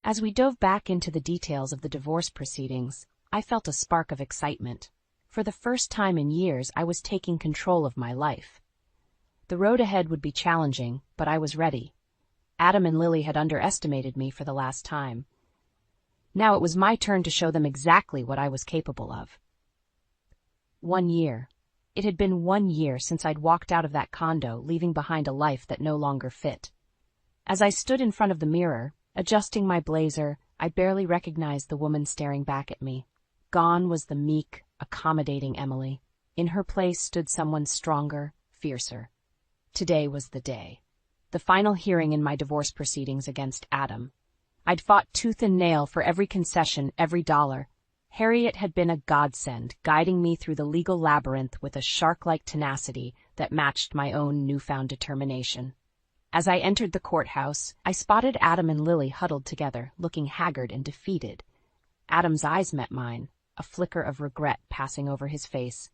As we dove back into the details of the divorce proceedings, I felt a spark of excitement. For the first time in years, I was taking control of my life. The road ahead would be challenging, but I was ready. Adam and Lily had underestimated me for the last time. Now it was my turn to show them exactly what I was capable of. 1 year. It had been 1 year since I'd walked out of that condo, leaving behind a life that no longer fit. As I stood in front of the mirror, adjusting my blazer, I barely recognized the woman staring back at me. Gone was the meek, accommodating Emily. In her place stood someone stronger, fiercer. Today was the day. The final hearing in my divorce proceedings against Adam. I'd fought tooth and nail for every concession, every dollar. Harriet had been a godsend, guiding me through the legal labyrinth with a shark-like tenacity that matched my own newfound determination. As I entered the courthouse, I spotted Adam and Lily huddled together, looking haggard and defeated. Adam's eyes met mine, a flicker of regret passing over his face.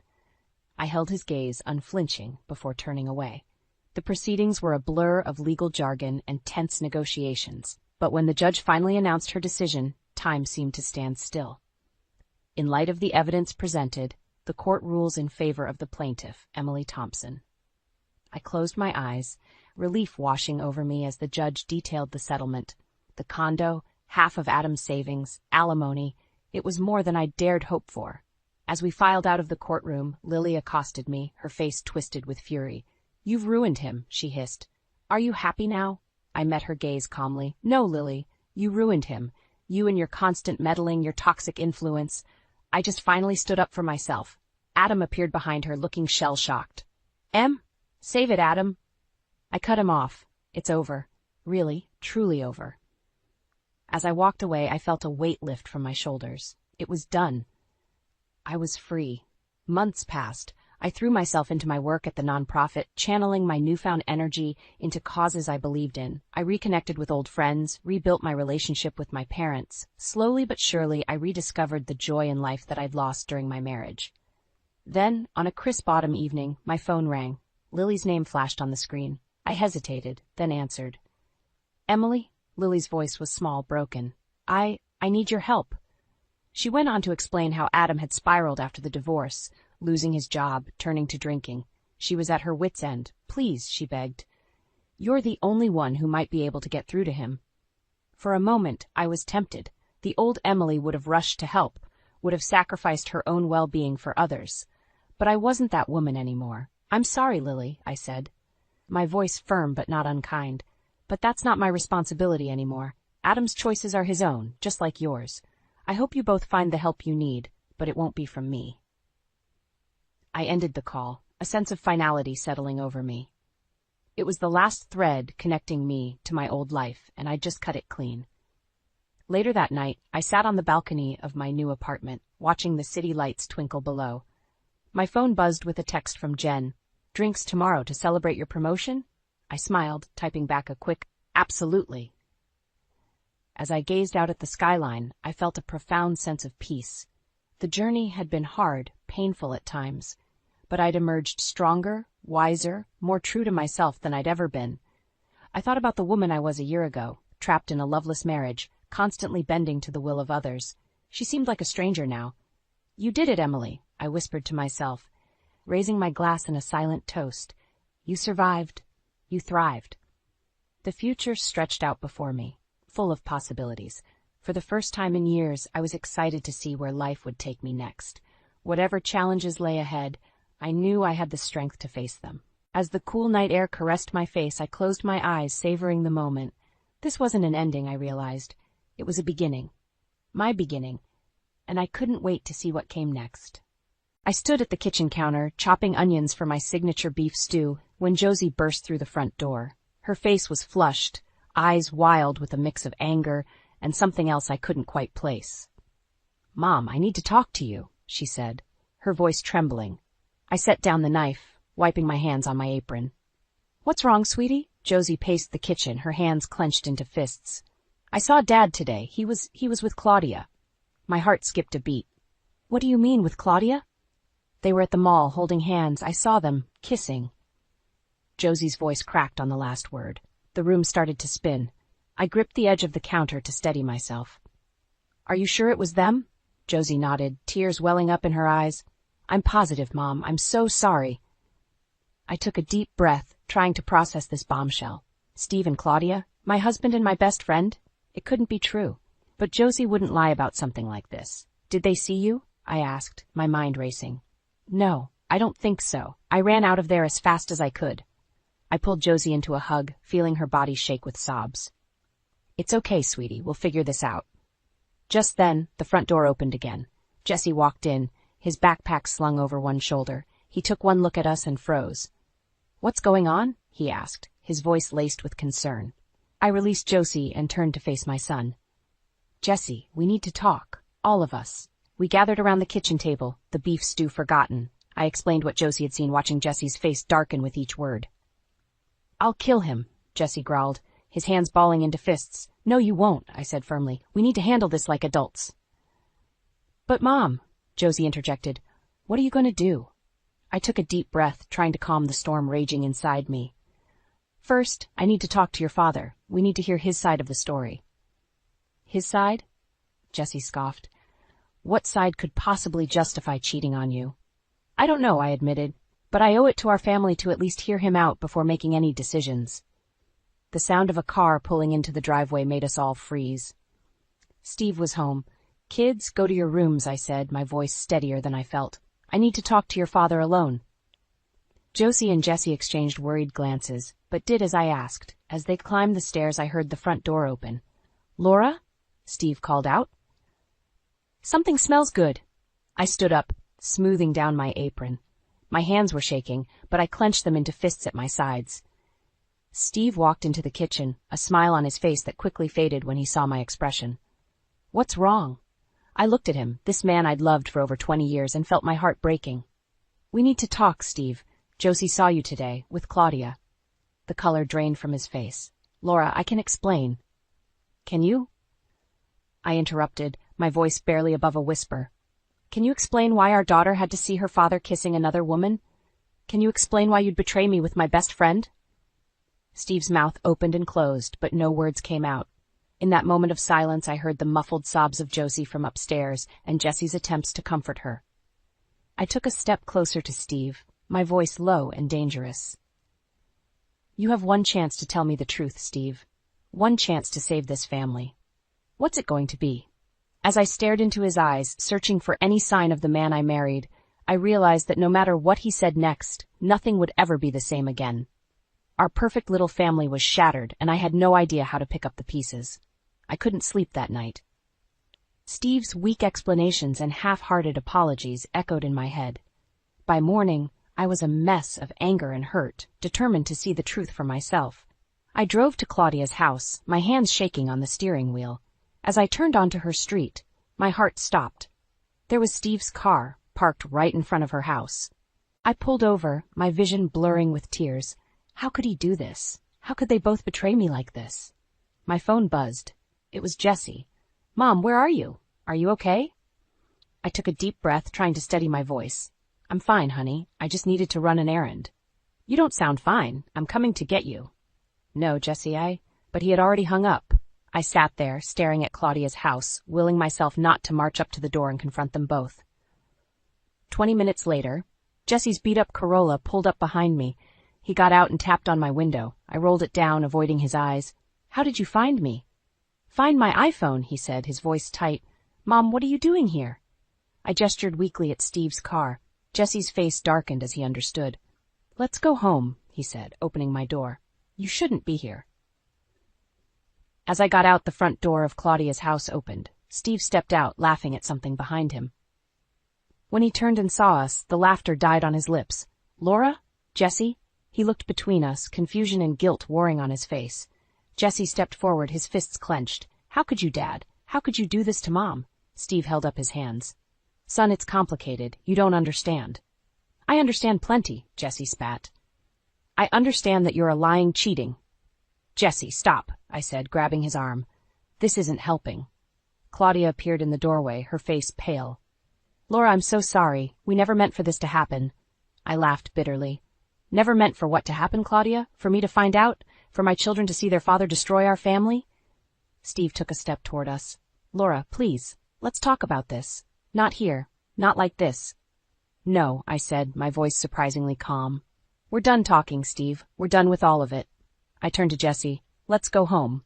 I held his gaze unflinching before turning away. The proceedings were a blur of legal jargon and tense negotiations, but when the judge finally announced her decision, time seemed to stand still. In light of the evidence presented, the court rules in favor of the plaintiff, Emily Thompson. I closed my eyes, relief washing over me as the judge detailed the settlement. The condo, half of Adam's savings, alimony. It was more than I dared hope for. As we filed out of the courtroom, Lily accosted me, her face twisted with fury. You've ruined him, she hissed. Are you happy now? I met her gaze calmly. No, Lily, you ruined him. You and your constant meddling, your toxic influence. I just finally stood up for myself. Adam appeared behind her, looking shell-shocked. Save it, Adam. I cut him off. It's over. Really, truly over. As I walked away, I felt a weight lift from my shoulders. It was done. I was free. Months passed. I threw myself into my work at the nonprofit, channeling my newfound energy into causes I believed in. I reconnected with old friends, rebuilt my relationship with my parents. Slowly but surely, I rediscovered the joy in life that I'd lost during my marriage. Then, on a crisp autumn evening, my phone rang. Lily's name flashed on the screen. I hesitated, then answered. Emily? Lily's voice was small, broken. I need your help. She went on to explain how Adam had spiraled after the divorce, losing his job, turning to drinking. She was at her wit's end. Please, she begged. You're the only one who might be able to get through to him. For a moment, I was tempted. The old Emily would have rushed to help, would have sacrificed her own well-being for others. But I wasn't that woman anymore. I'm sorry, Lily, I said. My voice firm but not unkind. But that's not my responsibility anymore. Adam's choices are his own, just like yours. I hope you both find the help you need, but it won't be from me. I ended the call, a sense of finality settling over me. It was the last thread connecting me to my old life, and I'd just cut it clean. Later that night, I sat on the balcony of my new apartment, watching the city lights twinkle below. My phone buzzed with a text from Jen. "Drinks tomorrow to celebrate your promotion?" I smiled, typing back a quick, "Absolutely." As I gazed out at the skyline, I felt a profound sense of peace. The journey had been hard, painful at times, but I'd emerged stronger, wiser, more true to myself than I'd ever been. I thought about the woman I was a year ago, trapped in a loveless marriage, constantly bending to the will of others. She seemed like a stranger now. "You did it, Emily," I whispered to myself, raising my glass in a silent toast. "You survived. You thrived." The future stretched out before me, full of possibilities. For the first time in years, I was excited to see where life would take me next. Whatever challenges lay ahead, I knew I had the strength to face them. As the cool night air caressed my face, I closed my eyes, savoring the moment. This wasn't an ending, I realized. It was a beginning. My beginning. And I couldn't wait to see what came next. I stood at the kitchen counter, chopping onions for my signature beef stew, when Josie burst through the front door. Her face was flushed, eyes wild with a mix of anger and something else I couldn't quite place. "Mom, I need to talk to you," she said, her voice trembling. I set down the knife, wiping my hands on my apron. "What's wrong, sweetie?" Josie paced the kitchen, her hands clenched into fists. "I saw Dad today. He was with Claudia." My heart skipped a beat. "What do you mean, with Claudia?" "They were at the mall, holding hands. I saw them, kissing." Josie's voice cracked on the last word. The room started to spin. I gripped the edge of the counter to steady myself. "Are you sure it was them?" Josie nodded, tears welling up in her eyes. "I'm positive, Mom. I'm so sorry." I took a deep breath, trying to process this bombshell. Steve and Claudia, my husband and my best friend? It couldn't be true. But Josie wouldn't lie about something like this. "Did they see you?" I asked, my mind racing. "No, I don't think so. I ran out of there as fast as I could." I pulled Josie into a hug, feeling her body shake with sobs. "It's okay, sweetie. We'll figure this out." Just then, the front door opened again. Jesse walked in, his backpack slung over one shoulder. He took one look at us and froze. "What's going on?" he asked, his voice laced with concern. I released Josie and turned to face my son. "Jesse, we need to talk. All of us." We gathered around the kitchen table, the beef stew forgotten. I explained what Josie had seen, watching Jesse's face darken with each word. "I'll kill him," Jesse growled, his hands balling into fists. "No, you won't," I said firmly. "We need to handle this like adults." "But Mom," Josie interjected, "what are you going to do?" I took a deep breath, trying to calm the storm raging inside me. "First, I need to talk to your father. We need to hear his side of the story." "His side?" Jesse scoffed. "What side could possibly justify cheating on you?" "I don't know," I admitted, "but I owe it to our family to at least hear him out before making any decisions." The sound of a car pulling into the driveway made us all freeze. Steve was home. "Kids, go to your rooms," I said, my voice steadier than I felt. "I need to talk to your father alone." Josie and Jesse exchanged worried glances, but did as I asked. As they climbed the stairs, I heard the front door open. "Laura?" Steve called out. "Something smells good." I stood up, smoothing down my apron. My hands were shaking, but I clenched them into fists at my sides. Steve walked into the kitchen, a smile on his face that quickly faded when he saw my expression. "What's wrong?" I looked at him, this man I'd loved for over 20 years, and felt my heart breaking. "We need to talk, Steve. Josie saw you today, with Claudia." The color drained from his face. "Laura, I can explain." "Can you?" I interrupted, my voice barely above a whisper. "Can you explain why our daughter had to see her father kissing another woman? Can you explain why you'd betray me with my best friend?" Steve's mouth opened and closed, but no words came out. In that moment of silence, I heard the muffled sobs of Josie from upstairs and Jesse's attempts to comfort her. I took a step closer to Steve, my voice low and dangerous. "You have one chance to tell me the truth, Steve. One chance to save this family. What's it going to be?" As I stared into his eyes, searching for any sign of the man I married, I realized that no matter what he said next, nothing would ever be the same again. Our perfect little family was shattered, and I had no idea how to pick up the pieces. I couldn't sleep that night. Steve's weak explanations and half-hearted apologies echoed in my head. By morning, I was a mess of anger and hurt, determined to see the truth for myself. I drove to Claudia's house, my hands shaking on the steering wheel. As I turned onto her street, my heart stopped. There was Steve's car, parked right in front of her house. I pulled over, my vision blurring with tears. How could he do this? How could they both betray me like this? My phone buzzed. It was Jessie. "Mom, where are you? Are you okay?" I took a deep breath, trying to steady my voice. "I'm fine, honey. I just needed to run an errand." "You don't sound fine. I'm coming to get you." "No, Jessie, But he had already hung up. I sat there, staring at Claudia's house, willing myself not to march up to the door and confront them both. 20 minutes later, Jesse's beat-up Corolla pulled up behind me. He got out and tapped on my window. I rolled it down, avoiding his eyes. "How did you find me?" "Find my iPhone," he said, his voice tight. "Mom, what are you doing here?" I gestured weakly at Steve's car. Jesse's face darkened as he understood. "Let's go home," he said, opening my door. "You shouldn't be here." As I got out, the front door of Claudia's house opened. Steve stepped out, laughing at something behind him. When he turned and saw us, the laughter died on his lips. "Laura? Jesse?" He looked between us, confusion and guilt warring on his face. Jesse stepped forward, his fists clenched. "How could you, Dad? How could you do this to Mom?" Steve held up his hands. "Son, it's complicated. You don't understand." "I understand plenty," Jesse spat. "I understand that you're a lying, cheating." "Jesse, stop," I said, grabbing his arm. "This isn't helping." Claudia appeared in the doorway, her face pale. "Laura, I'm so sorry. We never meant for this to happen." I laughed bitterly. "Never meant for what to happen, Claudia? For me to find out? For my children to see their father destroy our family?" Steve took a step toward us. "Laura, please, let's talk about this. Not here. Not like this." "No," I said, my voice surprisingly calm. "We're done talking, Steve. We're done with all of it." I turned to Jessie. "Let's go home."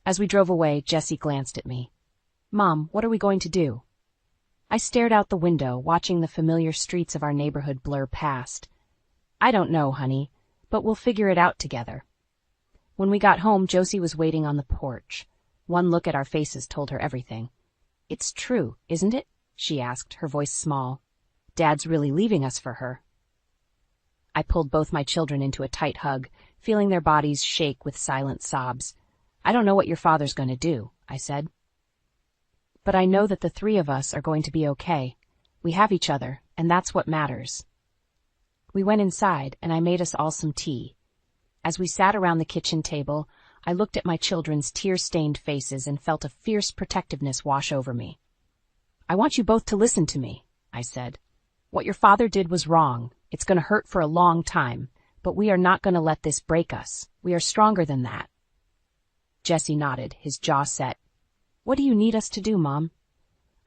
As we drove away, Jessie glanced at me. "Mom, what are we going to do?" I stared out the window, watching the familiar streets of our neighborhood blur past. "I don't know, honey, but we'll figure it out together." When we got home, Josie was waiting on the porch. One look at our faces told her everything. "It's true, isn't it?" she asked, her voice small. "Dad's really leaving us for her." I pulled both my children into a tight hug, feeling their bodies shake with silent sobs. "I don't know what your father's going to do," I said. "But I know that the three of us are going to be okay. We have each other, and that's what matters." We went inside, and I made us all some tea. As we sat around the kitchen table, I looked at my children's tear-stained faces and felt a fierce protectiveness wash over me. "I want you both to listen to me," I said. "What your father did was wrong. It's going to hurt for a long time, but we are not going to let this break us. We are stronger than that." Jesse nodded, his jaw set. "What do you need us to do, Mom?"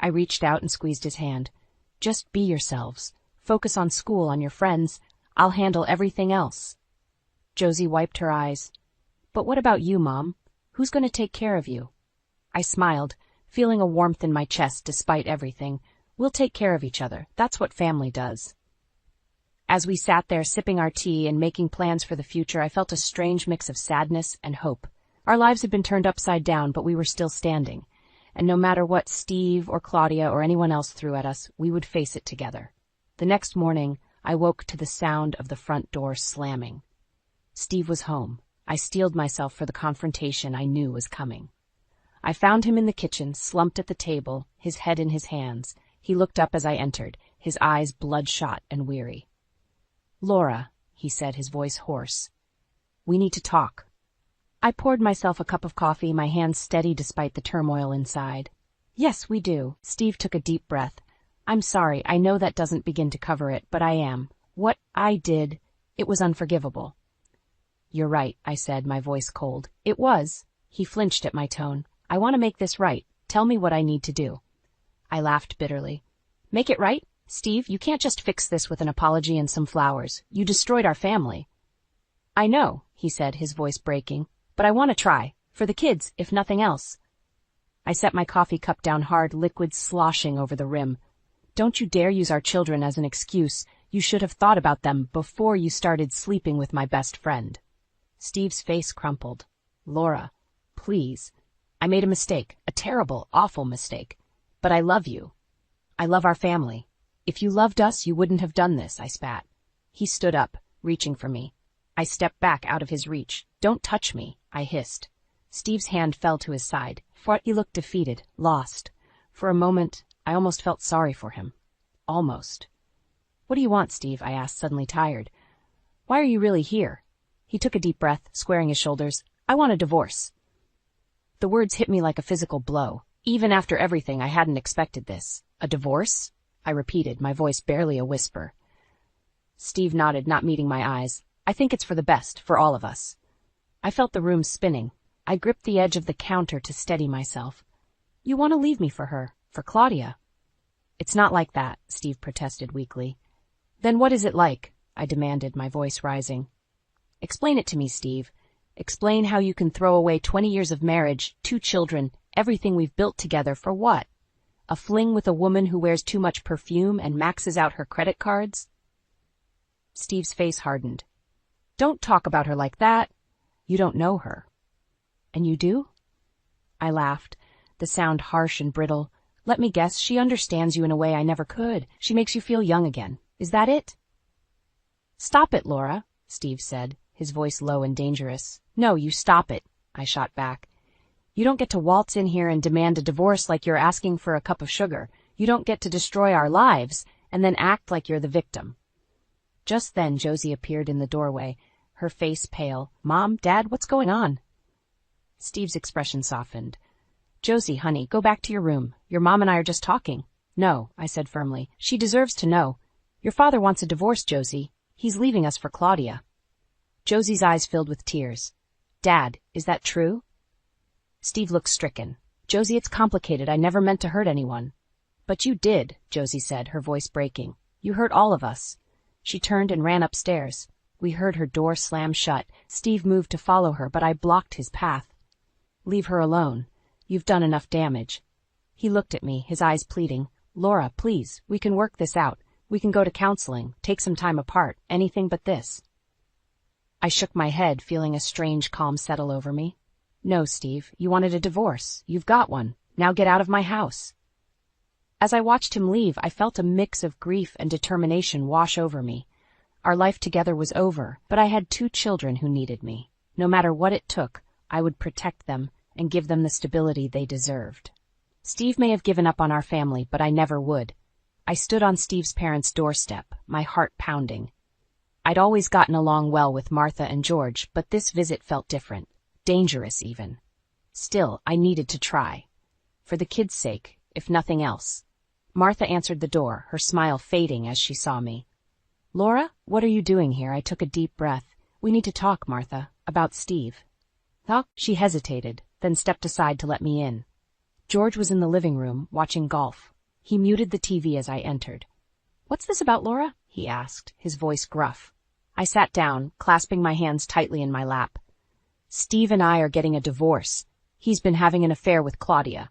I reached out and squeezed his hand. "Just be yourselves. Focus on school, on your friends. I'll handle everything else." Josie wiped her eyes. "But what about you, Mom? Who's going to take care of you?" I smiled, feeling a warmth in my chest despite everything. "We'll take care of each other. That's what family does." As we sat there sipping our tea and making plans for the future, I felt a strange mix of sadness and hope. Our lives had been turned upside down, but we were still standing. And no matter what Steve or Claudia or anyone else threw at us, we would face it together. The next morning, I woke to the sound of the front door slamming. Steve was home. I steeled myself for the confrontation I knew was coming. I found him in the kitchen, slumped at the table, his head in his hands. He looked up as I entered, his eyes bloodshot and weary. "Laura," he said, his voice hoarse. "We need to talk." I poured myself a cup of coffee, my hands steady despite the turmoil inside. "Yes, we do." Steve took a deep breath. "I'm sorry, I know that doesn't begin to cover it, but I am. What I did, it was unforgivable." "You're right," I said, my voice cold. "It was." He flinched at my tone. "I want to make this right. Tell me what I need to do." I laughed bitterly. "Make it right? Steve, you can't just fix this with an apology and some flowers. You destroyed our family." "I know," he said, his voice breaking, "but I want to try. For the kids, if nothing else." I set my coffee cup down hard, liquid sloshing over the rim. "Don't you dare use our children as an excuse. You should have thought about them before you started sleeping with my best friend." Steve's face crumpled. "Laura, please. I made a mistake, a terrible, awful mistake. But I love you. I love our family. If you loved us, you wouldn't have done this, I spat. He stood up, reaching for me. I stepped back out of his reach. Don't touch me, I hissed. Steve's hand fell to his side. He looked defeated, lost. For a moment, I almost felt sorry for him. Almost. What do you want, Steve? I asked, suddenly tired. Why are you really here? He took a deep breath, squaring his shoulders. I want a divorce. The words hit me like a physical blow. Even after everything, I hadn't expected this. A divorce? I repeated, my voice barely a whisper. Steve nodded, not meeting my eyes. I think it's for the best, for all of us. I felt the room spinning. I gripped the edge of the counter to steady myself. You want to leave me for her, for Claudia? It's not like that, Steve protested weakly. Then what is it like? I demanded, my voice rising. Explain it to me, Steve. Explain how you can throw away 20 years of marriage, 2 children, everything we've built together for what? A fling with a woman who wears too much perfume and maxes out her credit cards? Steve's face hardened. Don't talk about her like that. You don't know her. And you do? I laughed, the sound harsh and brittle. Let me guess, she understands you in a way I never could. She makes you feel young again. Is that it? Stop it, Laura, Steve said, his voice low and dangerous. No, you stop it, I shot back. You don't get to waltz in here and demand a divorce like you're asking for a cup of sugar. You don't get to destroy our lives and then act like you're the victim. Just then, Josie appeared in the doorway, her face pale. Mom, Dad, what's going on? Steve's expression softened. Josie, honey, go back to your room. Your mom and I are just talking. No, I said firmly. She deserves to know. Your father wants a divorce, Josie. He's leaving us for Claudia. Josie's eyes filled with tears. Dad, is that true? Steve looked stricken. Josie, it's complicated. I never meant to hurt anyone. But you did, Josie said, her voice breaking. You hurt all of us. She turned and ran upstairs. We heard her door slam shut. Steve moved to follow her, but I blocked his path. Leave her alone. You've done enough damage. He looked at me, his eyes pleading. Laura, please, we can work this out. We can go to counseling, take some time apart, anything but this. I shook my head, feeling a strange calm settle over me. No, Steve, you wanted a divorce. You've got one. Now get out of my house. As I watched him leave, I felt a mix of grief and determination wash over me. Our life together was over, but I had 2 children who needed me. No matter what it took, I would protect them and give them the stability they deserved. Steve may have given up on our family, but I never would. I stood on Steve's parents' doorstep, my heart pounding. I'd always gotten along well with Martha and George, but this visit felt different, dangerous even. Still, I needed to try. For the kids' sake, if nothing else. Martha answered the door, her smile fading as she saw me. Laura, what are you doing here? I took a deep breath. We need to talk, Martha, about Steve. Talk? She hesitated, then stepped aside to let me in. George was in the living room, watching golf. He muted the TV as I entered. What's this about, Laura? He asked, his voice gruff. I sat down, clasping my hands tightly in my lap. Steve and I are getting a divorce. He's been having an affair with Claudia.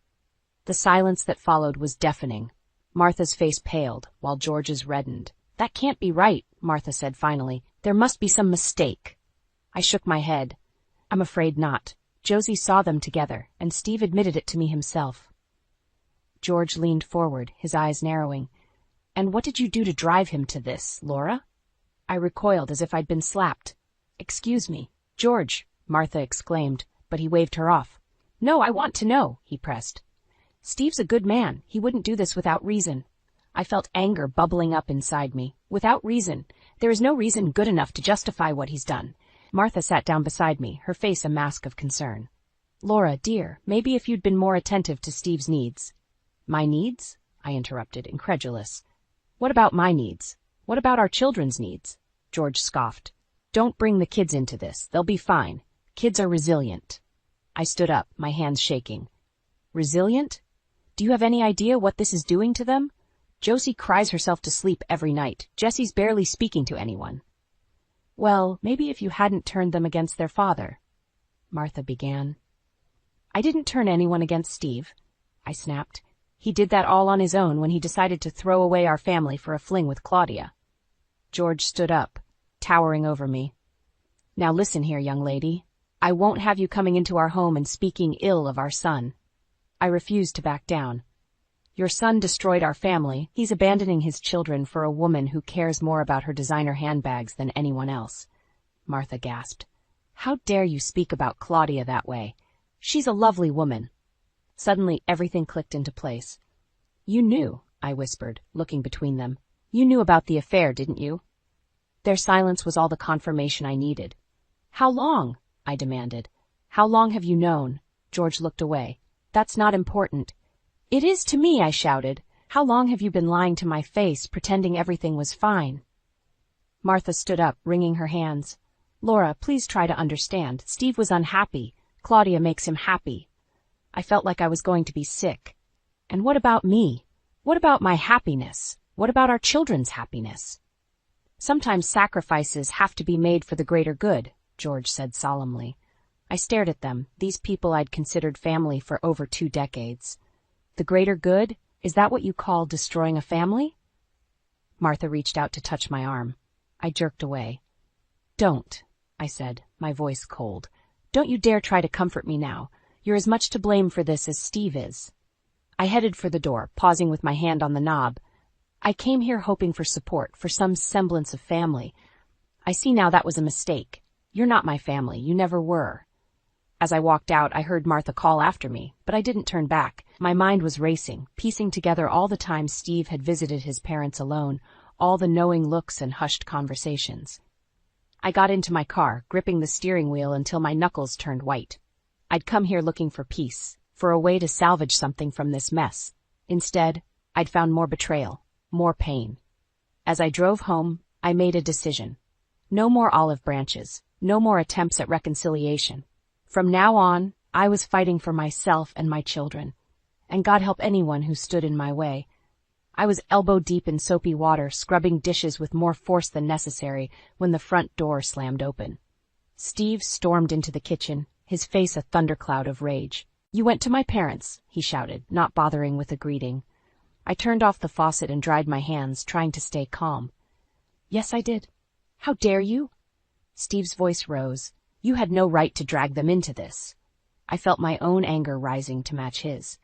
The silence that followed was deafening. Martha's face paled, while George's reddened. That can't be right, Martha said finally. There must be some mistake. I shook my head. I'm afraid not. Josie saw them together, and Steve admitted it to me himself. George leaned forward, his eyes narrowing. And what did you do to drive him to this, Laura? I recoiled as if I'd been slapped. Excuse me, George, Martha exclaimed, but he waved her off. No, I want to know, he pressed. Steve's a good man. He wouldn't do this without reason. I felt anger bubbling up inside me. Without reason. There is no reason good enough to justify what he's done. Martha sat down beside me, her face a mask of concern. Laura, dear, maybe if you'd been more attentive to Steve's needs. My needs? I interrupted, incredulous. What about my needs? What about our children's needs? George scoffed. Don't bring the kids into this. They'll be fine. Kids are resilient. I stood up, my hands shaking. Resilient? Do you have any idea what this is doing to them? Josie cries herself to sleep every night. Jessie's barely speaking to anyone. Well, maybe if you hadn't turned them against their father, Martha began. I didn't turn anyone against Steve, I snapped. He did that all on his own when he decided to throw away our family for a fling with Claudia. George stood up, towering over me. Now listen here, young lady. I won't have you coming into our home and speaking ill of our son. I refused to back down. Your son destroyed our family. He's abandoning his children for a woman who cares more about her designer handbags than anyone else. Martha gasped. How dare you speak about Claudia that way? She's a lovely woman. Suddenly, everything clicked into place. You knew, I whispered, looking between them. You knew about the affair, didn't you? Their silence was all the confirmation I needed. How long? I demanded. How long have you known? George looked away. That's not important. It is to me, I shouted. How long have you been lying to my face, pretending everything was fine? Martha stood up, wringing her hands. Laura, please try to understand. Steve was unhappy. Claudia makes him happy. I felt like I was going to be sick. And what about me? What about my happiness? What about our children's happiness? Sometimes sacrifices have to be made for the greater good, George said solemnly. I stared at them, these people I'd considered family for over 2 decades. The greater good? Is that what you call destroying a family? Martha reached out to touch my arm. I jerked away. Don't, I said, my voice cold. Don't you dare try to comfort me now. You're as much to blame for this as Steve is. I headed for the door, pausing with my hand on the knob. I came here hoping for support, for some semblance of family. I see now that was a mistake. You're not my family. You never were. As I walked out, I heard Martha call after me, but I didn't turn back. My mind was racing, piecing together all the times Steve had visited his parents alone, all the knowing looks and hushed conversations. I got into my car, gripping the steering wheel until my knuckles turned white. I'd come here looking for peace, for a way to salvage something from this mess. Instead, I'd found more betrayal, more pain. As I drove home, I made a decision. No more olive branches, no more attempts at reconciliation. From now on, I was fighting for myself and my children, and God help anyone who stood in my way. I was elbow-deep in soapy water, scrubbing dishes with more force than necessary, when the front door slammed open. Steve stormed into the kitchen, his face a thundercloud of rage. You went to my parents, he shouted, not bothering with a greeting. I turned off the faucet and dried my hands, trying to stay calm. Yes, I did. How dare you? Steve's voice rose. You had no right to drag them into this. I felt my own anger rising to match his.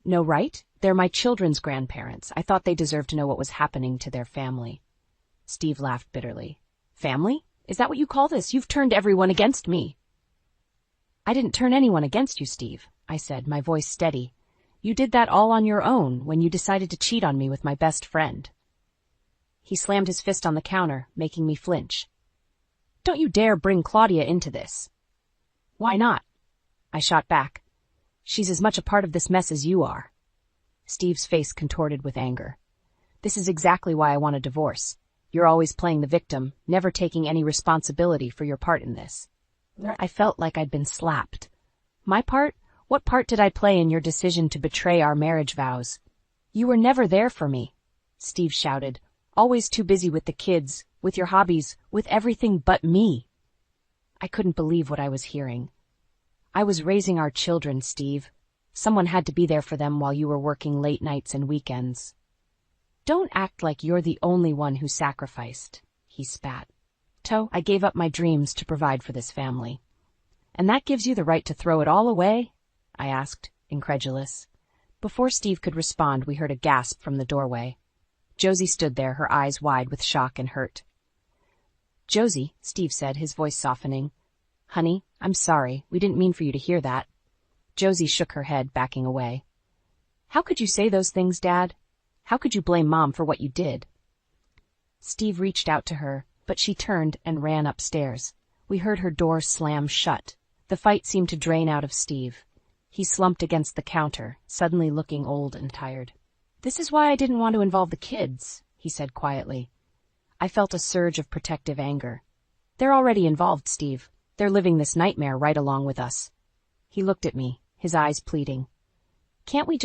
No right? They're my children's grandparents. I thought they deserved to know what was happening to their family. Steve laughed bitterly. Family? Is that what you call this? You've turned everyone against me. I didn't turn anyone against you, Steve, I said, my voice steady. You did that all on your own when you decided to cheat on me with my best friend. He slammed his fist on the counter, making me flinch. Don't you dare bring Claudia into this. Why not? I shot back. She's as much a part of this mess as you are. Steve's face contorted with anger. This is exactly why I want a divorce. You're always playing the victim, never taking any responsibility for your part in this. I felt like I'd been slapped. My part? What part did I play in your decision to betray our marriage vows? You were never there for me, Steve shouted, always too busy with the kids, with your hobbies, with everything but me. I couldn't believe what I was hearing. I was raising our children, Steve. Someone had to be there for them while you were working late nights and weekends. Don't act like you're the only one who sacrificed, he spat. I gave up my dreams to provide for this family. And that gives you the right to throw it all away? I asked, incredulous. Before Steve could respond, we heard a gasp from the doorway. Josie stood there, her eyes wide with shock and hurt. Josie, Steve said, his voice softening. Honey, I'm sorry. We didn't mean for you to hear that. Josie shook her head, backing away. How could you say those things, Dad? How could you blame Mom for what you did? Steve reached out to her, but she turned and ran upstairs. We heard her door slam shut. The fight seemed to drain out of Steve. He slumped against the counter, suddenly looking old and tired. This is why I didn't want to involve the kids, he said quietly. I felt a surge of protective anger. They're already involved, Steve. They're living this nightmare right along with us. He looked at me, his eyes pleading. Can't we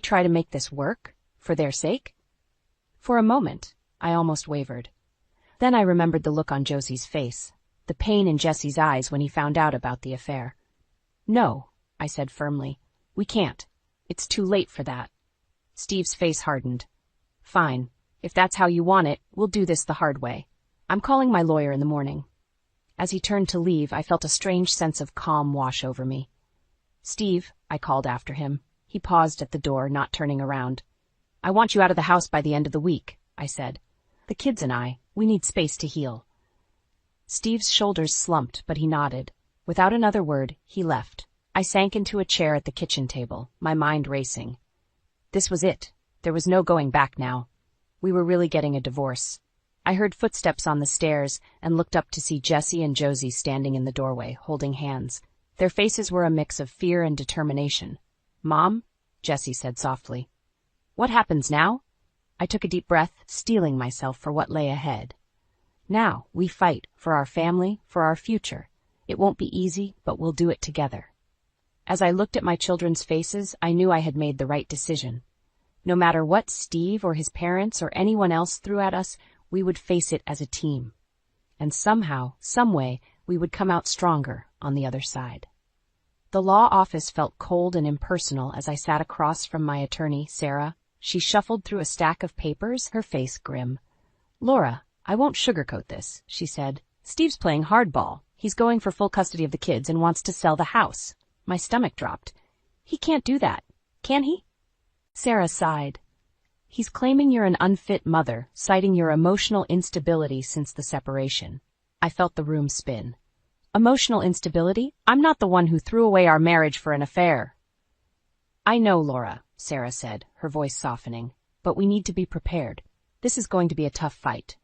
try to make this work? For their sake? For a moment, I almost wavered. Then I remembered the look on Josie's face, the pain in Jesse's eyes when he found out about the affair. No, I said firmly. We can't. It's too late for that. Steve's face hardened. Fine. If that's how you want it, we'll do this the hard way. I'm calling my lawyer in the morning. As he turned to leave, I felt a strange sense of calm wash over me. "Steve," I called after him. He paused at the door, not turning around. "I want you out of the house by the end of the week," I said. "The kids and we need space to heal." Steve's shoulders slumped, but he nodded. Without another word, he left. I sank into a chair at the kitchen table, my mind racing. This was it. There was no going back now. We were really getting a divorce. I heard footsteps on the stairs and looked up to see Jessie and Josie standing in the doorway, holding hands. Their faces were a mix of fear and determination. "Mom," Jessie said softly. "What happens now?" I took a deep breath, steeling myself for what lay ahead. "Now, we fight for our family, for our future. It won't be easy, but we'll do it together." As I looked at my children's faces, I knew I had made the right decision. No matter what Steve or his parents or anyone else threw at us, we would face it as a team. And somehow, someway, we would come out stronger on the other side. The law office felt cold and impersonal as I sat across from my attorney, Sarah. She shuffled through a stack of papers, her face grim. "Laura, I won't sugarcoat this," she said. "Steve's playing hardball. He's going for full custody of the kids and wants to sell the house." My stomach dropped. "He can't do that, can he?" Sarah sighed. "He's claiming you're an unfit mother, citing your emotional instability since the separation." I felt the room spin. "Emotional instability? I'm not the one who threw away our marriage for an affair." "I know, Laura," Sarah said, her voice softening, "but we need to be prepared. This is going to be a tough fight."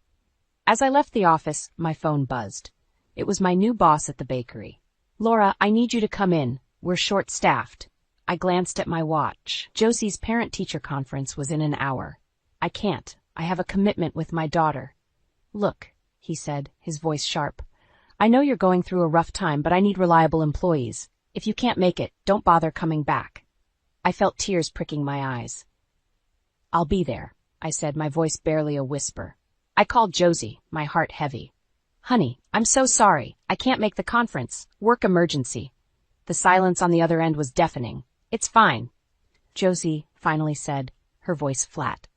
As I left the office, my phone buzzed. It was my new boss at the bakery. "Laura, I need you to come in. We're short-staffed." I glanced at my watch. Josie's parent-teacher conference was in an hour. "I can't. I have a commitment with my daughter." "Look," he said, his voice sharp. "I know you're going through a rough time, but I need reliable employees. If you can't make it, don't bother coming back." I felt tears pricking my eyes. "I'll be there," I said, my voice barely a whisper. I called Josie, my heart heavy. "Honey, I'm so sorry. I can't make the conference. Work emergency." The silence on the other end was deafening. "It's fine," Josie finally said, her voice flat.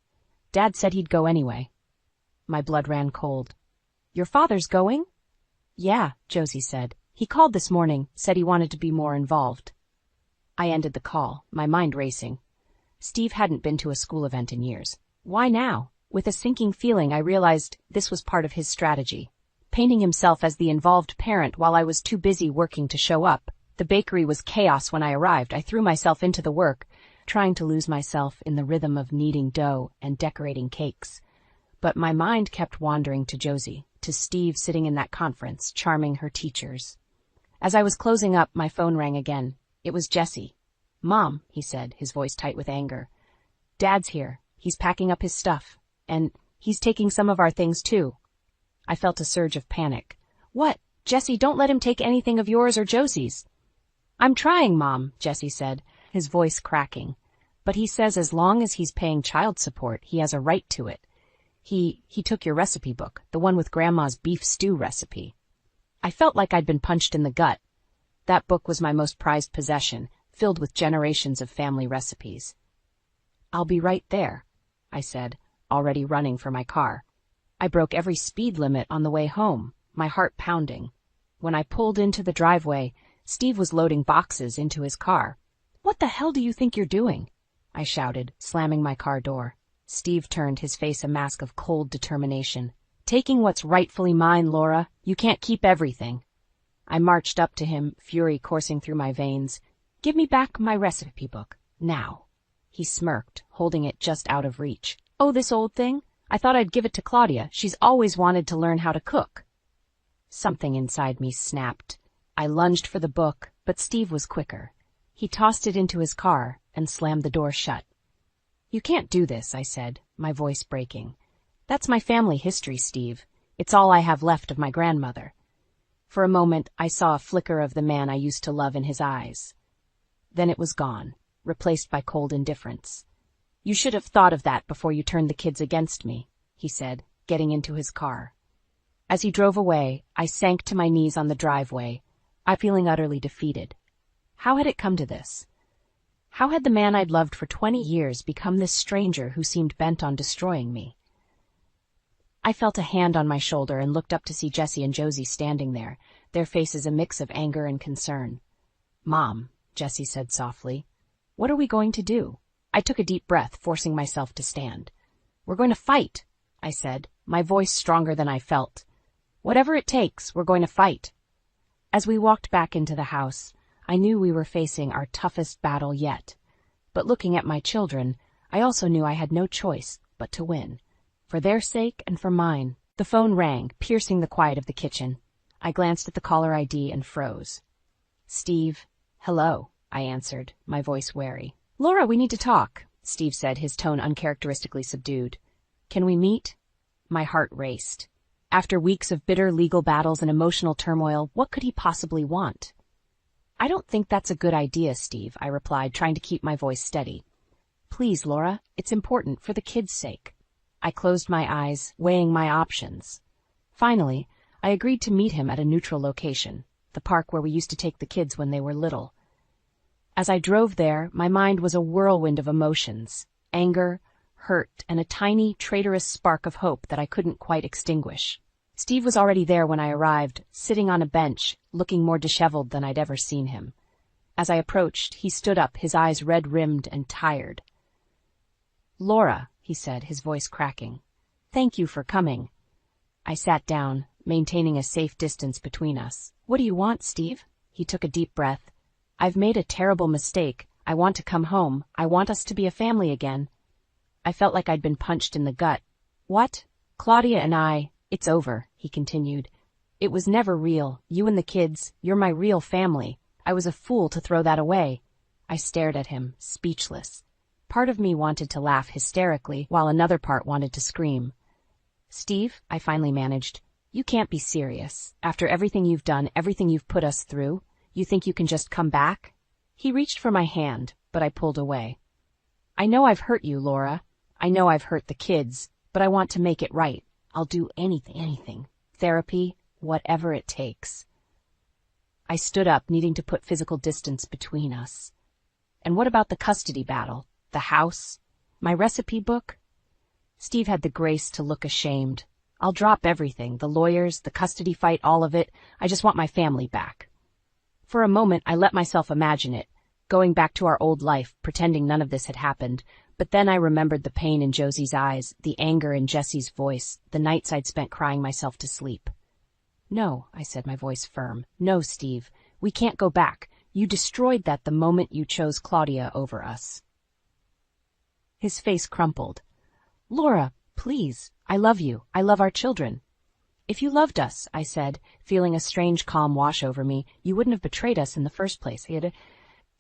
"Dad said he'd go anyway." My blood ran cold. "Your father's going?" "Yeah," Josie said. "He called this morning, said he wanted to be more involved." I ended the call, my mind racing. Steve hadn't been to a school event in years. Why now? With a sinking feeling, I realized this was part of his strategy. Painting himself as the involved parent while I was too busy working to show up. The bakery was chaos when I arrived. I threw myself into the work, trying to lose myself in the rhythm of kneading dough and decorating cakes. But my mind kept wandering to Josie, to Steve sitting in that conference, charming her teachers. As I was closing up, my phone rang again. It was Jesse. "Mom," he said, his voice tight with anger. "Dad's here. He's packing up his stuff. And he's taking some of our things, too." I felt a surge of panic. "What? Jesse, don't let him take anything of yours or Josie's." "I'm trying, Mom," Jesse said, his voice cracking. "But he says as long as he's paying child support, he has a right to it. He took your recipe book, the one with Grandma's beef stew recipe." I felt like I'd been punched in the gut. That book was my most prized possession, filled with generations of family recipes. "I'll be right there," I said, already running for my car. I broke every speed limit on the way home, my heart pounding. When I pulled into the driveway, Steve was loading boxes into his car. "What the hell do you think you're doing?" I shouted, slamming my car door. Steve turned, his face a mask of cold determination. "Taking what's rightfully mine, Laura. You can't keep everything." I marched up to him, fury coursing through my veins. "Give me back my recipe book, now." He smirked, holding it just out of reach. "Oh, this old thing? I thought I'd give it to Claudia. She's always wanted to learn how to cook." Something inside me snapped. I lunged for the book, but Steve was quicker. He tossed it into his car and slammed the door shut. "You can't do this," I said, my voice breaking. "That's my family history, Steve. It's all I have left of my grandmother." For a moment, I saw a flicker of the man I used to love in his eyes. Then it was gone, replaced by cold indifference. "You should have thought of that before you turned the kids against me," he said, getting into his car. As he drove away, I sank to my knees on the driveway, feeling utterly defeated. How had it come to this? How had the man I'd loved for 20 years become this stranger who seemed bent on destroying me? I felt a hand on my shoulder and looked up to see Jessie and Josie standing there, their faces a mix of anger and concern. "Mom," Jessie said softly, "what are we going to do?" I took a deep breath, forcing myself to stand. "We're going to fight," I said, my voice stronger than I felt. "Whatever it takes, we're going to fight." As we walked back into the house, I knew we were facing our toughest battle yet. But looking at my children, I also knew I had no choice but to win. For their sake and for mine. The phone rang, piercing the quiet of the kitchen. I glanced at the caller ID and froze. "Steve." "Hello," I answered, my voice wary. "Laura, we need to talk," Steve said, his tone uncharacteristically subdued. "Can we meet?" My heart raced. After weeks of bitter legal battles and emotional turmoil, what could he possibly want? "I don't think that's a good idea, Steve," I replied, trying to keep my voice steady. "Please, Laura, it's important for the kids' sake." I closed my eyes, weighing my options. Finally, I agreed to meet him at a neutral location, the park where we used to take the kids when they were little. As I drove there, my mind was a whirlwind of emotions, anger, hurt, and a tiny, traitorous spark of hope that I couldn't quite extinguish. Steve was already there when I arrived, sitting on a bench, looking more disheveled than I'd ever seen him. As I approached, he stood up, his eyes red-rimmed and tired. "Laura," he said, his voice cracking. "Thank you for coming." I sat down, maintaining a safe distance between us. "What do you want, Steve?" He took a deep breath. "I've made a terrible mistake. I want to come home. I want us to be a family again." I felt like I'd been punched in the gut. "What?" "Claudia and I, it's over," he continued. "It was never real. You and the kids, you're my real family. I was a fool to throw that away." I stared at him, speechless. Part of me wanted to laugh hysterically, while another part wanted to scream. "Steve," I finally managed, "you can't be serious. After everything you've done, everything you've put us through, you think you can just come back?" He reached for my hand, but I pulled away. "I know I've hurt you, Laura. I know I've hurt the kids, but I want to make it right. I'll do anything. Therapy, whatever it takes." I stood up, needing to put physical distance between us. "And what about the custody battle? The house? My recipe book?" Steve had the grace to look ashamed. "I'll drop everything, the lawyers, the custody fight, all of it. I just want my family back." For a moment, I let myself imagine it, going back to our old life, pretending none of this had happened. But then I remembered the pain in Josie's eyes, the anger in Jessie's voice, the nights I'd spent crying myself to sleep. "No," I said, my voice firm. "No, Steve, we can't go back. You destroyed that the moment you chose Claudia over us." His face crumpled. "Laura, please, I love you. I love our children." "If you loved us," I said, feeling a strange calm wash over me, "you wouldn't have betrayed us in the first place."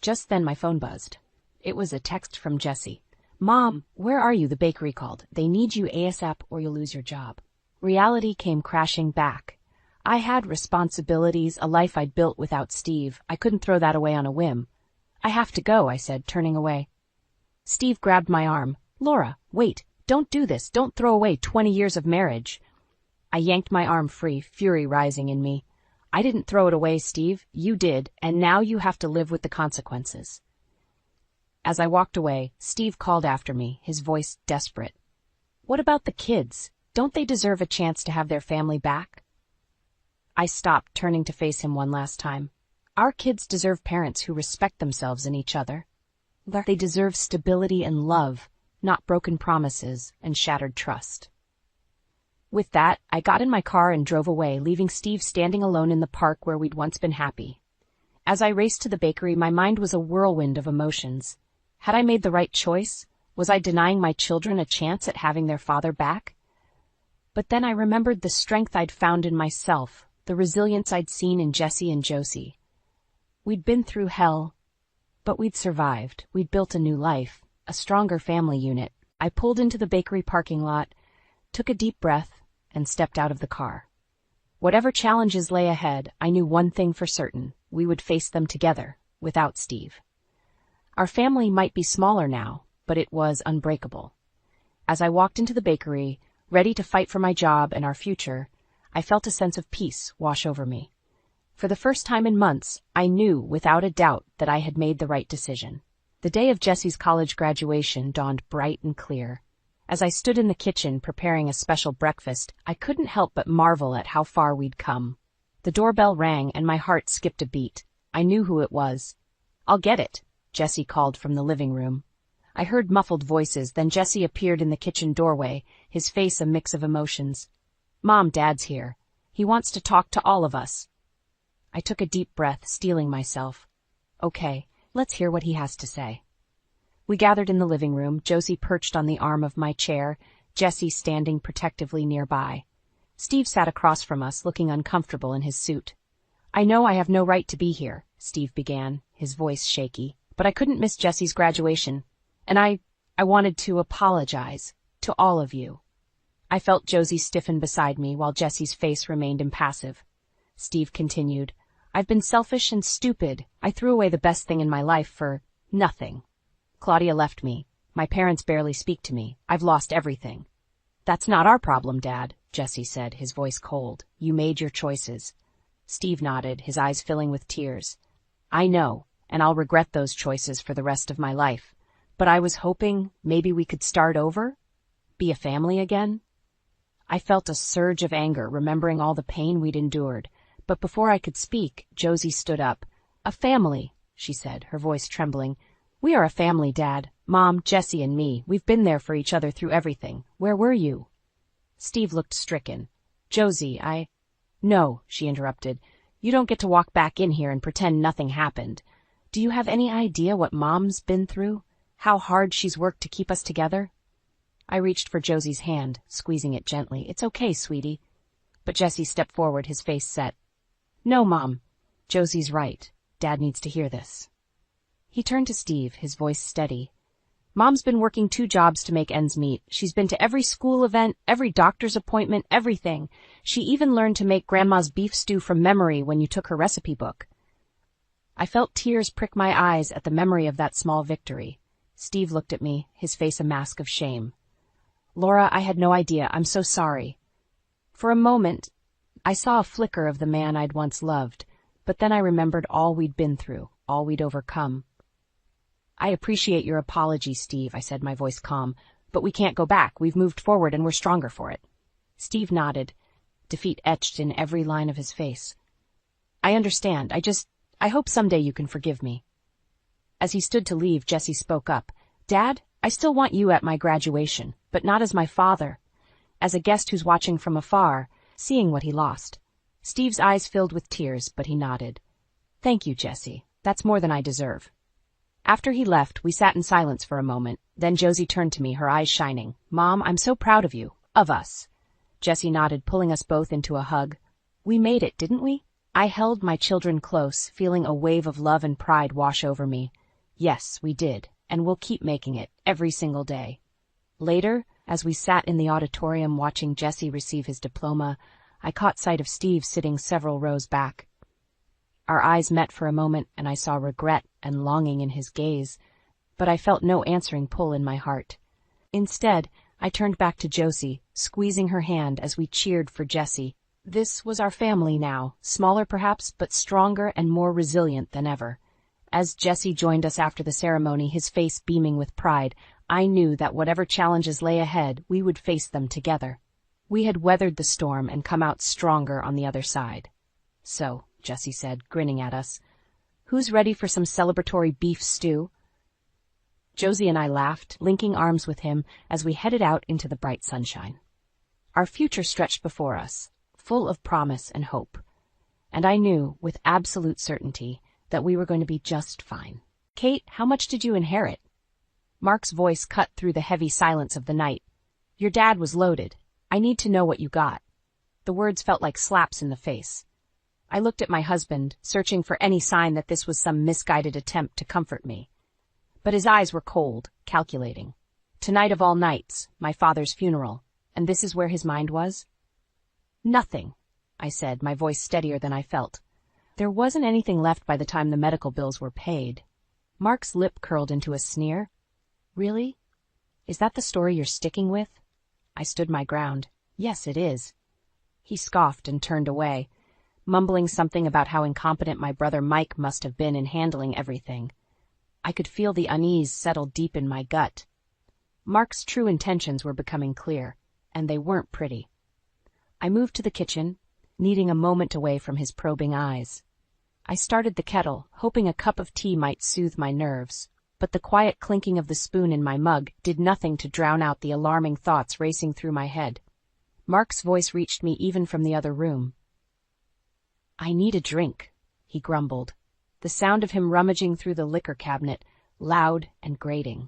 Just then my phone buzzed. It was a text from Jessie. "Mom, where are you?" the bakery called. "They need you ASAP or you'll lose your job." Reality came crashing back. I had responsibilities, a life I'd built without Steve. I couldn't throw that away on a whim. "I have to go," I said, turning away. Steve grabbed my arm. "Laura, wait. Don't do this. Don't throw away 20 years of marriage." I yanked my arm free, fury rising in me. "I didn't throw it away, Steve. You did, and now you have to live with the consequences." As I walked away, Steve called after me, his voice desperate. "What about the kids? Don't they deserve a chance to have their family back?" I stopped, turning to face him one last time. Our kids deserve parents who respect themselves and each other. They deserve stability and love, not broken promises and shattered trust. With that, I got in my car and drove away, leaving Steve standing alone in the park where we'd once been happy. As I raced to the bakery, my mind was a whirlwind of emotions. Had I made the right choice? Was I denying my children a chance at having their father back? But then I remembered the strength I'd found in myself, the resilience I'd seen in Jessie and Josie. We'd been through hell, but we'd survived. We'd built a new life, a stronger family unit. I pulled into the bakery parking lot, took a deep breath, and stepped out of the car. Whatever challenges lay ahead, I knew one thing for certain: we would face them together, without Steve. Our family might be smaller now, but it was unbreakable. As I walked into the bakery, ready to fight for my job and our future, I felt a sense of peace wash over me. For the first time in months, I knew without a doubt that I had made the right decision. The day of Jessie's college graduation dawned bright and clear. As I stood in the kitchen preparing a special breakfast, I couldn't help but marvel at how far we'd come. The doorbell rang and my heart skipped a beat. I knew who it was. "I'll get it," Jesse called from the living room. I heard muffled voices, then Jesse appeared in the kitchen doorway, his face a mix of emotions. "Mom, Dad's here. He wants to talk to all of us." I took a deep breath, steeling myself. Okay, let's hear what he has to say. We gathered in the living room, Josie perched on the arm of my chair, Jesse standing protectively nearby. Steve sat across from us, looking uncomfortable in his suit. "I know I have no right to be here," Steve began, his voice shaky, "but I couldn't miss Jesse's graduation, and I wanted to apologize to all of you." I felt Josie stiffen beside me while Jesse's face remained impassive. Steve continued, "I've been selfish and stupid. I threw away the best thing in my life for nothing. Claudia left me. My parents barely speak to me. I've lost everything." "That's not our problem, Dad," Jesse said, his voice cold. "You made your choices." Steve nodded, his eyes filling with tears. "I know, and I'll regret those choices for the rest of my life. But I was hoping maybe we could start over? Be a family again?" I felt a surge of anger, remembering all the pain we'd endured. But before I could speak, Josie stood up. "A family," she said, her voice trembling. "We are a family, Dad. Mom, Jesse, and me. We've been there for each other through everything. Where were you?" Steve looked stricken. "Josie, No," she interrupted. "You don't get to walk back in here and pretend nothing happened. Do you have any idea what Mom's been through? How hard she's worked to keep us together?" I reached for Josie's hand, squeezing it gently. "It's okay, sweetie." But Jesse stepped forward, his face set. "No, Mom. Josie's right. Dad needs to hear this." He turned to Steve, his voice steady. "Mom's been working 2 jobs to make ends meet. She's been to every school event, every doctor's appointment, everything. She even learned to make Grandma's beef stew from memory when you took her recipe book." I felt tears prick my eyes at the memory of that small victory. Steve looked at me, his face a mask of shame. "Laura, I had no idea. I'm so sorry." For a moment, I saw a flicker of the man I'd once loved, but then I remembered all we'd been through, all we'd overcome. "I appreciate your apology, Steve," I said, my voice calm, "but we can't go back. We've moved forward and we're stronger for it." Steve nodded, defeat etched in every line of his face. "I understand. I hope someday you can forgive me." As he stood to leave, Jesse spoke up. "Dad, I still want you at my graduation, but not as my father. As a guest who's watching from afar, seeing what he lost." Steve's eyes filled with tears, but he nodded. "Thank you, Jesse. That's more than I deserve." After he left, we sat in silence for a moment. Then Josie turned to me, her eyes shining. "Mom, I'm so proud of you. Of us." Jesse nodded, pulling us both into a hug. "We made it, didn't we?" I held my children close, feeling a wave of love and pride wash over me. "Yes, we did, and we'll keep making it, every single day." Later, as we sat in the auditorium watching Jesse receive his diploma, I caught sight of Steve sitting several rows back. Our eyes met for a moment, and I saw regret and longing in his gaze, but I felt no answering pull in my heart. Instead, I turned back to Josie, squeezing her hand as we cheered for Jesse. This was our family now, smaller perhaps, but stronger and more resilient than ever. As Jesse joined us after the ceremony, his face beaming with pride, I knew that whatever challenges lay ahead, we would face them together. We had weathered the storm and come out stronger on the other side. "So," Jesse said, grinning at us, "who's ready for some celebratory beef stew?" Josie and I laughed, linking arms with him as we headed out into the bright sunshine. Our future stretched before us, full of promise and hope, and I knew, with absolute certainty, that we were going to be just fine. "Kate, how much did you inherit?" Mark's voice cut through the heavy silence of the night. "Your dad was loaded. I need to know what you got." The words felt like slaps in the face. I looked at my husband, searching for any sign that this was some misguided attempt to comfort me. But his eyes were cold, calculating. Tonight of all nights, my father's funeral, and this is where his mind was? "Nothing," I said, my voice steadier than I felt. "There wasn't anything left by the time the medical bills were paid." Mark's lip curled into a sneer. "Really? Is that the story you're sticking with?" I stood my ground. "Yes, it is." He scoffed and turned away, mumbling something about how incompetent my brother Mike must have been in handling everything. I could feel the unease settle deep in my gut. Mark's true intentions were becoming clear, and they weren't pretty. I moved to the kitchen, needing a moment away from his probing eyes. I started the kettle, hoping a cup of tea might soothe my nerves, but the quiet clinking of the spoon in my mug did nothing to drown out the alarming thoughts racing through my head. Mark's voice reached me even from the other room. "I need a drink," he grumbled, the sound of him rummaging through the liquor cabinet, loud and grating.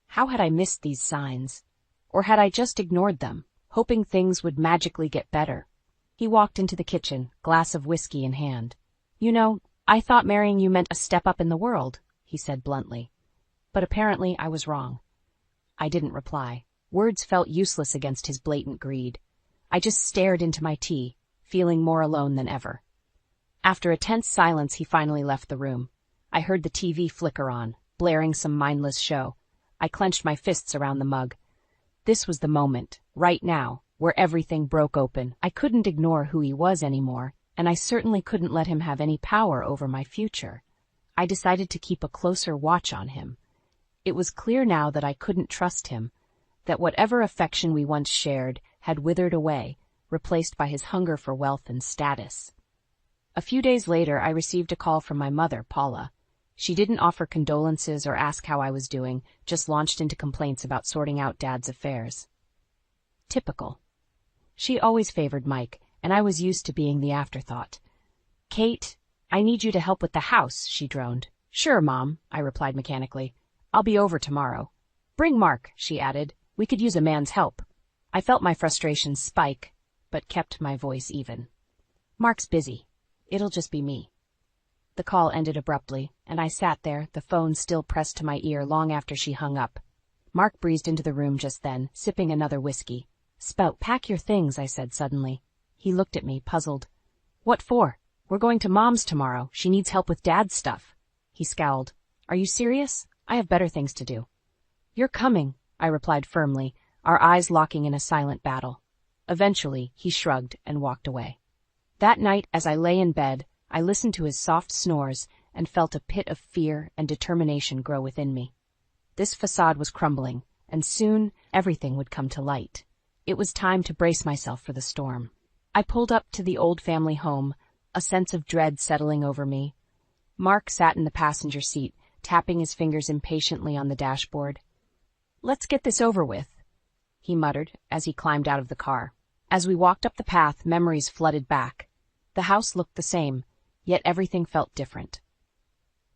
How had I missed these signs? Or had I just ignored them, hoping things would magically get better? He walked into the kitchen, glass of whiskey in hand. "You know, I thought marrying you meant a step up in the world," he said bluntly. But apparently I was wrong. I didn't reply. Words felt useless against his blatant greed. I just stared into my tea, feeling more alone than ever. After a tense silence, he finally left the room. I heard the TV flicker on, blaring some mindless show. I clenched my fists around the mug. This was the moment, right now, where everything broke open. I couldn't ignore who he was anymore, and I certainly couldn't let him have any power over my future. I decided to keep a closer watch on him. It was clear now that I couldn't trust him, that whatever affection we once shared had withered away, replaced by his hunger for wealth and status. A few days later, I received a call from my mother, Paula. She didn't offer condolences or ask how I was doing, just launched into complaints about sorting out Dad's affairs. Typical. She always favored Mike, and I was used to being the afterthought. "Kate, I need you to help with the house," she droned. "Sure, Mom," I replied mechanically. "I'll be over tomorrow." "Bring Mark," she added. "We could use a man's help." I felt my frustration spike, but kept my voice even. "Mark's busy. It'll just be me." The call ended abruptly, and I sat there, the phone still pressed to my ear long after she hung up. Mark breezed into the room just then, sipping another whiskey. "Spout, pack your things," I said suddenly. He looked at me, puzzled. "What for?" "We're going to Mom's tomorrow. She needs help with Dad's stuff." He scowled. "Are you serious? I have better things to do." "You're coming," I replied firmly, our eyes locking in a silent battle. Eventually, he shrugged and walked away. That night, as I lay in bed, I listened to his soft snores and felt a pit of fear and determination grow within me. This facade was crumbling, and soon everything would come to light. It was time to brace myself for the storm. I pulled up to the old family home, a sense of dread settling over me. Mark sat in the passenger seat, tapping his fingers impatiently on the dashboard. "Let's get this over with," he muttered as he climbed out of the car. As we walked up the path, memories flooded back. The house looked the same, yet everything felt different.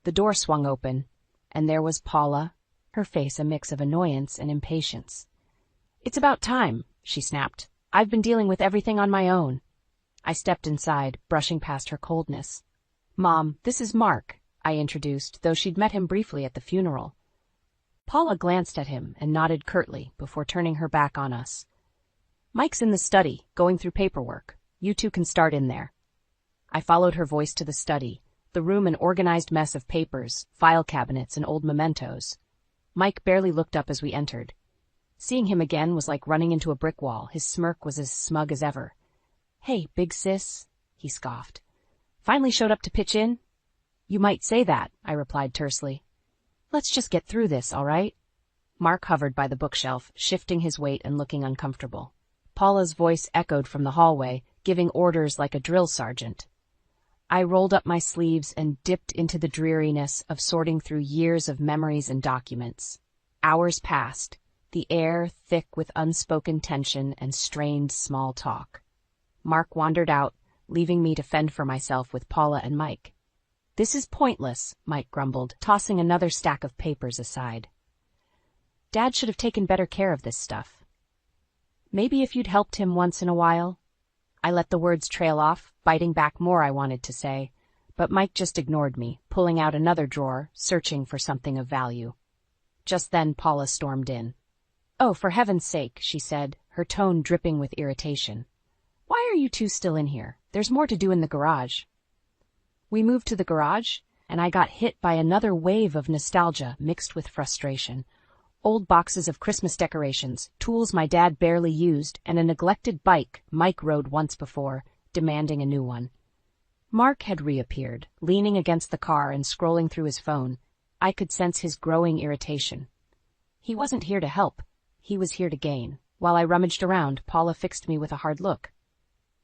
The door swung open, and there was Paula, her face a mix of annoyance and impatience. "It's about time," she snapped. "I've been dealing with everything on my own." I stepped inside, brushing past her coldness. "Mom, this is Mark," I introduced, though she'd met him briefly at the funeral. Paula glanced at him and nodded curtly before turning her back on us. "Mike's in the study, going through paperwork. You two can start in there." I followed her voice to the study, the room an organized mess of papers, file cabinets, and old mementos. Mike barely looked up as we entered. Seeing him again was like running into a brick wall. His smirk was as smug as ever. "Hey, big sis," he scoffed. "Finally showed up to pitch in?" "You might say that," I replied tersely. "Let's just get through this, all right?" Mark hovered by the bookshelf, shifting his weight and looking uncomfortable. Paula's voice echoed from the hallway, giving orders like a drill sergeant. I rolled up my sleeves and dipped into the dreariness of sorting through years of memories and documents. Hours passed, the air thick with unspoken tension and strained small talk. Mark wandered out, leaving me to fend for myself with Paula and Mike. "This is pointless," Mike grumbled, tossing another stack of papers aside. "Dad should have taken better care of this stuff." "Maybe if you'd helped him once in a while." I let the words trail off, biting back more I wanted to say, but Mike just ignored me, pulling out another drawer, searching for something of value. Just then Paula stormed in. "Oh, for heaven's sake," she said, her tone dripping with irritation. "Why are you two still in here? There's more to do in the garage." We moved to the garage, and I got hit by another wave of nostalgia mixed with frustration. Old boxes of Christmas decorations, tools my dad barely used, and a neglected bike Mike rode once before, demanding a new one. Mark had reappeared, leaning against the car and scrolling through his phone. I could sense his growing irritation. He wasn't here to help. He was here to gain. While I rummaged around, Paula fixed me with a hard look.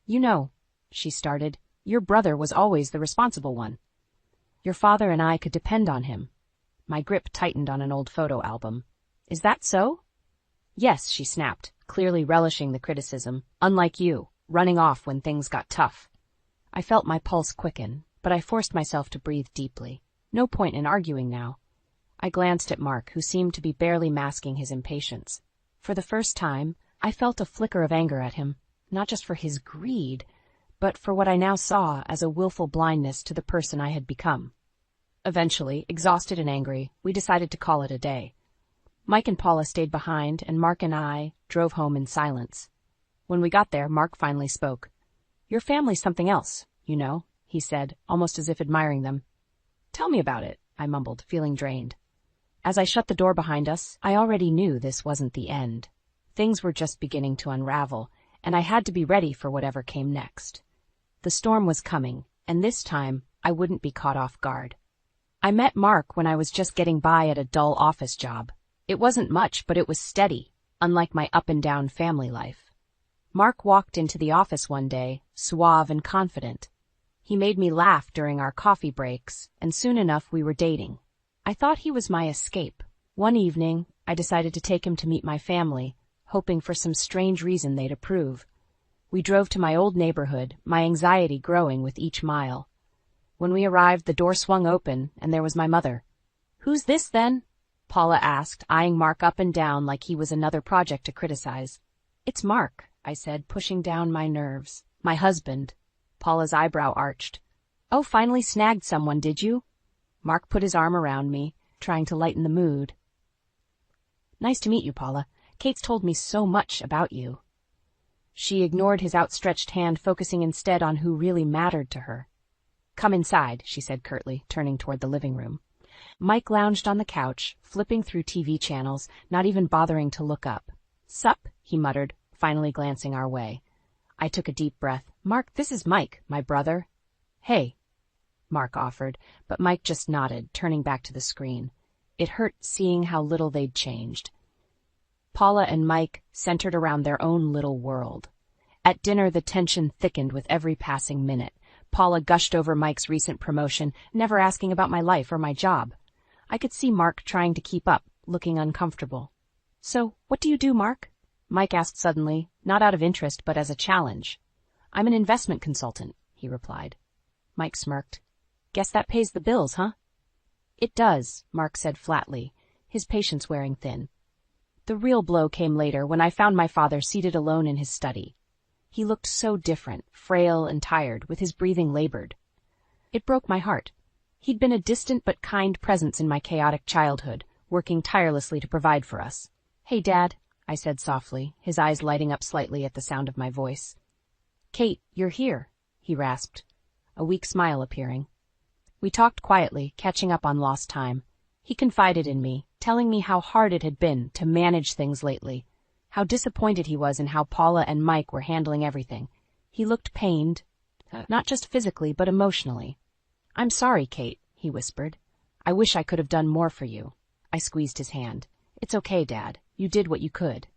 You know, she started, your brother was always the responsible one. Your father and I could depend on him. My grip tightened on an old photo album. Is that so? Yes, she snapped, clearly relishing the criticism. Unlike you, running off when things got tough. I felt my pulse quicken, but I forced myself to breathe deeply. No point in arguing now. I glanced at Mark, who seemed to be barely masking his impatience. For the first time, I felt a flicker of anger at him, not just for his greed, but for what I now saw as a willful blindness to the person I had become. Eventually, exhausted and angry, we decided to call it a day. Mike and Paula stayed behind, and Mark and I drove home in silence. When we got there, Mark finally spoke. Your family's something else, you know, he said, almost as if admiring them. Tell me about it, I mumbled, feeling drained. As I shut the door behind us, I already knew this wasn't the end. Things were just beginning to unravel, and I had to be ready for whatever came next. The storm was coming, and this time I wouldn't be caught off guard. I met Mark when I was just getting by at a dull office job. It wasn't much, but it was steady, unlike my up-and-down family life. Mark walked into the office one day, suave and confident. He made me laugh during our coffee breaks, and soon enough we were dating. I thought he was my escape. One evening, I decided to take him to meet my family, hoping for some strange reason they'd approve. We drove to my old neighborhood, my anxiety growing with each mile. When we arrived, the door swung open, and there was my mother. Who's this, then? Paula asked, eyeing Mark up and down like he was another project to criticize. It's Mark, I said, pushing down my nerves. My husband. Paula's eyebrow arched. Oh, finally snagged someone, did you? Mark put his arm around me, trying to lighten the mood. Nice to meet you, Paula. Kate's told me so much about you. She ignored his outstretched hand, focusing instead on who really mattered to her. Come inside, she said curtly, turning toward the living room. Mike lounged on the couch, flipping through TV channels, not even bothering to look up. Sup, he muttered, finally glancing our way. I took a deep breath. Mark, this is Mike, my brother. Hey, Mark offered, but Mike just nodded, turning back to the screen. It hurt seeing how little they'd changed. Paula and Mike centered around their own little world. At dinner, the tension thickened with every passing minute. Paula gushed over Mike's recent promotion, never asking about my life or my job. I could see Mark trying to keep up, looking uncomfortable. So, what do you do, Mark? Mike asked suddenly, not out of interest but as a challenge. I'm an investment consultant, he replied. Mike smirked. Guess that pays the bills, huh? It does, Mark said flatly, his patience wearing thin. The real blow came later when I found my father seated alone in his study. He looked so different, frail and tired, with his breathing labored. It broke my heart. He'd been a distant but kind presence in my chaotic childhood, working tirelessly to provide for us. Hey, Dad, I said softly, his eyes lighting up slightly at the sound of my voice. Kate, you're here, he rasped, a weak smile appearing. We talked quietly, catching up on lost time. He confided in me, telling me how hard it had been to manage things lately, how disappointed he was in how Paula and Mike were handling everything. He looked pained, not just physically but emotionally. I'm sorry, Kate, he whispered. I wish I could have done more for you. I squeezed his hand. It's okay, Dad. You did what you could.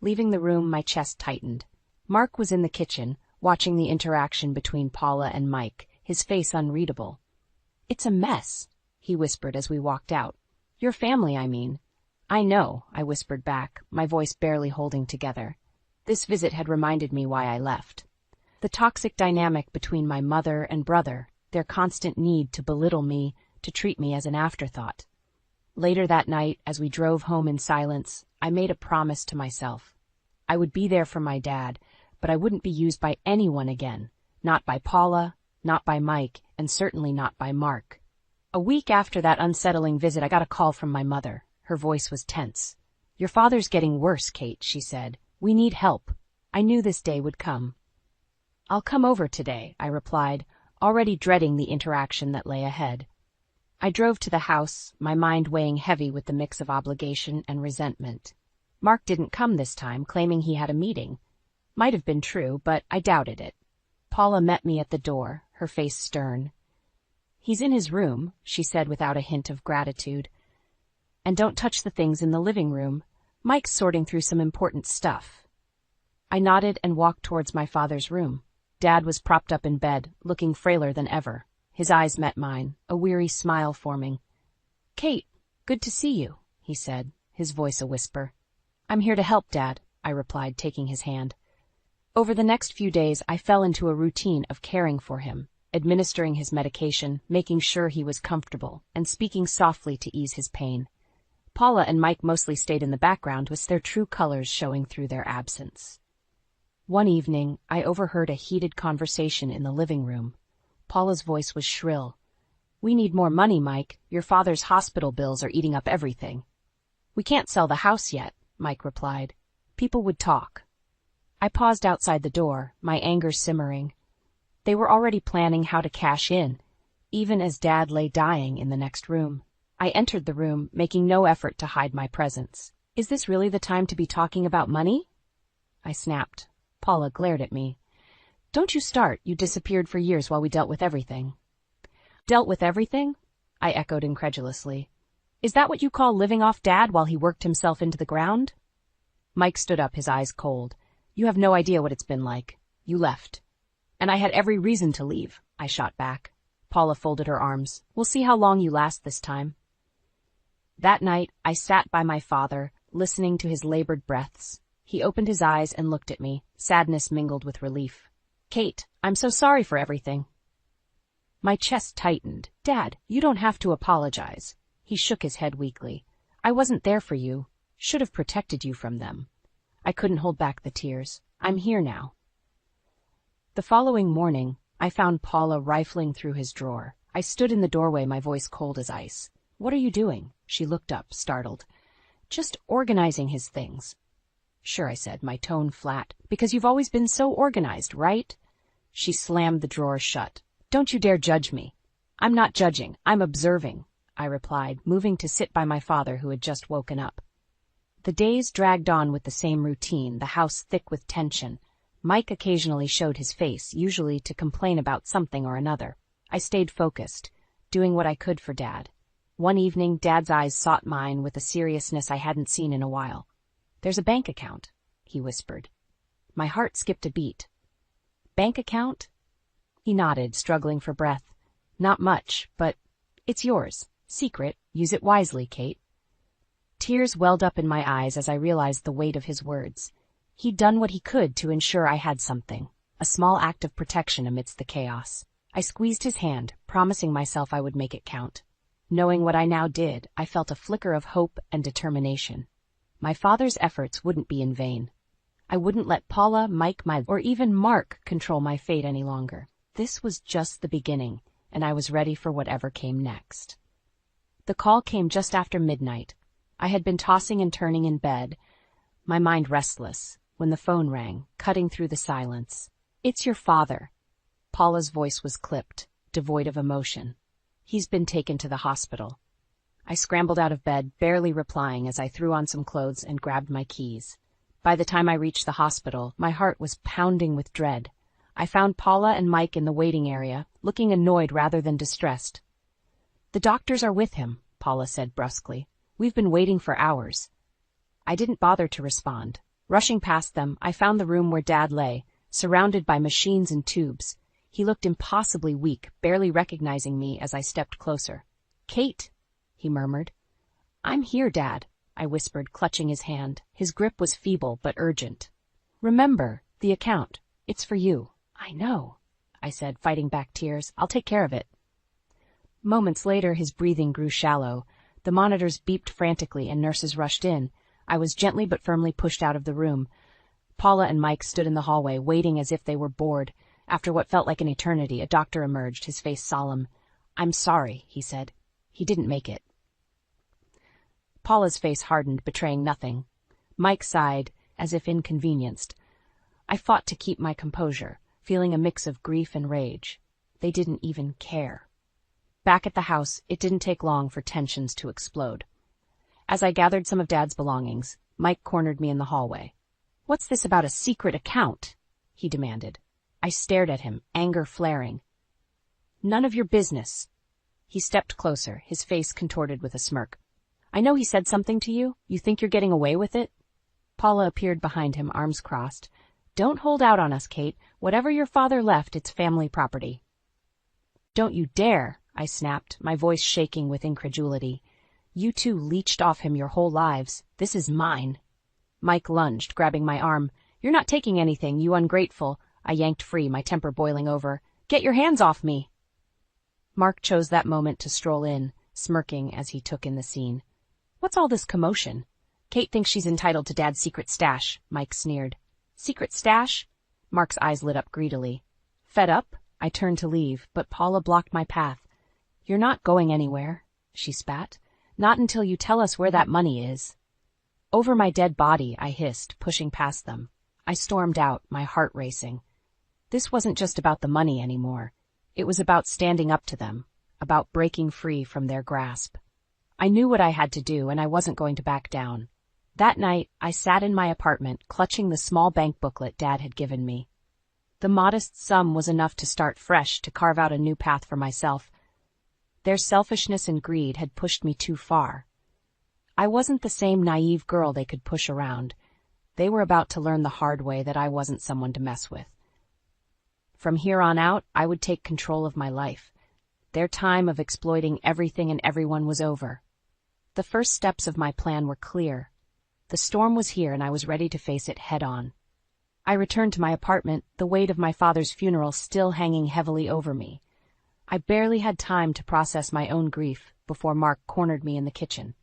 Leaving the room, my chest tightened. Mark was in the kitchen, watching the interaction between Paula and Mike, his face unreadable. It's a mess, he whispered as we walked out. Your family, I mean. I know, I whispered back, my voice barely holding together. This visit had reminded me why I left. The toxic dynamic between my mother and brother, their constant need to belittle me, to treat me as an afterthought. Later that night, as we drove home in silence, I made a promise to myself. I would be there for my dad, but I wouldn't be used by anyone again. Not by Paula, not by Mike, and certainly not by Mark. A week after that unsettling visit, I got a call from my mother. Her voice was tense. Your father's getting worse, Kate, she said. We need help. I knew this day would come. I'll come over today, I replied, already dreading the interaction that lay ahead. I drove to the house, my mind weighing heavy with the mix of obligation and resentment. Mark didn't come this time, claiming he had a meeting. Might have been true, but I doubted it. Paula met me at the door, her face stern. He's in his room, she said without a hint of gratitude. And don't touch the things in the living room. Mike's sorting through some important stuff. I nodded and walked towards my father's room. Dad was propped up in bed, looking frailer than ever. His eyes met mine, a weary smile forming. "Kate, good to see you," he said, his voice a whisper. "I'm here to help, Dad," I replied, taking his hand. Over the next few days, I fell into a routine of caring for him, administering his medication, making sure he was comfortable, and speaking softly to ease his pain. Paula and Mike mostly stayed in the background with their true colors showing through their absence. One evening, I overheard a heated conversation in the living room. Paula's voice was shrill. "We need more money, Mike. Your father's hospital bills are eating up everything." "We can't sell the house yet," Mike replied. "People would talk." I paused outside the door, my anger simmering. They were already planning how to cash in, even as Dad lay dying in the next room. I entered the room, making no effort to hide my presence. "Is this really the time to be talking about money?" I snapped. Paula glared at me. "Don't you start. You disappeared for years while we dealt with everything." "Dealt with everything?" I echoed incredulously. "Is that what you call living off Dad while he worked himself into the ground?" Mike stood up, his eyes cold. "You have no idea what it's been like. You left." "And I had every reason to leave," I shot back. Paula folded her arms. "We'll see how long you last this time." That night, I sat by my father, listening to his labored breaths. He opened his eyes and looked at me, sadness mingled with relief. "Kate, I'm so sorry for everything." My chest tightened. "Dad, you don't have to apologize." He shook his head weakly. "I wasn't there for you. Should have protected you from them." I couldn't hold back the tears. "I'm here now." The following morning, I found Paula rifling through his drawer. I stood in the doorway, my voice cold as ice. "What are you doing?" She looked up, startled. "Just organizing his things." "Sure," I said, my tone flat. "Because you've always been so organized, right?" She slammed the drawer shut. "Don't you dare judge me." "I'm not judging, I'm observing," I replied, moving to sit by my father, who had just woken up. The days dragged on with the same routine, the house thick with tension. Mike occasionally showed his face, usually to complain about something or another. I stayed focused, doing what I could for Dad. One evening, Dad's eyes sought mine with a seriousness I hadn't seen in a while. "There's a bank account," he whispered. My heart skipped a beat. "Bank account?" He nodded, struggling for breath. "Not much, but it's yours. Secret. Use it wisely, Kate." Tears welled up in my eyes as I realized the weight of his words. He'd done what he could to ensure I had something, a small act of protection amidst the chaos. I squeezed his hand, promising myself I would make it count. Knowing what I now did, I felt a flicker of hope and determination. My father's efforts wouldn't be in vain. I wouldn't let Paula, Mike, or even Mark control my fate any longer. This was just the beginning, and I was ready for whatever came next. The call came just after midnight. I had been tossing and turning in bed, my mind restless, when the phone rang, cutting through the silence. "It's your father." Paula's voice was clipped, devoid of emotion. "He's been taken to the hospital." I scrambled out of bed, barely replying as I threw on some clothes and grabbed my keys. By the time I reached the hospital, my heart was pounding with dread. I found Paula and Mike in the waiting area, looking annoyed rather than distressed. "The doctors are with him," Paula said brusquely. "We've been waiting for hours." I didn't bother to respond. Rushing past them, I found the room where Dad lay, surrounded by machines and tubes. He looked impossibly weak, barely recognizing me as I stepped closer. "Kate," he murmured. "I'm here, Dad," I whispered, clutching his hand. His grip was feeble but urgent. "Remember, the account. It's for you." "I know," I said, fighting back tears. "I'll take care of it." Moments later, his breathing grew shallow. The monitors beeped frantically and nurses rushed in. I was gently but firmly pushed out of the room. Paula and Mike stood in the hallway, waiting as if they were bored. After what felt like an eternity, a doctor emerged, his face solemn. "I'm sorry," he said. "He didn't make it." Paula's face hardened, betraying nothing. Mike sighed, as if inconvenienced. I fought to keep my composure, feeling a mix of grief and rage. They didn't even care. Back at the house, it didn't take long for tensions to explode. As I gathered some of Dad's belongings, Mike cornered me in the hallway. "What's this about a secret account?" he demanded. I stared at him, anger flaring. "None of your business." He stepped closer, his face contorted with a smirk. I know he said something to you. You think you're getting away with it? Paula appeared behind him, arms crossed. Don't hold out on us, Kate. Whatever your father left, it's family property. Don't you dare, I snapped, my voice shaking with incredulity. You two leeched off him your whole lives. This is mine. Mike lunged, grabbing my arm. You're not taking anything, you ungrateful. I yanked free, my temper boiling over. Get your hands off me. Mark chose that moment to stroll in, smirking as he took in the scene. What's all this commotion? Kate thinks she's entitled to Dad's secret stash, Mike sneered. Secret stash? Mark's eyes lit up greedily. Fed up? I turned to leave, but Paula blocked my path. You're not going anywhere, she spat. Not until you tell us where that money is. Over my dead body, I hissed, pushing past them. I stormed out, my heart racing. This wasn't just about the money anymore. It was about standing up to them, about breaking free from their grasp. I knew what I had to do, and I wasn't going to back down. That night, I sat in my apartment, clutching the small bank booklet Dad had given me. The modest sum was enough to start fresh, to carve out a new path for myself. Their selfishness and greed had pushed me too far. I wasn't the same naive girl they could push around. They were about to learn the hard way that I wasn't someone to mess with. From here on out, I would take control of my life. Their time of exploiting everything and everyone was over. The first steps of my plan were clear. The storm was here, and I was ready to face it head-on. I returned to my apartment, the weight of my father's funeral still hanging heavily over me. I barely had time to process my own grief before Mark cornered me in the kitchen.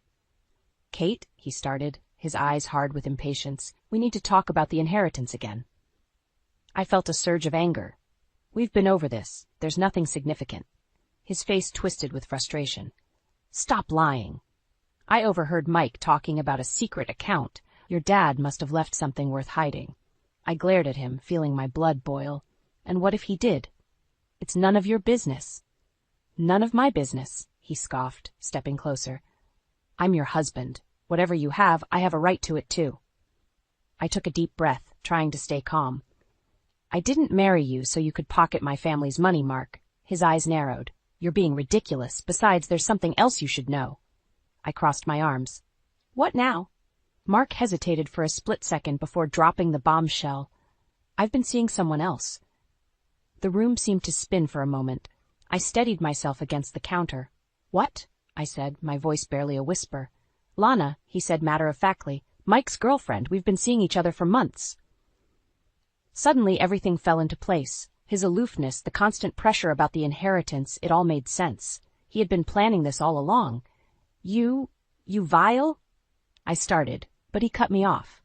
Kate, he started, his eyes hard with impatience, we need to talk about the inheritance again. I felt a surge of anger. We've been over this. There's nothing significant. His face twisted with frustration. Stop lying. I overheard Mike talking about a secret account. Your dad must have left something worth hiding. I glared at him, feeling my blood boil. And what if he did? It's none of your business. None of my business, he scoffed, stepping closer. I'm your husband. Whatever you have, I have a right to it too. I took a deep breath, trying to stay calm. I didn't marry you so you could pocket my family's money, Mark. His eyes narrowed. You're being ridiculous. Besides, there's something else you should know. I crossed my arms. What now? Mark hesitated for a split second before dropping the bombshell. I've been seeing someone else. The room seemed to spin for a moment. I steadied myself against the counter. What? I said, my voice barely a whisper. Lana, he said matter-of-factly. Mike's girlfriend. We've been seeing each other for months. Suddenly everything fell into place. His aloofness, the constant pressure about the inheritance, it all made sense. He had been planning this all along. You vile? I started, but he cut me off.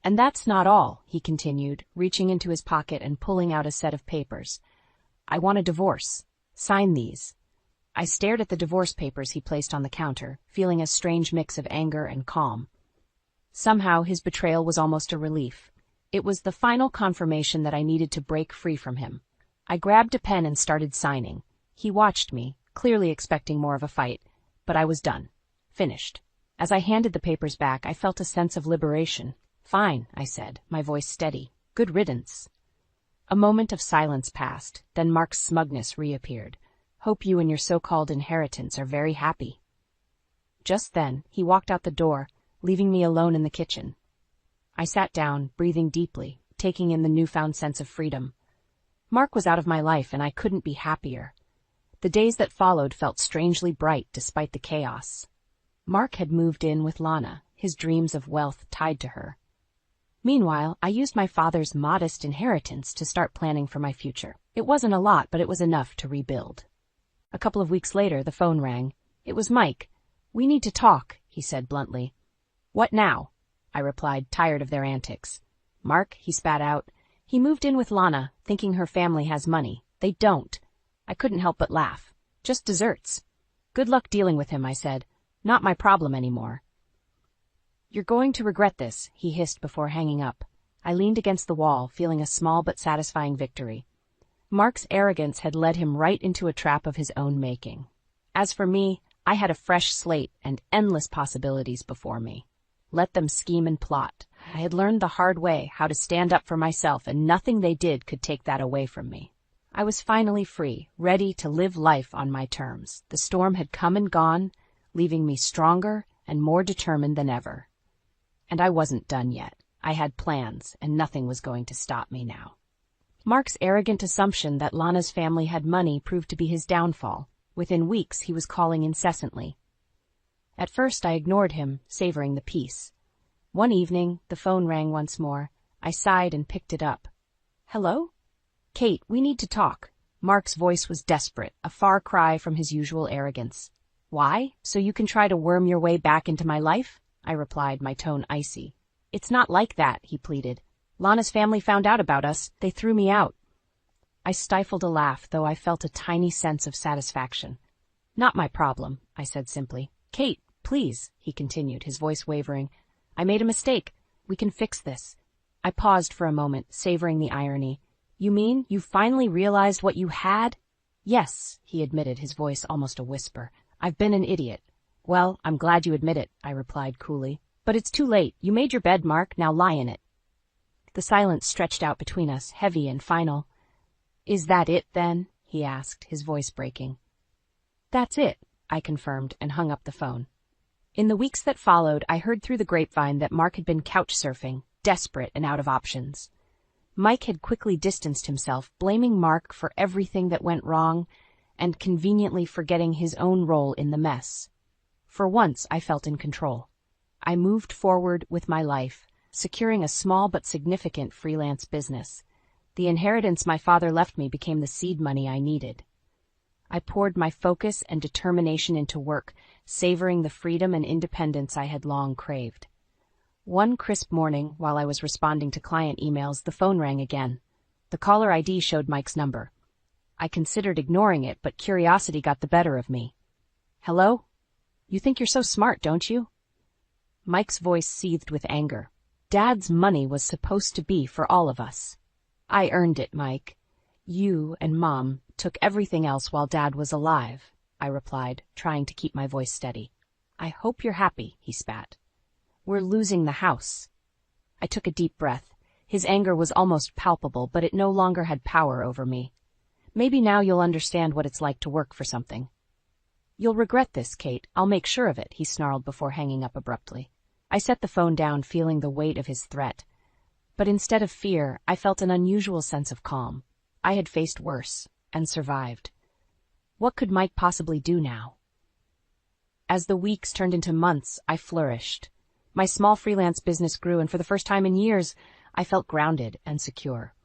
And that's not all, he continued, reaching into his pocket and pulling out a set of papers. I want a divorce. Sign these. I stared at the divorce papers he placed on the counter, feeling a strange mix of anger and calm. Somehow his betrayal was almost a relief. It was the final confirmation that I needed to break free from him. I grabbed a pen and started signing. He watched me, clearly expecting more of a fight, but I was done. Finished. As I handed the papers back, I felt a sense of liberation. Fine, I said, my voice steady. Good riddance. A moment of silence passed, then Mark's smugness reappeared. Hope you and your so-called inheritance are very happy. Just then, he walked out the door, leaving me alone in the kitchen. I sat down, breathing deeply, taking in the newfound sense of freedom. Mark was out of my life, and I couldn't be happier. The days that followed felt strangely bright despite the chaos. Mark had moved in with Lana, his dreams of wealth tied to her. Meanwhile, I used my father's modest inheritance to start planning for my future. It wasn't a lot, but it was enough to rebuild. A couple of weeks later, the phone rang. It was Mike. We need to talk, he said bluntly. What now? I replied, tired of their antics. Mark, he spat out. He moved in with Lana, thinking her family has money. They don't. I couldn't help but laugh. Just desserts. Good luck dealing with him, I said. Not my problem anymore. You're going to regret this, he hissed before hanging up. I leaned against the wall, feeling a small but satisfying victory. Mark's arrogance had led him right into a trap of his own making. As for me, I had a fresh slate and endless possibilities before me. Let them scheme and plot. I had learned the hard way how to stand up for myself, and nothing they did could take that away from me. I was finally free, ready to live life on my terms. The storm had come and gone, leaving me stronger and more determined than ever. And I wasn't done yet. I had plans, and nothing was going to stop me now. Mark's arrogant assumption that Lana's family had money proved to be his downfall. Within weeks, he was calling incessantly. At first, I ignored him, savoring the peace. One evening, the phone rang once more. I sighed and picked it up. "Hello? Kate, we need to talk." Mark's voice was desperate, a far cry from his usual arrogance. "Why? So you can try to worm your way back into my life?" I replied, my tone icy. "It's not like that," he pleaded. "Lana's family found out about us. They threw me out." I stifled a laugh, though I felt a tiny sense of satisfaction. "Not my problem," I said simply. "Kate, please," he continued, his voice wavering. "I made a mistake. We can fix this." I paused for a moment, savoring the irony. "You mean you finally realized what you had?" "Yes," he admitted, his voice almost a whisper. "I've been an idiot." "Well, I'm glad you admit it," I replied coolly. "But it's too late. You made your bed, Mark. Now lie in it." The silence stretched out between us, heavy and final. "Is that it, then?" he asked, his voice breaking. "That's it," I confirmed and hung up the phone. In the weeks that followed, I heard through the grapevine that Mark had been couch surfing, desperate and out of options. Mike had quickly distanced himself, blaming Mark for everything that went wrong and conveniently forgetting his own role in the mess. For once, I felt in control. I moved forward with my life, securing a small but significant freelance business. The inheritance my father left me became the seed money I needed. I poured my focus and determination into work, savoring the freedom and independence I had long craved. One crisp morning, while I was responding to client emails, the phone rang again. The caller ID showed Mike's number. I considered ignoring it, but curiosity got the better of me. "Hello? You think you're so smart, don't you?" Mike's voice seethed with anger. "Dad's money was supposed to be for all of us." "I earned it, Mike. You and Mom took everything else while Dad was alive," I replied, trying to keep my voice steady. "I hope you're happy," he spat. "We're losing the house." I took a deep breath. His anger was almost palpable, but it no longer had power over me. "Maybe now you'll understand what it's like to work for something." "You'll regret this, Kate. I'll make sure of it," he snarled before hanging up abruptly. I set the phone down, feeling the weight of his threat. But instead of fear, I felt an unusual sense of calm. I had faced worse, and survived. What could Mike possibly do now? As the weeks turned into months, I flourished. My small freelance business grew, and for the first time in years, I felt grounded and secure.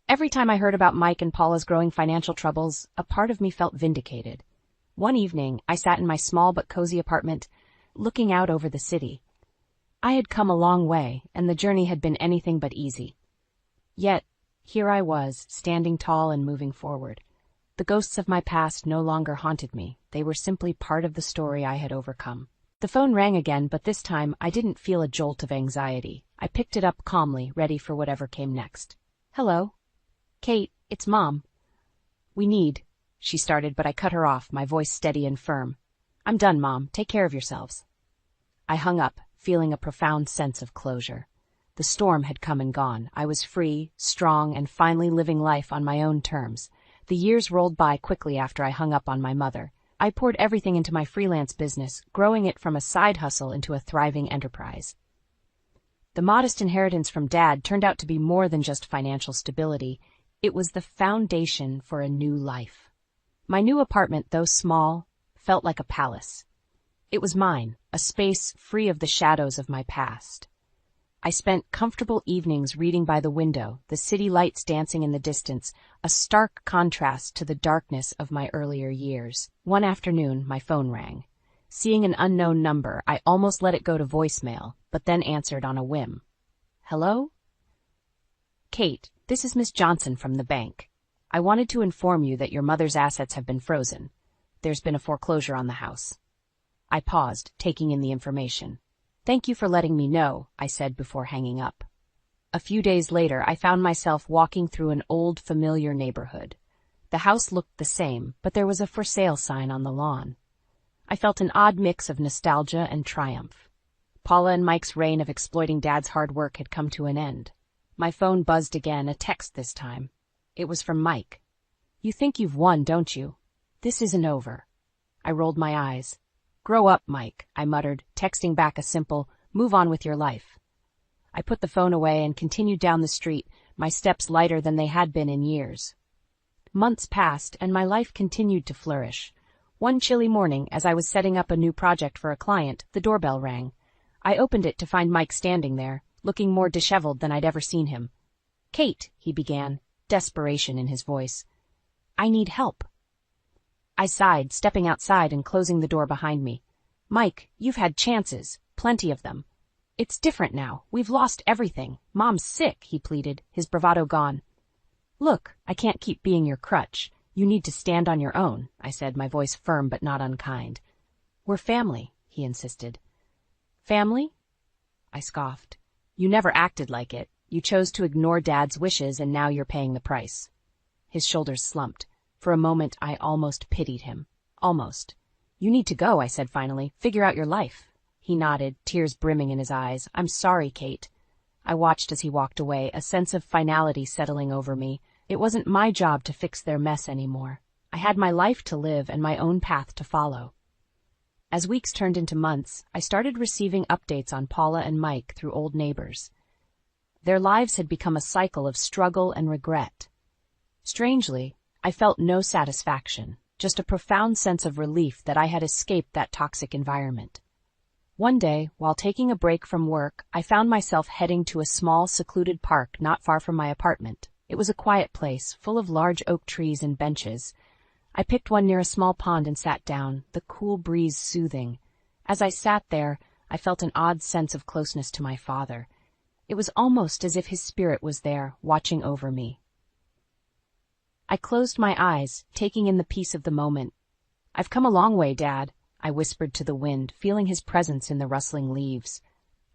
Every time I heard about Mike and Paula's growing financial troubles, a part of me felt vindicated. One evening, I sat in my small but cozy apartment, looking out over the city. I had come a long way, and the journey had been anything but easy. Yet, here I was, standing tall and moving forward. The ghosts of my past no longer haunted me. They were simply part of the story I had overcome. The phone rang again, but this time I didn't feel a jolt of anxiety. I picked it up calmly, ready for whatever came next. "Hello? Kate, it's Mom." She started, but I cut her off, my voice steady and firm. "I'm done, Mom. Take care of yourselves." I hung up, feeling a profound sense of closure. The storm had come and gone. I was free, strong, and finally living life on my own terms. The years rolled by quickly after I hung up on my mother. I poured everything into my freelance business, growing it from a side hustle into a thriving enterprise. The modest inheritance from Dad turned out to be more than just financial stability. It was the foundation for a new life. My new apartment, though small, felt like a palace. It was mine, a space free of the shadows of my past. I spent comfortable evenings reading by the window, the city lights dancing in the distance, a stark contrast to the darkness of my earlier years. One afternoon, my phone rang. Seeing an unknown number, I almost let it go to voicemail, but then answered on a whim. "Hello? Kate, this is Miss Johnson from the bank. I wanted to inform you that your mother's assets have been frozen. There's been a foreclosure on the house." I paused, taking in the information. "Thank you for letting me know," I said before hanging up. A few days later, I found myself walking through an old, familiar neighborhood. The house looked the same, but there was a for sale sign on the lawn. I felt an odd mix of nostalgia and triumph. Paula and Mike's reign of exploiting Dad's hard work had come to an end. My phone buzzed again, a text this time. It was from Mike. "You think you've won, don't you? This isn't over." I rolled my eyes. "Grow up, Mike," I muttered, texting back a simple, "Move on with your life." I put the phone away and continued down the street, my steps lighter than they had been in years. Months passed, and my life continued to flourish. One chilly morning, as I was setting up a new project for a client, the doorbell rang. I opened it to find Mike standing there, looking more disheveled than I'd ever seen him. "Kate," he began, desperation in his voice. "I need help." I sighed, stepping outside and closing the door behind me. "Mike, you've had chances, plenty of them. It's different now. We've lost everything. Mom's sick," he pleaded, his bravado gone. "Look, I can't keep being your crutch. You need to stand on your own," I said, my voice firm but not unkind. "We're family," he insisted. "Family?" I scoffed. "You never acted like it. You chose to ignore Dad's wishes, and now you're paying the price." His shoulders slumped. For a moment, I almost pitied him. Almost. "You need to go," I said finally. "Figure out your life." He nodded, tears brimming in his eyes. "I'm sorry, Kate." I watched as he walked away, a sense of finality settling over me. It wasn't my job to fix their mess anymore. I had my life to live and my own path to follow. As weeks turned into months, I started receiving updates on Paula and Mike through old neighbors. Their lives had become a cycle of struggle and regret. Strangely, I felt no satisfaction, just a profound sense of relief that I had escaped that toxic environment. One day, while taking a break from work, I found myself heading to a small, secluded park not far from my apartment. It was a quiet place, full of large oak trees and benches. I picked one near a small pond and sat down, the cool breeze soothing. As I sat there, I felt an odd sense of closeness to my father. It was almost as if his spirit was there, watching over me. I closed my eyes, taking in the peace of the moment. "I've come a long way, Dad," I whispered to the wind, feeling his presence in the rustling leaves.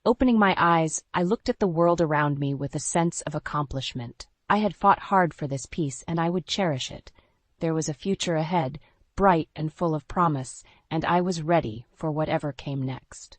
Opening my eyes, I looked at the world around me with a sense of accomplishment. I had fought hard for this peace, and I would cherish it. There was a future ahead, bright and full of promise, and I was ready for whatever came next.